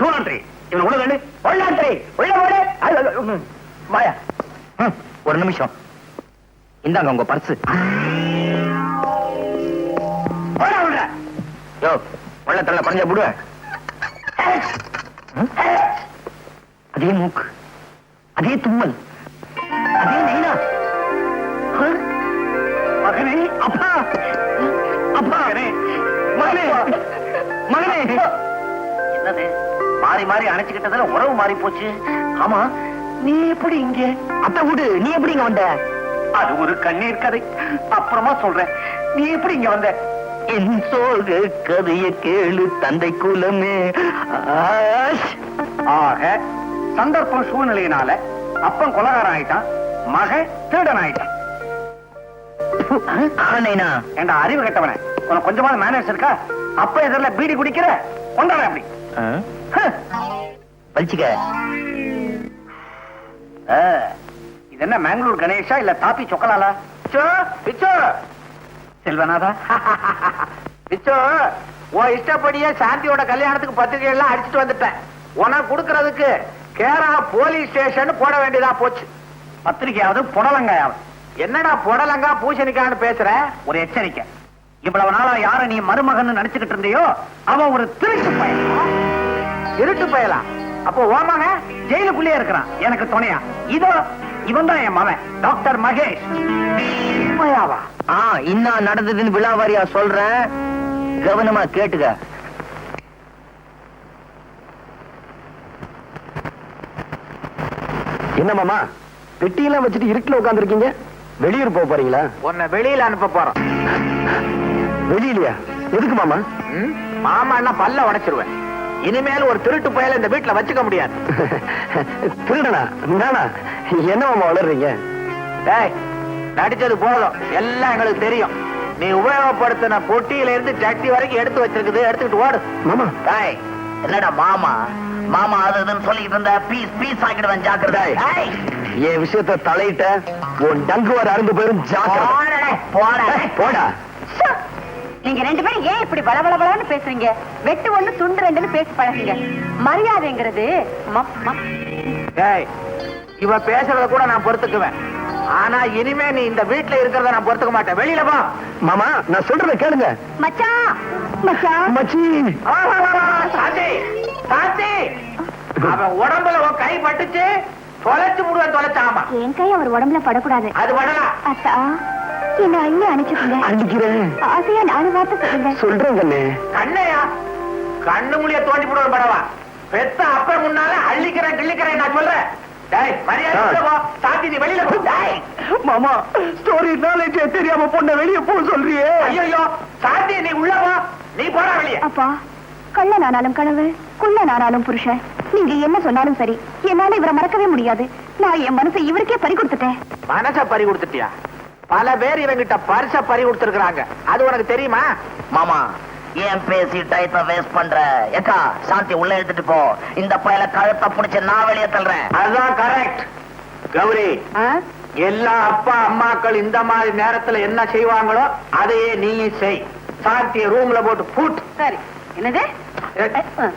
டூலாண்ட்ரி இவன் உள்ளது. உள்ளாண்ட்ரி உள்ள ஓடு. வாயா. ஒரு நிமிஷம், இந்தாங்க உங்க பர்ஸ். யோ, உள்ளத்துல பறஞ்ச போடுவேன். அதே மூக்கு, அதே தும்மல், அதே நைனா. மகனே, அப்பா, அப்பா, மகனே, மகனே. என்னது மாறி மாறி அணைச்சுக்கிட்டதுல உறவு மாறி போச்சு. ஆமா, நீ எப்படி இங்க? அத்தை விடு, நீ எப்படி இங்க வந்த? அது ஒரு கண்ணீர் கதை, அப்புறமா சொல்றேன். நீ எப்படி இங்க வந்த? என் சோக கதைய கேளு தந்தை குலமே. ஆக சந்தர்ப்பம் சூழ்நிலையினால அப்பன் கொலகாரம் ஆயிட்டான், மகன் திருடன் ஆயிட்டான். என்ற அறிவு கட்டவன, உனக்கு கொஞ்சமாவது மேனேஜ் இருக்கா? அப்ப எதிரில் பீடி குடிக்கிற கொண்டாட அப்படி பழிச்சுக்க. இது என்ன மேங்களூர் கணேஷா இல்ல தாப்பி சொக்கலாலா? செல்வநாதா, பிச்சோ, உன் இஷ்டப்படியே சாந்தியோட கல்யாணத்துக்கு பத்திரிகை எல்லாம் அடிச்சுட்டு வந்துட்டேன். உனக்கு கொடுக்கறதுக்கு கேரளா போலீஸ் ஸ்டேஷன் போட வேண்டியதா போச்சு. பத்திரிக்கையாவது புடலங்காயாவது. என்னடா புடலங்கா பூசணிக்கான்னு பேசுற? ஒரு எச்சரிக்கை. இவ்வளவு நாளா யார நீ மருமகன் நினைச்சுக்கிட்டு இருந்தியோ அவன் ஒரு திருட்டு பயல். திருட்டு பயலா? அப்போ ஓ மகன் ஜெயிலுக்குள்ளே இருக்கிறான் எனக்கு துணையா? இதோ இவன் தான் என் மகன் டாக்டர் மகேஷ். உண்மையாவா? இன்னும் நடந்ததுன்னு விழாவாரியா சொல்றேன், கவனமா கேட்டுக்க. என்ன மாமா பெட்டியெல்லாம் வச்சுட்டு இருட்டுல உட்காந்துருக்கீங்க? வெளியூர் போக போறீங்களா? உன்னை வெளியில அனுப்ப போறோம். வெளியிலயா? எதுக்கு மாமா? மாமா என்ன பல்ல உடைச்சிருவேன். இனிமேல் ஒரு திருட்டு பயல இந்த வீட்டுல வச்சுக்க முடியாது. திருடனா? நானா? என்ன மாமா வளர்றீங்க? டேய், நடிச்சது போதும், எல்லாம் எங்களுக்கு தெரியும். நீ உபயோகப்படுத்தின பொட்டியில இருந்து சட்டி வரைக்கும் எடுத்து வச்சிருக்குது, எடுத்துக்கிட்டு ஓடு. மாமா டேய், என்னடா மாமா மாமா அது இதுன்னு சொல்லிட்டு இருந்த பீஸ் பீஸ் ஆக்கிடுவேன், ஜாக்கிரதை. டேய், என் விஷயத்த தலையிட்ட உன் டங்கு வர அருந்து போயிரும், ஜாக்கிரதை. போடா. போடா. நீங்க ரெண்டு பேரும் ஏன் இப்படி பலபலபலன்னு பேசுறீங்க? வெட்டு ஒண்ணு துண்டு ரெண்டுன்னு பேசி பழகுங்க. மரியாதைங்கிறது டேய், இவ பேசுறத கூட நான் பொறுத்துக்குவேன். ஆனா இனிமே நீ இந்த வீட்டுல இருக்கிறத நான் பொறுத்துக்க மாட்டேன். வெளியில போ. மாமா நான் சொல்றத கேளுங்க. மச்சான் மச்சான் மச்சி. சாந்தி, சாந்தி, அவன் உடம்புல உன் கை பட்டுச்சு, தொலைச்சு முடுவேன், தொலைச்சாமா. என் கை அவர் உடம்புல படக்கூடாது. அது பண்ணலாம். அத்தா என்ன அள்ளி அனுப்பிச்சுக்கோங்க. அடிக்கிறேன். ஆசையா நாலு வார்த்தை சொல்லுங்க. சொல்றேன் கண்ணே. கண்ணையா? கண்ணு முடிய தோண்டி போடுவேன் படவா. பெத்த அப்ப முன்னால அள்ளிக்கிறேன் கிள்ளிக்கிறேன் நான் சொல்றேன். டேய், மரியாதை உள்ள போ. சாந்தி, நீ வெளியில போ. டேய் மாமா ஸ்டோரி நாலேஜே தெரியாம பொண்ண வெளிய போ சொல்றியே. ஐயோ சாந்தி, நீ உள்ள போ. நீ போடா வெளியே. அப்பா, கள்ளனானாலும் கனவு, குள்ளனானாலும் புருஷன். நீங்க என்ன சொன்னாலும் சரி, என்னால இவரை மறக்கவே முடியாது. நான் என் மனசை இவருக்கே பறி கொடுத்துட்டேன். மனச பறி கொடுத்துட்டியா? பல பேர் இவங்கிட்ட பரிச பறி கொடுத்திருக்காங்க, அது உனக்கு தெரியுமா? மாமா ஏன் பேசி டயத்தை வேஸ்ட் பண்ற? ஏக்கா, சாந்தி உள்ள எடுத்துட்டு போ. இந்த பயல கழுத்தை பிடிச்சு நான் வெளியே தள்ளுறேன். அதுதான் கரெக்ட். கௌரி, எல்லா அப்பா அம்மாக்கள் இந்த மாதிரி நேரத்துல என்ன செய்வாங்களோ அதையே நீயும் செய். சாந்திய ரூம்ல போட்டு பூட். சரி. என்னது?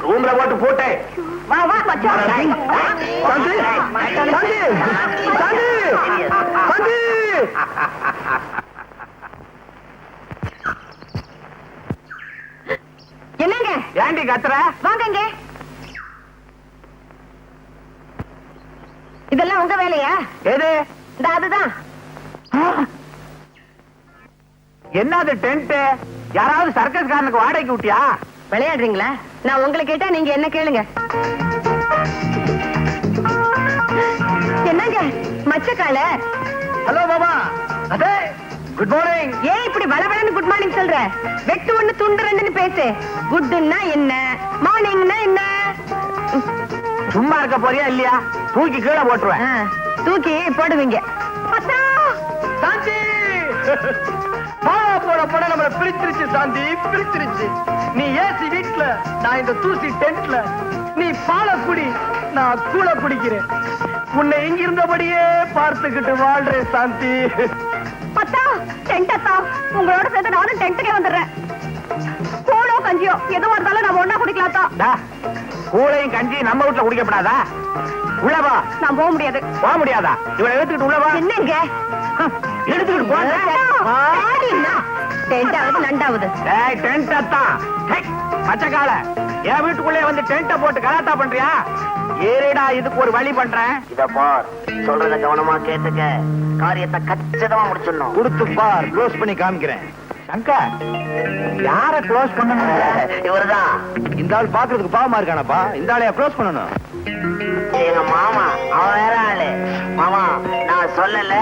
ரூம்ல போட்டு பூட்டு. வா வா மச்சான். சாந்தி, சாந்தி, சாந்தி, சாந்தி. என்னங்க? ஏண்டி கத்துற? வாங்கங்க. இதெல்லாம் உங்க வேலையா? எது? இந்த அதுதான். என்னது டென்ட்? யாராவது சர்க்கஸ் காரனுக்கு வாடகைக்கு விட்டியா? விளையாடுறீங்களா? நான் உங்களை கேட்டா நீங்க என்ன கேளுங்க. என்னங்க மச்சக்கால? ஹலோ மாமா. அதே குட் மார்னிங். ஏன் இப்படி வளவளன்னு குட் மார்னிங் சொல்ற? வெட்டு ஒண்ணு துண்டு ரெண்டுன்னு பேசு. குட்னா என்ன, மார்னிங்னா என்ன? சும்மா இருக்க போறியா இல்லையா? தூக்கி கீழே போட்டுருவேன். தூக்கி போடுவீங்க. சாந்தி, பாலா போட போட நம்மள பிரிச்சிருச்சு சாந்தி, பிரிச்சிருச்சு. நீ ஏசி வீட்ல, நான் இந்த தூசி டென்ட்ல. நீ பால குடி, நான் கூழ குடிக்கிறேன். உன்னை இங்க இருந்தபடியே பார்த்துக்கிட்டு வாழ்றேன் சாந்தி. அத்தா, டென்ட் அத்தா, உங்களோட சேர்ந்து நானும் டென்ட்டுக்கே வந்துடுறேன். கூழோ கஞ்சியோ எதுவா இருந்தாலும் நம்ம ஒண்ணா குடிக்கலாத்தா. கூழையும் கஞ்சி நம்ம வீட்டுல குடிக்கப்படாதா? உள்ளவா. நான் போக முடியாது. போக முடியாதா? இவனை எடுத்துக்கிட்டு உள்ளவா. என்னங்க எடுத்துக்கிட்டு போ. டென்டாவது நண்டாவது. டேய், டென்ட் அத்தான். பச்சைக்கால என் வீட்டுக்குள்ளே வந்து டென்ட்ட போட்டு கலாட்டா பண்றியா? ஏறிடா, இதுக்கு ஒரு வழி பண்றேன். இத பார், சொல்றத கவனமா கேட்டுக்க. காரியத்தை கச்சிதமா முடிச்சிடணும். கொடுத்து பார், க்ளோஸ் பண்ணி காமிக்கிறேன். சங்கர், யார க்ளோஸ் பண்ணணும்? இவருதான். இந்த ஆள் பாக்குறதுக்கு பாவமா இருக்கானப்பா. இந்த ஆளையா க்ளோஸ் பண்ணணும்? எங்க மாமா, அவன் வேற ஆளு. மாமா, நான் சொல்லல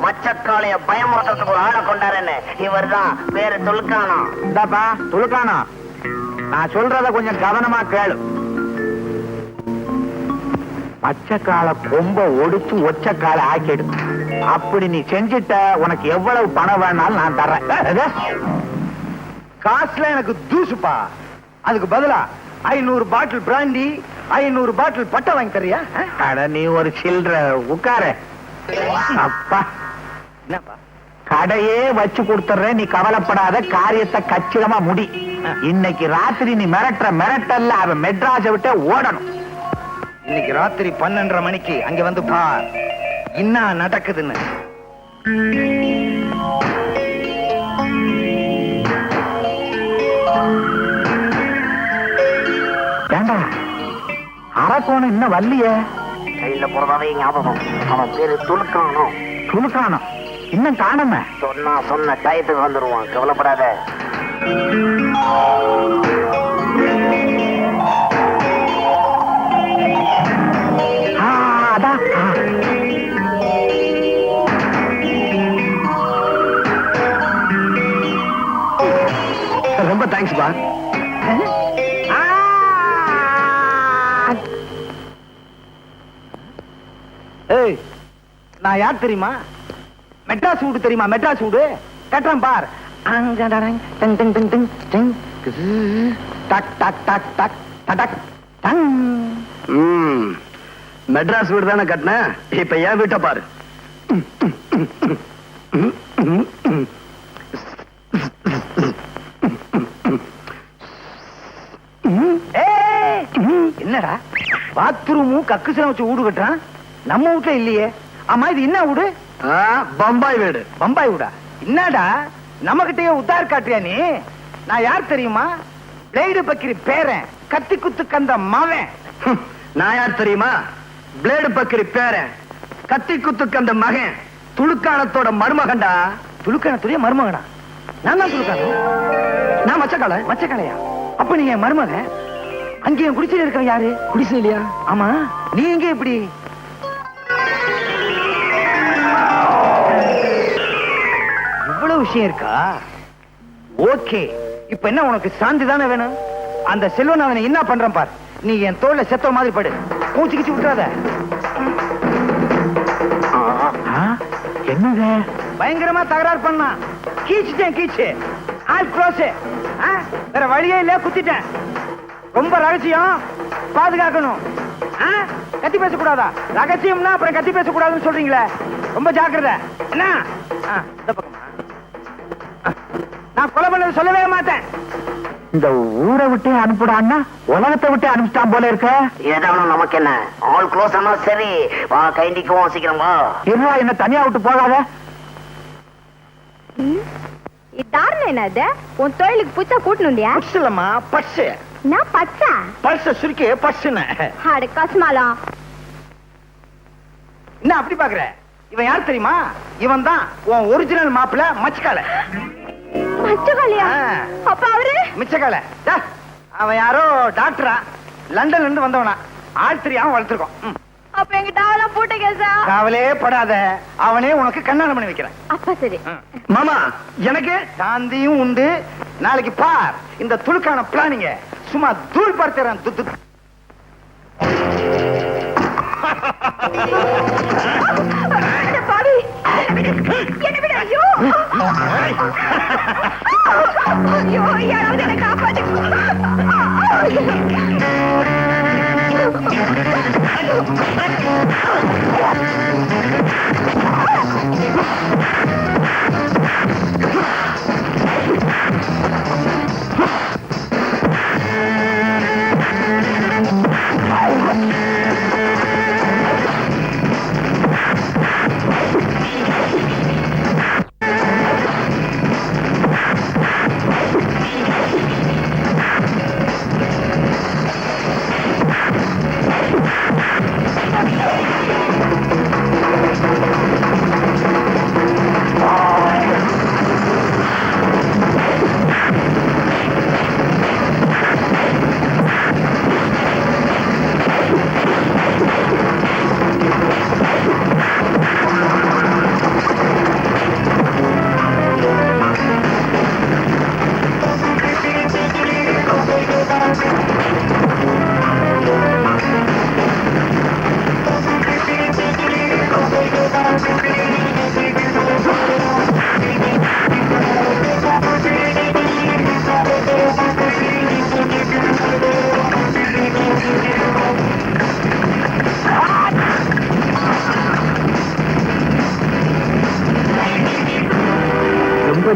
மச்சக்காளைய பயமுறுத்துறதுக்கு ஒரு ஆளை கொண்டாருன்னு. இவர்தான், பேரு துலுக்கானம். இந்தாப்பா துலுக்கானம், நான் சொல்றத கொஞ்சம் கவனமா கேளு. பச்சைக்கால கொம்ப ஒடிச்சு ஒச்சக்கால ஆக்கிடு. அப்படி நீ செஞ்சிட்ட, உனக்கு எவ்வளவு பணம் வேணாலும் நான் தர்றேன். காசுல எனக்கு தூசுப்பா. அதுக்கு பதிலா 500 பாட்டில் பிராண்டி, 500 பாட்டில் பட்டை வாங்கி தரியா? நீ ஒரு சில்ற உட்கார. அப்பா, என்னப்பா, கடையே வச்சு கொடுத்துறேன், நீ கவலைப்படாத. காரியத்தை கச்சிதமா முடி. இன்னைக்கு ராத்திரி நீ மிரட்டல்ல அவன் மெட்ராஸை விட்டு ஓடணும். இன்னைக்கு ராத்திரி 12:30 மணிக்கு அங்க வந்து பார். என்ன நடக்குதுன்னு. ஏண்டா அரக்கோணம் இன்னும் வரலையே? கையில போறதாவே ஞாபகம். அவன் பேரு துணுக்கானோ. துணுக்கானம் இன்னும் காணாம? சொன்ன டயத்துக்கு வந்துருவான், கவலைப்படாத. அதான் ரொம்ப தேங்க்ஸ் பா. ஏய், நான் யார் தெரியுமா? மெட்ராஸ் வீடு தெரியுமா? மெட்ராஸ் வீடு கட்டுறேன் பார். மெட்ராஸ் வீடு தானே கட்டின, இப்ப ஏன் வீட்டை பாரு. என்னடா பாத்ரூமும் கக்குசலம் வச்சு வீடு கட்டுறான், நம்ம வீட்டுல இல்லையே. ஆமா, இது என்ன வீடு? பம்பாய் வீடு. பம்பாய் வீடா? என்னடா நம்ம கிட்டயே உத்தார் காட்டுறியா நீ? நான் யார் தெரியுமா? பிளேடு பக்கிரி பேரன், கத்தி குத்து கந்த மவன். நான் யார் தெரியுமா? பிளேடு பக்கிரி பேரன், கத்தி குத்துக்கு அந்த மகன், துளுக்கானத்தோட மருமகன்டா. துளுக்கானத்துடைய மருமகனா? நான் தான் துளுக்கானம். நான் மச்சக்கால. மச்சக்காலையா? அப்ப நீங்க மருமகன். அங்கே குடிசையில இருக்க யாரு? குடிசையிலையா? ஆமா, நீ எங்க இப்படி? இவ்வளவு விஷயம் இருக்கா? ஓகே, இப்ப என்ன உனக்கு சாந்தி தானே வேணும்? அந்த செல்வநாதனை என்ன பண்றான் பார். நீ என் தோல்ல செத்த மாதிரி படு, மூச்சு கிச்சு விட்டுறாத. என்னங்க பயங்கரமா தகராறு பண்ணா, கீச்சுட்டேன் கீச்சு. All close. வேற வழியே இல்ல, குத்திட்டேன். ரொம்ப ரகசியம், பாதுகாக்கணும். கத்தி பேசக்கூடாதா? ரகசியம்னா அப்புறம் கத்தி பேசக்கூடாதுன்னு சொல்றீங்களே, ரொம்ப ஜாக்கிரதை. என்ன இந்த பக்கமா? நான் கொலை பண்ணது சொல்லவே மாட்டேன். இந்த ஊரை விட்டு அனுப்பிடான்னா உலகத்தை விட்டு அனுப்பிட்டான் போல இருக்க. ஏதாவது நமக்கு என்ன, ஆல் க்ளோஸ் ஆனா சரி. வா, கைண்டிக்குவோம், சீக்கிரம் வா. இருவா, என்ன தனியா விட்டு போகாத. இதாரணம் என்னது? உன் தொழிலுக்கு புதுசா கூட்டணுண்டியா? பர்ஸ் இல்லம்மா, பர்ஸ். நான் பச்சா பர்ஸ் சுருக்கி பர்ஸ்னு. அட கஸ்மாலா. என்ன அப்படி பாக்குற? இவன் யார் தெரியுமா? இவன் தான் உன் ஒரிஜினல் மாப்பிள்ள மச்சக்கால. மச்சக்காலையா? அப்ப அவரு மிச்சக்கால. அவன் யாரோ டாக்டரா, லண்டன்ல இருந்து வந்தவனா. ஆள் தெரியாம வளர்த்துருக்கோம். அப்ப எங்க டாவெல்லாம் பூட்ட கேசா? காவலே படாத, அவனே உனக்கு கண்ணாடம் பண்ணி வைக்கிறேன். அப்ப சரி. மாமா, எனக்கு சாந்தியும் உண்டு. நாளைக்கு பார் இந்த துளுக்கான பிளானிங்க. சும்மா தூள் பார்த்துறேன். பாவி, என்ன விட. ஐயோ ஐயோ, யாராவது என்ன காப்பாத்து.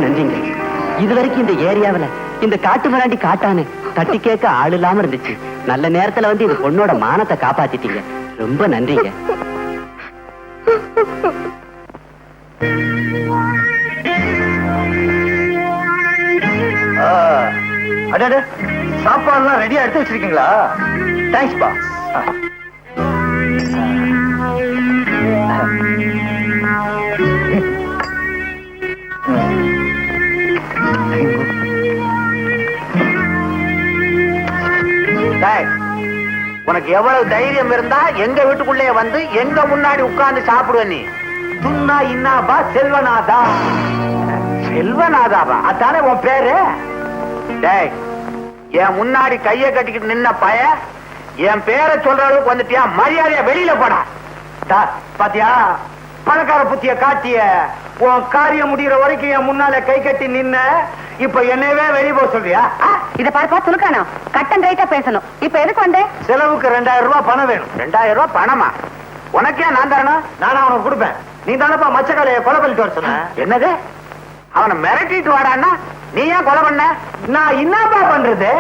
நன்றிங்க. இதுவரைக்கும் இந்த ஏரியாவில இந்த காட்டு மிராண்டி காட்டானு தட்டி கேட்க ஆள் இல்லாம இருந்துச்சு. நல்ல நேரத்துல வந்து இந்த பொண்ணோட மானத்தை காப்பாத்திட்டீங்க. ரொம்ப நன்றிங்க. அட சாப்பாடுலாம் ரெடியா எடுத்து வச்சிருக்கீங்களா? தேங்க்ஸ் பா. உனக்கு எவ்வளவு தைரியம் இருந்தா எங்க வீட்டுக்குள்ளே வந்து எங்க முன்னாடி உட்கார்ந்து சாப்பிடுவ நீ? துன்னா இன்னாபா செல்வநாதா. செல்வநாதாவா? அதானே உன் பேரு? டேய், என் முன்னாடி கைய கட்டிக்கிட்டு நின்ன பய என் பேரை சொல்ற அளவுக்கு வந்துட்டியா? மரியாதையா வெளியில போடா. பாத்தியா பணக்கார புத்திய காட்டிய உன் காரியம் முடிகிற வரைக்கும் என் முன்னால கை கட்டி நின்ன, இப்ப என்னவே வெளியே போக சொல்றியா? இத பார்ப்பா துணுக்கானோ, கட்டன் ரைட்டா பேசணும். இப்ப எதுக்கு வந்தே? செலவுக்கு 2000 ரூபாய் பணம் வேணும். 2000 ரூபாய் பணமா? உனக்கே நான் தரணும்? நானும் அவனுக்கு கொடுப்பேன். நீ தானப்பா மச்சக்காலைய கொலை பண்ணிட்டு வர சொன்ன. என்னது? அவனை மிரட்டிட்டு வாடான்னா நீ ஏன் கொலை பண்ண? நான் என்னப்பா பண்றது?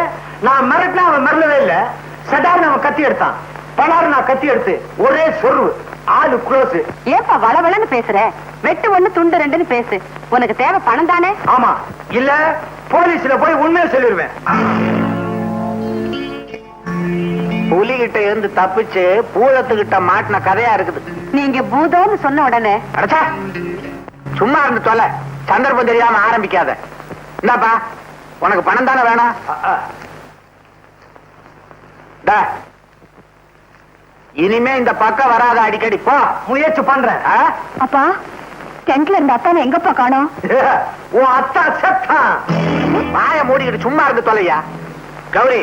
நான் மிரட்டினா அவன் மிரளவே இல்ல. சடார்னு அவன் கத்தி எடுத்தான். பலாறு நான் கத்தி எடுத்து ஒரே சொருவு. ஆளு க்ளோஸ். ஏப்பா வளவளன்னு பேசுற? வெட்டு ஒண்ணு துண்டு ரெண்டுன்னு பேசு. உனக்கு தேவை பணம் தானே? ஆமா, இல்ல போலீஸ்ல போய் உண்மையை சொல்லிடுவேன். புலிகிட்ட இருந்து தப்பிச்சு பூதத்துக்கிட்ட மாட்டின கதையா இருக்குது. நீங்க பூதம்னு சொன்ன உடனே அடச்சா, சும்மா இருந்து தொலை. சந்தர்ப்பம் தெரியாம ஆரம்பிக்காத. என்னப்பா, உனக்கு பணம் தானே வேணும்? இனிமே இந்த பக்கம் வராத, அடிக்கடி போ. முயற்சி பண்றேன். அப்பா டென்ட்ல இருந்த அத்தான எங்கப்பா காணோம்? உன் அத்தா செத்தான். வாய மூடிக்கிட்டு சும்மா இருந்து தொலையா. கௌரி,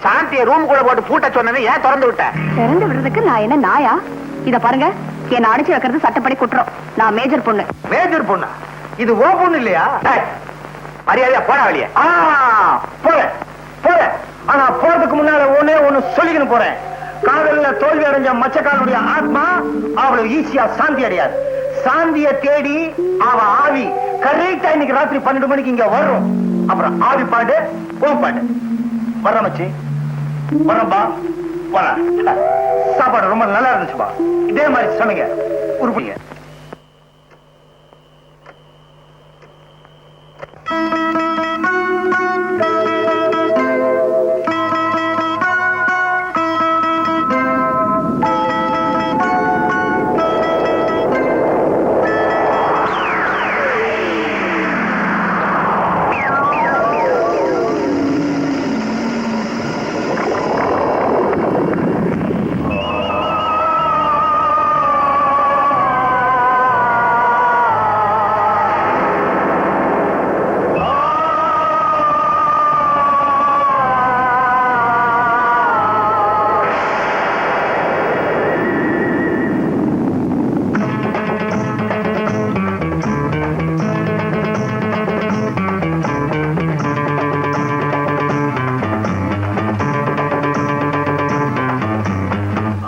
சாந்திய ரூம் கூட போட்டு பூட்ட சொன்னது ஏன் திறந்து விட்ட? திறந்து விடுறதுக்கு நான் என்ன நாயா? இத பாருங்க, என்ன அடிச்சு வைக்கிறது சட்டப்படி குற்றம். நான் மேஜர் பொண்ணு. மேஜர் பொண்ணா? இது ஓ பொண்ணு இல்லையா? மரியாதையா போடா வெளியே. போறேன் போறேன். ஆனா போறதுக்கு முன்னால ஒண்ணு சொல்லிக்கணும் போறேன். காதல்ல தோல்வி அடைஞ்ச மச்சக்காரனுடைய ஆத்மா அவ்வளவு ஈஸியா சாந்தி அடையாது. சாந்திய தேடி அவ ஆவி கரெக்டா இன்னைக்கு ராத்திரி 12 மணிக்கு இங்க வரும். அப்புறம் ஆவி பாடு பாடு. வர மச்சி, வரம்பா, வர. சாப்பாடு ரொம்ப நல்லா இருந்துச்சுப்பா. இதே மாதிரி சொன்னீங்க உருப்படிங்க.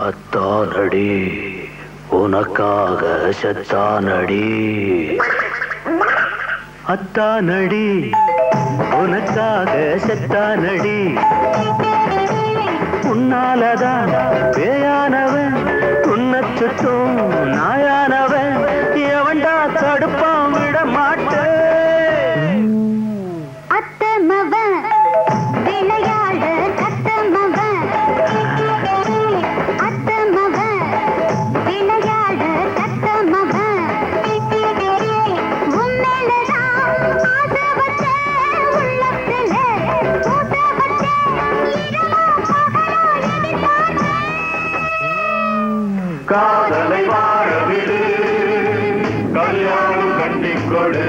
அத்தானடி உனக்காக செத்தானடி. அத்தானடி உனக்காக செத்தானடி. உன்னாலதான் பேயானவன் உன்னை சுட்டும் நாயானவன் எவன்டா தடுப்பான் விட மாட்டேன். காதலை வாழ விடு, கல்யாணம் கண்டிக்கொடு.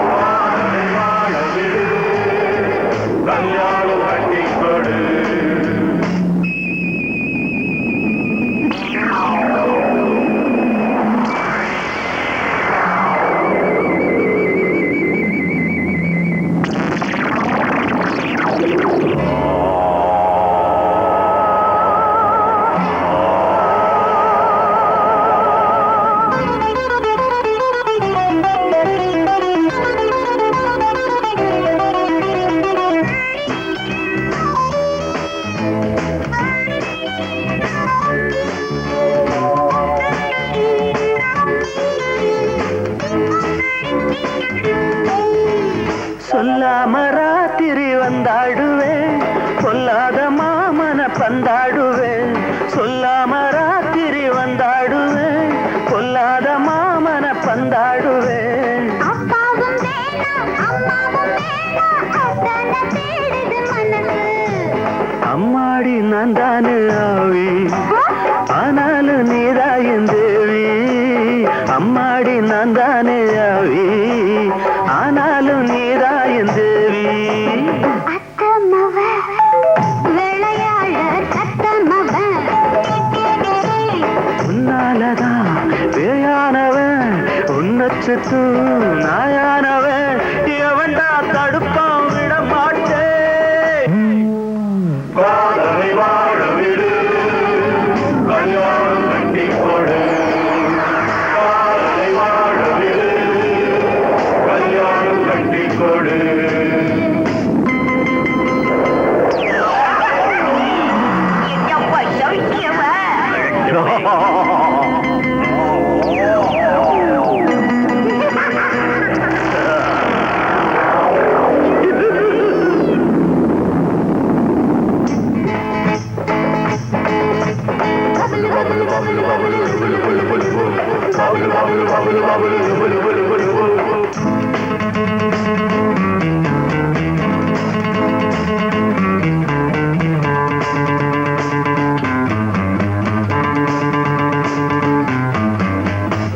காதலை வாழ விடு, கல்யாணம் கண்டிக்கொடு. ராத்திரி வந்தாடுவேன் சொல்லாத மாமன பந்தாடுவேன் சொல்லாம ராத்திரி வந்தாடுவேன் சொல்லாத மாமன பந்தாடுவேன் அப்பாவும் வேணாம் அம்மாவும் வேணாம் அத்தனை தேடுது மனசு அம்மாடி நான் தானே ஆவி ஆனாலும் நீதாயின் தேவி அம்மாடி நான் தானே ஆவி ஆனாலும் நீதாயின் தேவி அத்தமவ விளையாட கத்தமவ உன்னாலதான் பேயானவன் உன்னை சுத்து நாயானவன் எவன்டா தடுப்பான் விட மாட்டேன்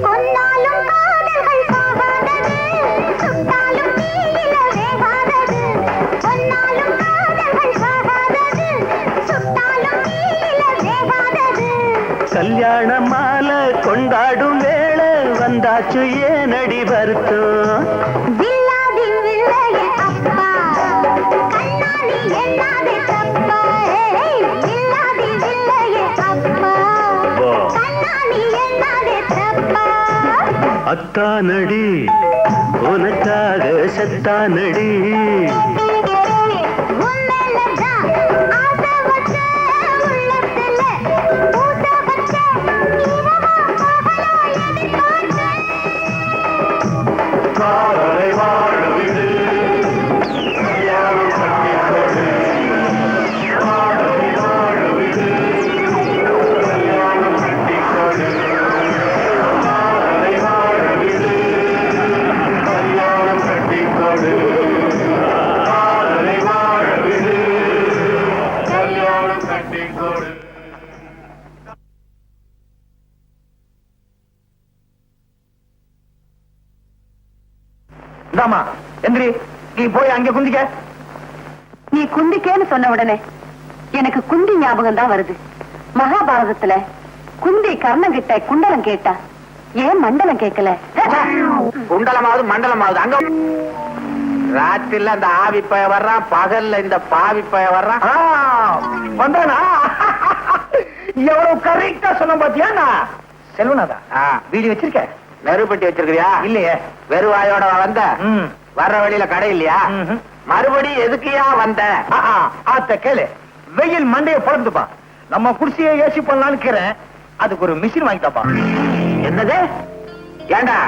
கொன்னாலும் காதல்கள் போகாதது சுட்டாலும் தீயில வேகாதது கொன்னாலும் காதல்கள் போகாதது சுட்டாலும் தீயில வேகாதது கல்யாண மாலை கொண்டாடும் வேளை வந்தாச்சு ஏனடி வருத்தம் வில்லாதி வில்லைய அப்பா கண்ணாடி எண்ணாதே தப்பா வில்லாதி வில்லைய அப்பா கண்ணாடி எண்ணாதே தப்பா அத்தானடி உனக்காக செத்தானடி உன்மேலதான் ஆசை வச்ச உள்ளத்துல பூச வச்ச இரவா பகலா எதிர்பார்த்தேன் இந்தாமா எந்திரி நீ போய் அங்க குந்திக்க நீ குந்திக்கேன்னு சொன்ன உடனே எனக்கு குந்தி ஞாபகம் தான் வருது. மகாபாரதத்துல குந்தி கர்ணன் கிட்ட குண்டலம் கேட்டா ஏன் மண்டலம் கேட்கல? குண்டலமாவது மண்டலமாவது அங்க ராத்திரில அந்த ஆவி பய வர்றான், பகல்ல இந்த பாவி பய வர்றான். வந்தானா எவ்வளவு கரெக்டா சொன்ன பாத்தியா? செல்வனாதா வீடு வச்சிருக்க? நெருப்பட்டி வச்சிருக்கியா? இல்லையே. வெறுவாயோட வந்த வர்ற வழியில கடை இல்லையா? மறுபடியும் எதுக்குயா வந்த? ஆத்த கேளு, வெயில் மண்டைய பொழந்துப்பா. நம்ம குடிசையை ஏசி பண்ணலான்னு இருக்கிறேன், அதுக்கு ஒரு மிஷின் வாங்கிட்டாப்பா. என்னது? ஏண்டா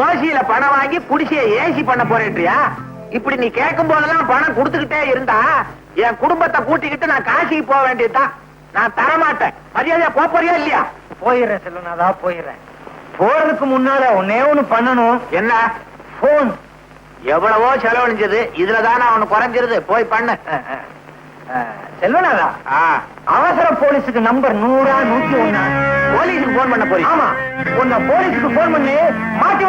ஓசியில பணம் வாங்கி குடிசைய ஏசி பண்ண போறேன்றியா? இப்படி நீ கேட்கும் போதெல்லாம் பணம் கொடுத்துக்கிட்டே இருந்தா என் குடும்பத்தை கூட்டிக்கிட்டு நான் காசிக்கு போக வேண்டியதுதான். நான் தரமாட்டேன். மரியாதையா போறியா இல்லையா? போயிடுறேன் செல்வனாதா, போயிடுறேன். போறதுக்கு முன்னால ஒன்னே ஒண்ணு பண்ணணும். என்ன? போன். எவ்வளவோ செலவழிஞ்சது, இதுலதானே அவனு குறைஞ்சிருது. போய் பண்ணு. செல்வனாதா, அவசர போலீஸுக்கு நம்பர் 100 101. போலீஸுக்கு போன் பண்ண போறீங்க? ஆமா, உன்னை போலீஸுக்கு போன் பண்ணி மாட்டி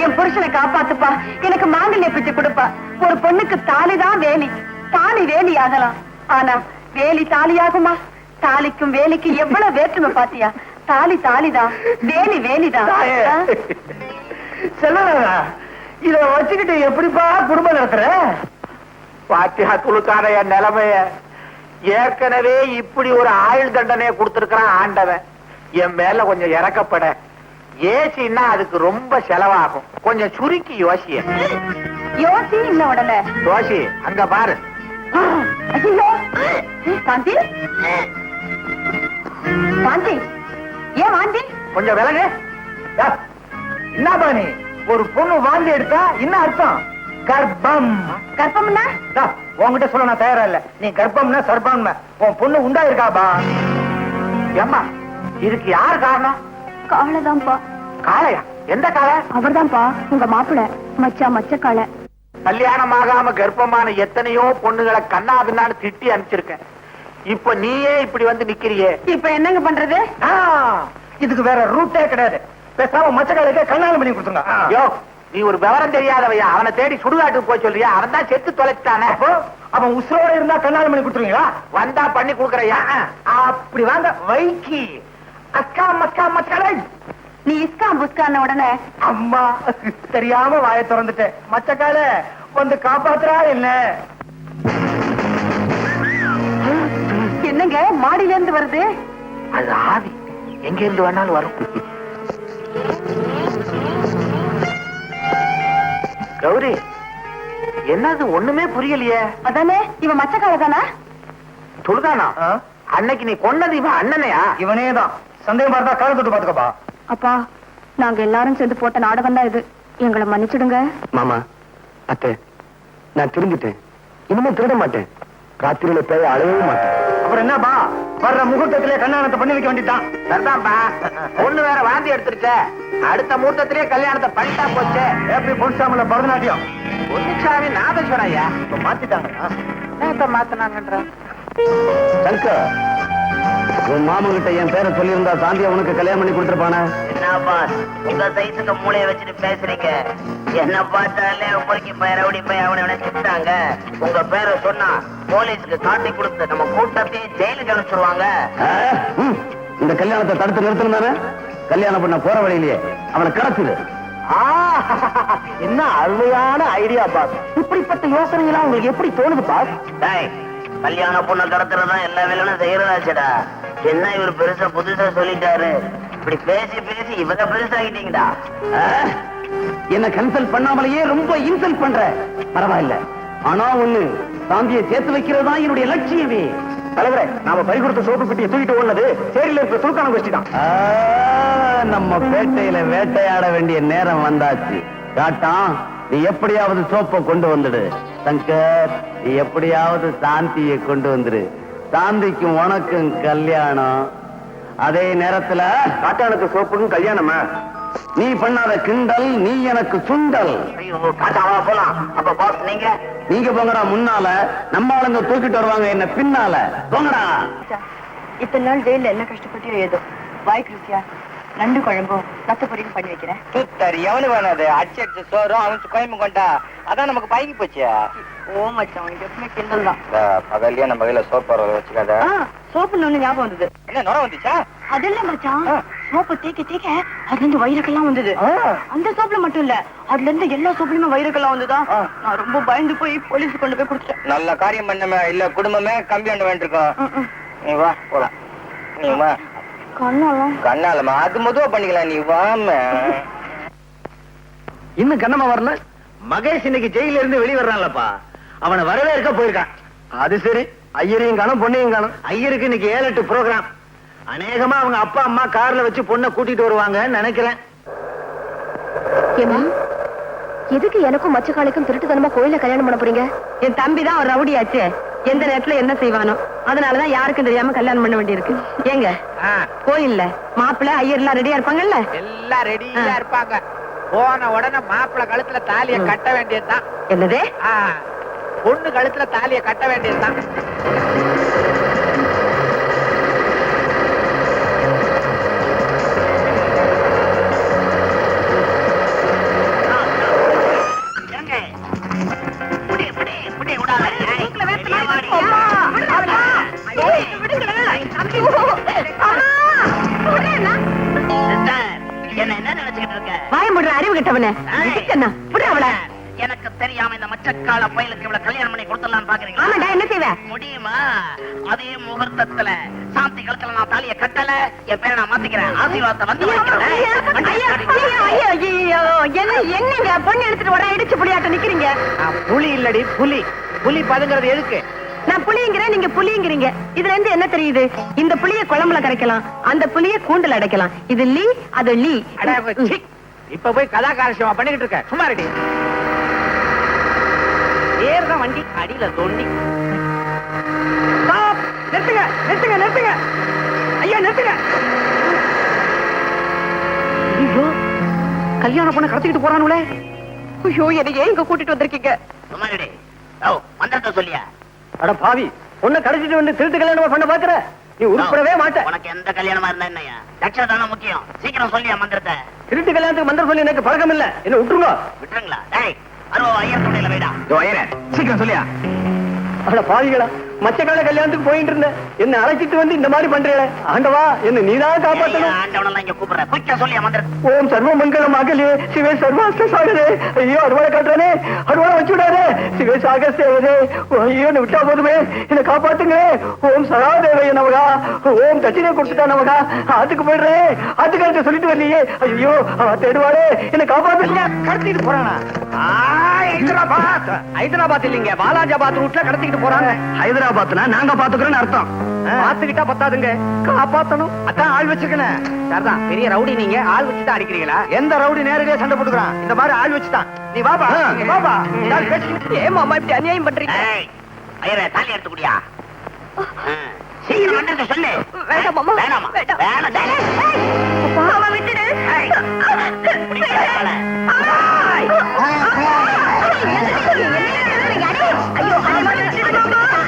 என் புருஷனை காப்பாத்துப்பா, எனக்கு மாங்கல்ய பிச்சை கொடுப்பா. ஒரு பொண்ணுக்கு தாலிதான் வேலி, தாலி வேலி ஆகலாம், ஆனா வேலி தாலியாகுமா? தாலிக்கும் வேலிக்கு எவ்வளவு வேற்றுமை பாத்தியா? தாலி தாலிதான், வேலி வேலிதான். செல்வனாதா, இத வச்சுக்கிட்டு எப்படிப்பா குடும்பம் நடத்துற? பாத்தியா துளுக்கான என் நிலைமைய. ஏற்கனவே இப்படி ஒரு ஆயுள் தண்டனையை கொடுத்திருக்கிறான் ஆண்டவன். என் மேல கொஞ்சம் இறக்கப்பட. ஏசின்னா அதுக்கு ரொம்ப செலவாகும். கொஞ்சம் சுருக்கி யோசிய. யோசி இல்ல உடனே யோசி. அங்க பாரு. ஐயோ காந்தி, காந்தி, ஏன் வாந்தி? கொஞ்சம் விலகு. என்னப்பா நீ? ஒரு பொண்ணு வாந்தி எடுத்தா என்ன அர்த்தம்? கர்ப்பம். கர்ப்பம்னா தா, உன்கிட்ட சொல்ல நான் தயாரா இல்ல. நீ கர்ப்பம்னா சர்ப்பம். உன் பொண்ணு உண்டா இருக்காபா? ஏம்மா இதுக்கு யார் காரணம்? காளைதான்ப்பா. காளையா? எந்த காளை? அவர்தான்ப்பா உங்க மாப்பிள மச்ச காளை. கல்யாணம் ஆகாம கர்ப்பமான எத்தனையோ பொண்ணுகளை கண்ணா பின்னான்னு திட்டி அனுப்பிச்சிருக்கேன். இப்ப நீயே இப்படி வந்து நிக்கிறியே. இப்ப என்னங்க பண்றது? இதுக்கு வேற ரூட்டே கிடையாது. பேசாம மச்சக்காலுக்கு கல்யாணம் பண்ணி கொடுத்துங்க. யோ, நீ ஒரு விவரம் தெரியாதவையா. அவனை தேடி சுடுகாட்டுக்கு போய் சொல்றியா? அவன் தான் செத்து தொலைச்சிட்டானே. அப்போ அவன் உசுரோட இருந்தா கல்யாணம் பண்ணி கொடுத்துருவீங்களா? வந்தா பண்ணி கொடுக்கறையா? அப்படி வாங்க வைக்கி. அக்கா மக்கா மக்களை நீ இஸ்கா புஸ்கான உடனே அம்மா தெரியாம வாயை திறந்துட்டேன். மச்சக்கால வந்து காப்பாத்துறா என்ன? என்னங்க மாடியில இருந்து வருது? அது ஆவி எங்க இருந்து வேணாலும் வரும். கௌரி, என்னது ஒண்ணுமே புரியலையே. அதானே இவன் மச்ச காளை தானா? சொல்லுதானா? அன்னைக்கு நீ கொன்னது இவன் அண்ணனையா? இவனே தான். சந்தேகம் பார்த்தா கால தொட்டு பாத்துக்கப்பா. அப்பா நாங்க எல்லாரும் சேர்ந்து போட்ட நாடகம் தான் இது. எங்களை மன்னிச்சிடுங்க. மாமா, அத்தை, நான் திரும்பிட்டேன். இனிமே திருட மாட்டேன். ராத்திரியில பேய அழவே மாட்டேன். அப்புறம் என்னப்பா, வர்ற முகூர்த்தத்திலே கல்யாணத்தை பண்ணி வைக்க வேண்டியதான். சரிதான்பா. பொண்ணு வேற வாந்தி எடுத்துருச்ச. அடுத்த முகூர்த்தத்திலே கல்யாணத்தை பண்ணிட்டா போச்சு. எப்படி பொன்சாமில பரதநாட்டியம் பொன்னுச்சாமி நாதஸ்வரையா மாத்திட்டாங்க. மாத்தினாங்கன்ற சங்கர், உன் மாமன் கிட்ட என் பேரை சொல்லியிருந்தா சாந்தியா உனக்கு கல்யாணம் பண்ணி கொடுத்துருப்பானே. என்ன பாஸ், உங்க சைஸுக்கு மூளையை வச்சுட்டு பேசுறீங்க? என்ன பார்த்தாலே உங்களுக்கு ரவுடி போய் அவனை சுட்டாங்க. உங்க பேரை சொன்னா போலீஸுக்கு காட்டி கொடுத்து நம்ம கூட்டத்தையே ஜெயிலுக்கு அனுப்பிச்சிருவாங்க. இந்த கல்யாணத்தை தடுத்து நிறுத்தணும் தானே? கல்யாணம் பண்ண போற வழியிலேயே அவனை கடத்துது. என்ன அருமையான ஐடியா பாஸ். இப்படிப்பட்ட யோசனை எல்லாம் உங்களுக்கு எப்படி தோணுது பாஸ்? டேய், கல்யாண பொண்ணை கடத்துறதா எல்லா வேலையும் செய்யறதாச்சடா. என்ன இவர் பெருசா புதுசா சொல்லிட்டாரு. இப்படி பேசி பேசி இவங்க பெருசாகிட்டீங்கடா. என்ன கன்சல்ட் பண்ணாமலேயே ரொம்ப இன்சல்ட் பண்ற. பரவாயில்ல, ஆனா ஒண்ணு, சாந்தியை சேர்த்து வைக்கிறதா என்னுடைய லட்சியமே. தலைவரே, நாம பறி கொடுத்த சோப்பு பெட்டியை தூக்கிட்டு ஓடுனது சேரியில இருக்கிற துருக்கான கோஷ்டி தான். நம்ம பேட்டையில வேட்டையாட வேண்டிய நேரம் வந்தாச்சு. காட்டான், நீ எப்படியாவது சோப்பை கொண்டு வந்துடு. சங்கர், நீ எப்படியாவது சாந்தியை கொண்டு வந்துடு. சாந்திக்கும் உனக்கும் கல்யாணம். அதே நேரத்துல காட்டானுக்கு சோப்புக்கும் கல்யாணமா? நீ பண்ணாத கிண்டல், நீ எனக்கு சுண்டல். ஐயோ, காட்டாவா போலாம். அப்ப பாஸ் நீங்க போங்கடா முன்னால, நம்ம ஆளுங்க தூக்கிட்டு வருவாங்க என்ன பின்னால. போங்கடா. இத்தனை நாள் ஜெயில என்ன கஷ்டப்பட்டியோ ஏதோ. வாய்க்கு ருசியா நண்டு குழம்பும் நத்த பொரியும் பண்ணி வைக்கிறேன். சுத்தர் எவனு வேணாது. அடிச்சு அடிச்சு சோறும் அவன் கோயம்பு கொண்டா. அதான் நமக்கு பழகி போச்சு. ஓ மச்சான், உனக்கு எப்பவுமே கிண்டல் தான். பகல்லையே நம்ம கையில சோப்பு வச்சுக்காத. சோப்புன்னு ஒண்ணு ஞாபகம் வந்தது. என்ன நுர வந்துச்சா? அது இல்ல மச்சான், சோப்பு தேய்க்க தேய்க்க அதுல இருந்து வயிறுக்கெல்லாம் வந்தது. அந்த சோப்புல மட்டும் இல்ல, அதுல இருந்து எல்லா சோப்புலயுமே வயிறுக்கெல்லாம் வந்துதான். நான் ரொம்ப பயந்து போய் போலீஸ் கொண்டு போய் கொடுத்துட்டேன். நல்ல காரியம் பண்ணமே. இல்ல குடும்பமே கம்பி பண்ண வேண்டியிருக்கோம். நீ வா போலாம். நீ வா. கண்ணாலமா அது முதவா பண்ணிக்கலாம். நீ வாம. இன்னும் கண்ணம்மா வரல. மகேஷ் இன்னைக்கு ஜெயில இருந்து வெளியே வர்றான்லப்பா. அவனை வரவே இருக்க போயிருக்கான். அது சரி, ஐயரையும் காணும் பொண்ணையும் காணும். ஐயருக்கு இன்னைக்கு 7-8 ப்ரோக்ராம். அநேகமா அவங்க அப்பா அம்மா கார்ல வச்சு பொண்ணை கூட்டிட்டு வருவாங்கன்னு நினைக்கிறேன். எதுக்கு எனக்கும் மச்சக்காளைக்கும் திருட்டுத்தனமா கோயில கல்யாணம் பண்ண போறீங்க? என் தம்பி தான் ஒரு ரவுடியாச்சு. எந்த நேரத்துல என்ன செய்வானோ அதனாலதான் யாருக்கும் தெரியாம கல்யாணம் பண்ண வேண்டியிருக்கு. ஏங்க, கோயில்ல மாப்பிள்ளை ஐயர் எல்லாம் ரெடியா இருப்பாங்கல்ல? எல்லாம் ரெடியா இருப்பாங்க. போன உடனே மாப்பிள்ளை கழுத்துல தாலிய கட்ட வேண்டியதுதான். என்னது? பொண்ணு கழுத்துல தாலிய கட்ட வேண்டியதுதான். என்ன நினைச்சுக்கிட்டு இருக்க? வாயமுடுற அறிவு கட்டவனே. எனக்கு தெரியாம இந்த மச்சக்கால பையலுக்கு இவ்வளவு கல்யாணம் பண்ணி கொடுத்துடலாம் பாக்குறீங்களா? ஆமாடா, என்ன செய்வேன்? முடியுமா? அதே முகூர்த்தத்துல சாந்தி கழுத்துல நான் தாலிய கட்டல, என் பேரை நான் மாத்திக்கிறேன். ஆசீர்வாதத்தை வந்து என்னங்க பொண்ணு எடுத்துட்டு வர இடிச்சு புளியாட்ட நிக்கிறீங்க? புலி இல்லடி புலி. புலி பதுங்கிறது எதுக்கு? நான் புளிங்கிறேன், நீங்க புளிங்கிறீங்க. இதுல இருந்து என்ன தெரியுது? இந்த புளிய குழம்புல கரைக்கலாம், அந்த புளிய கூண்டுல அடைக்கலாம். இது லீ, அது லீ. இப்ப போய் கதாகாரசியமா பண்ணிக்கிட்டு இருக்க. சும்மா ரெடி. இப்பதான் வண்டி அடியில தோண்டி. Stop! நிறுத்துங்க நிறுத்துங்க நிறுத்துங்க ஐயா நிறுத்துங்க. ஐயோ கல்யாணம் பொண்ணை கடத்திக்கிட்டு போறானுங்களே. ஐயோ என்னை ஏன் இங்க கூட்டிட்டு வந்திருக்கீங்க? சுமாரிடே ஓ மந்திரத்தை சொல்லியா? அட பாவி, பொண்ணை கடத்திட்டு வந்து திருட்டு கல்யாணம் பண்ண பாக்குற? நீ உருப்படவே மாட்ட. உனக்கு எந்த கல்யாணமா இருந்தா என்னையா? லட்சம் தானே முக்கியம். சீக்கிரம் சொல்லியா மந்திரத்தை. திருட்டு கல்யாணத்துக்கு மந்திரம் சொல்லி எனக்கு பழக்கம் இல்ல. என்ன விட்டுருங்க. விட்டுருங்களா? டேய் அருவா ஐயர் துணையில வைடா. சீக்கிரம் சொல்லியா? அட பாவிகளா, மச்சக்கால கல்யாணத்துக்கு போயிட்டு இருந்தேன். என்ன அழைச்சிட்டு வந்து இந்த மாதிரி பண்றீங்களே. ஆண்டவா, என்ன நீதான் காப்பாத்தணும். ஆண்டவனெல்லாம் இங்க கூப்பிடுற. குயிக்கா சொல்லியா மந்திரத்தை. ஓம் சர்வ மங்கள மகளே சிவே சர்வாஸ்த சாகரே. ஐயோ அருவாளை காட்டுறானே, அருவாளை வச்சு விடாதே. சிவே சாக சேவரே. ஐயோ என்ன விட்டா போதுமே, என்ன காப்பாத்துங்க. ஓம் சராதேவைய நமகா. ஓம் தட்சிணை கொடுத்துட்டா நமகா. ஆத்துக்கு போயிடுறேன். ஆத்துக்காரத்தை சொல்லிட்டு வரலையே. ஐயோ தேடுவாளே, என்ன காப்பாத்துங்க. கடத்திட்டு போறானா? ஹைதராபாத். ஹைதராபாத் இல்லைங்க, வாலாஜாபாத் ரூட்ல கடத்திக்கிட்டு போறாங்க. ஹைதராபாத்னா நாங்க பாத்துக்கிறோம்னு அர்த்தம். பாத்துக்கிட்டா பத்தாதுங்க, காப்பாத்தணும். அதான் ஆள் வச்சுக்கணும். சரிதான், பெரிய ரவுடி நீங்க. ஆள் வச்சுதான் அடிக்கிறீங்களா? எந்த ரவுடி நேரடியா சண்டை போட்டுக்கிறான்? இந்த மாதிரி ஆள் வச்சுதான். நீ வாபா வாபா. ஏன் மாமா இப்படி அநியாயம் பண்றீங்க? ஏய் ஐயரே தாலி எடுத்து குடியா. சீக்கிரம் மந்திரத்தை சொல்லு. வேண்டாம் மாமா. வேணாமா? வேண்டாம். வேணாம் டேய். மாமா விட்டுடு. ஏய் குடிக்காத. ஐயோ மாமா விட்டுடு மாமா.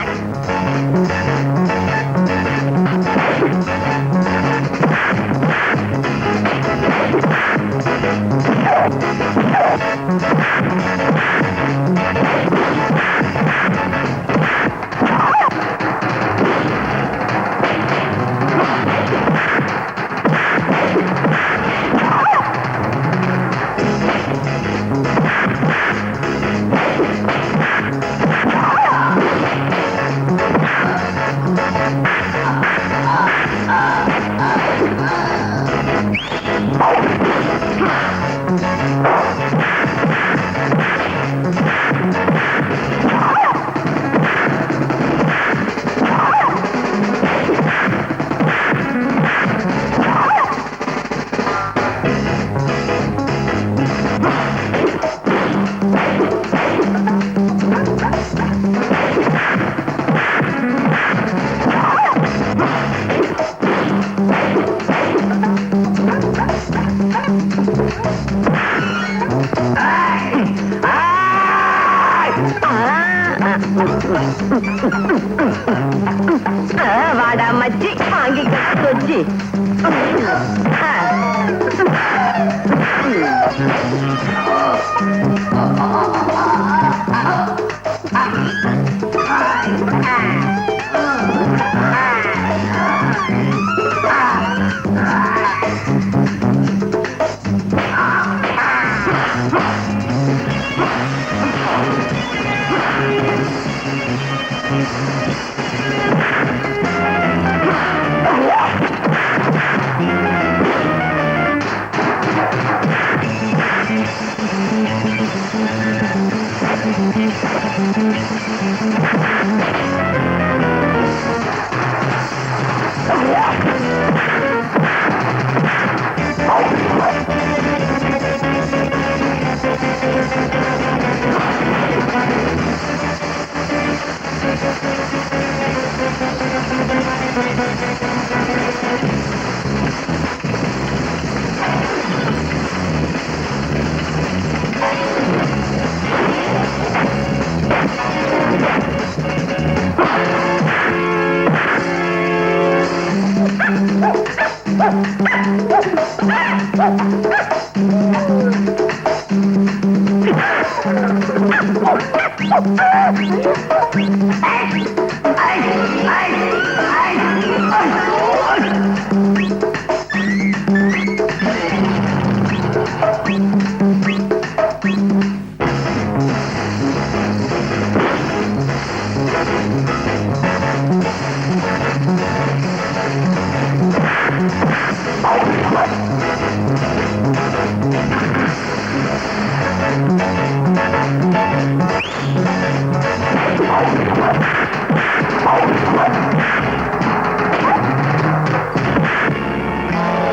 வாடா மச்சி, வாங்கிக்க சொச்சி.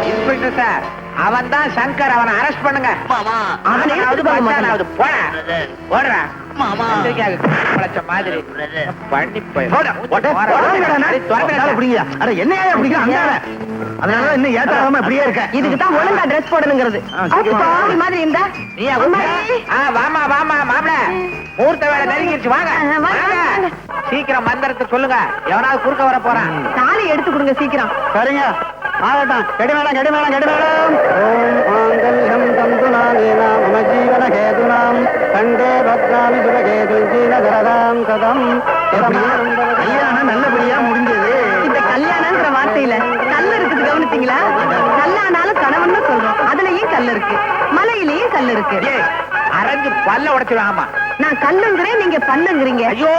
இன்ஸ்பெக்டர் சார், அவன் தான் சங்கர். அவனை அரெஸ்ட் பண்ணுங்க. மாமா அவனாவது போடா போடுறா. மாமா பழச்ச மாதிரி பண்ணி அதனால இன்னும் ஏத்தாம இப்படியே இருக்க. இதுக்கு தான் ஒழுங்கா ட்ரெஸ் போடணுங்கிறது பாவி மாதிரி இருந்தா நீயா வாமா வாமா மாப்பிள முகூர்த்த வேலை நெருங்கிருச்சு வாங்க வாங்க. சீக்கிரம் மந்திரத்தை சொல்லுங்க, எவனாவது குறுக்க வர போறான். தாலி எடுத்து கொடுங்க சீக்கிரம். சரிங்க, ஆகட்டும். கெடி மேளம், கெடி மேளம், கெடி மேளம். ஓம் மாங்கல்யம் தந்துநானேனா மம ஜீவன ஹேதுனாம் கண்டே பத்ராமி சுபகேதுஞ்சீன தரதாம் கதம். கல்யாணம் நல்லபடியா முடிஞ்சது. இந்த கல்யாணம்ன்ற வார்த்தையில கல் இருக்குது கவனிச்சீங்களா? கல்லானாலும் கணவன் சொல்றோம், அதுலயும் கல் இருக்கு, மலையிலயும் கல் இருக்கு. அரைஞ்சு பல்ல உடைச்சிருவாங்கம்மா. நான் கல்லுங்கிறேன், நீங்க பல்லுங்கிறீங்க. ஐயோ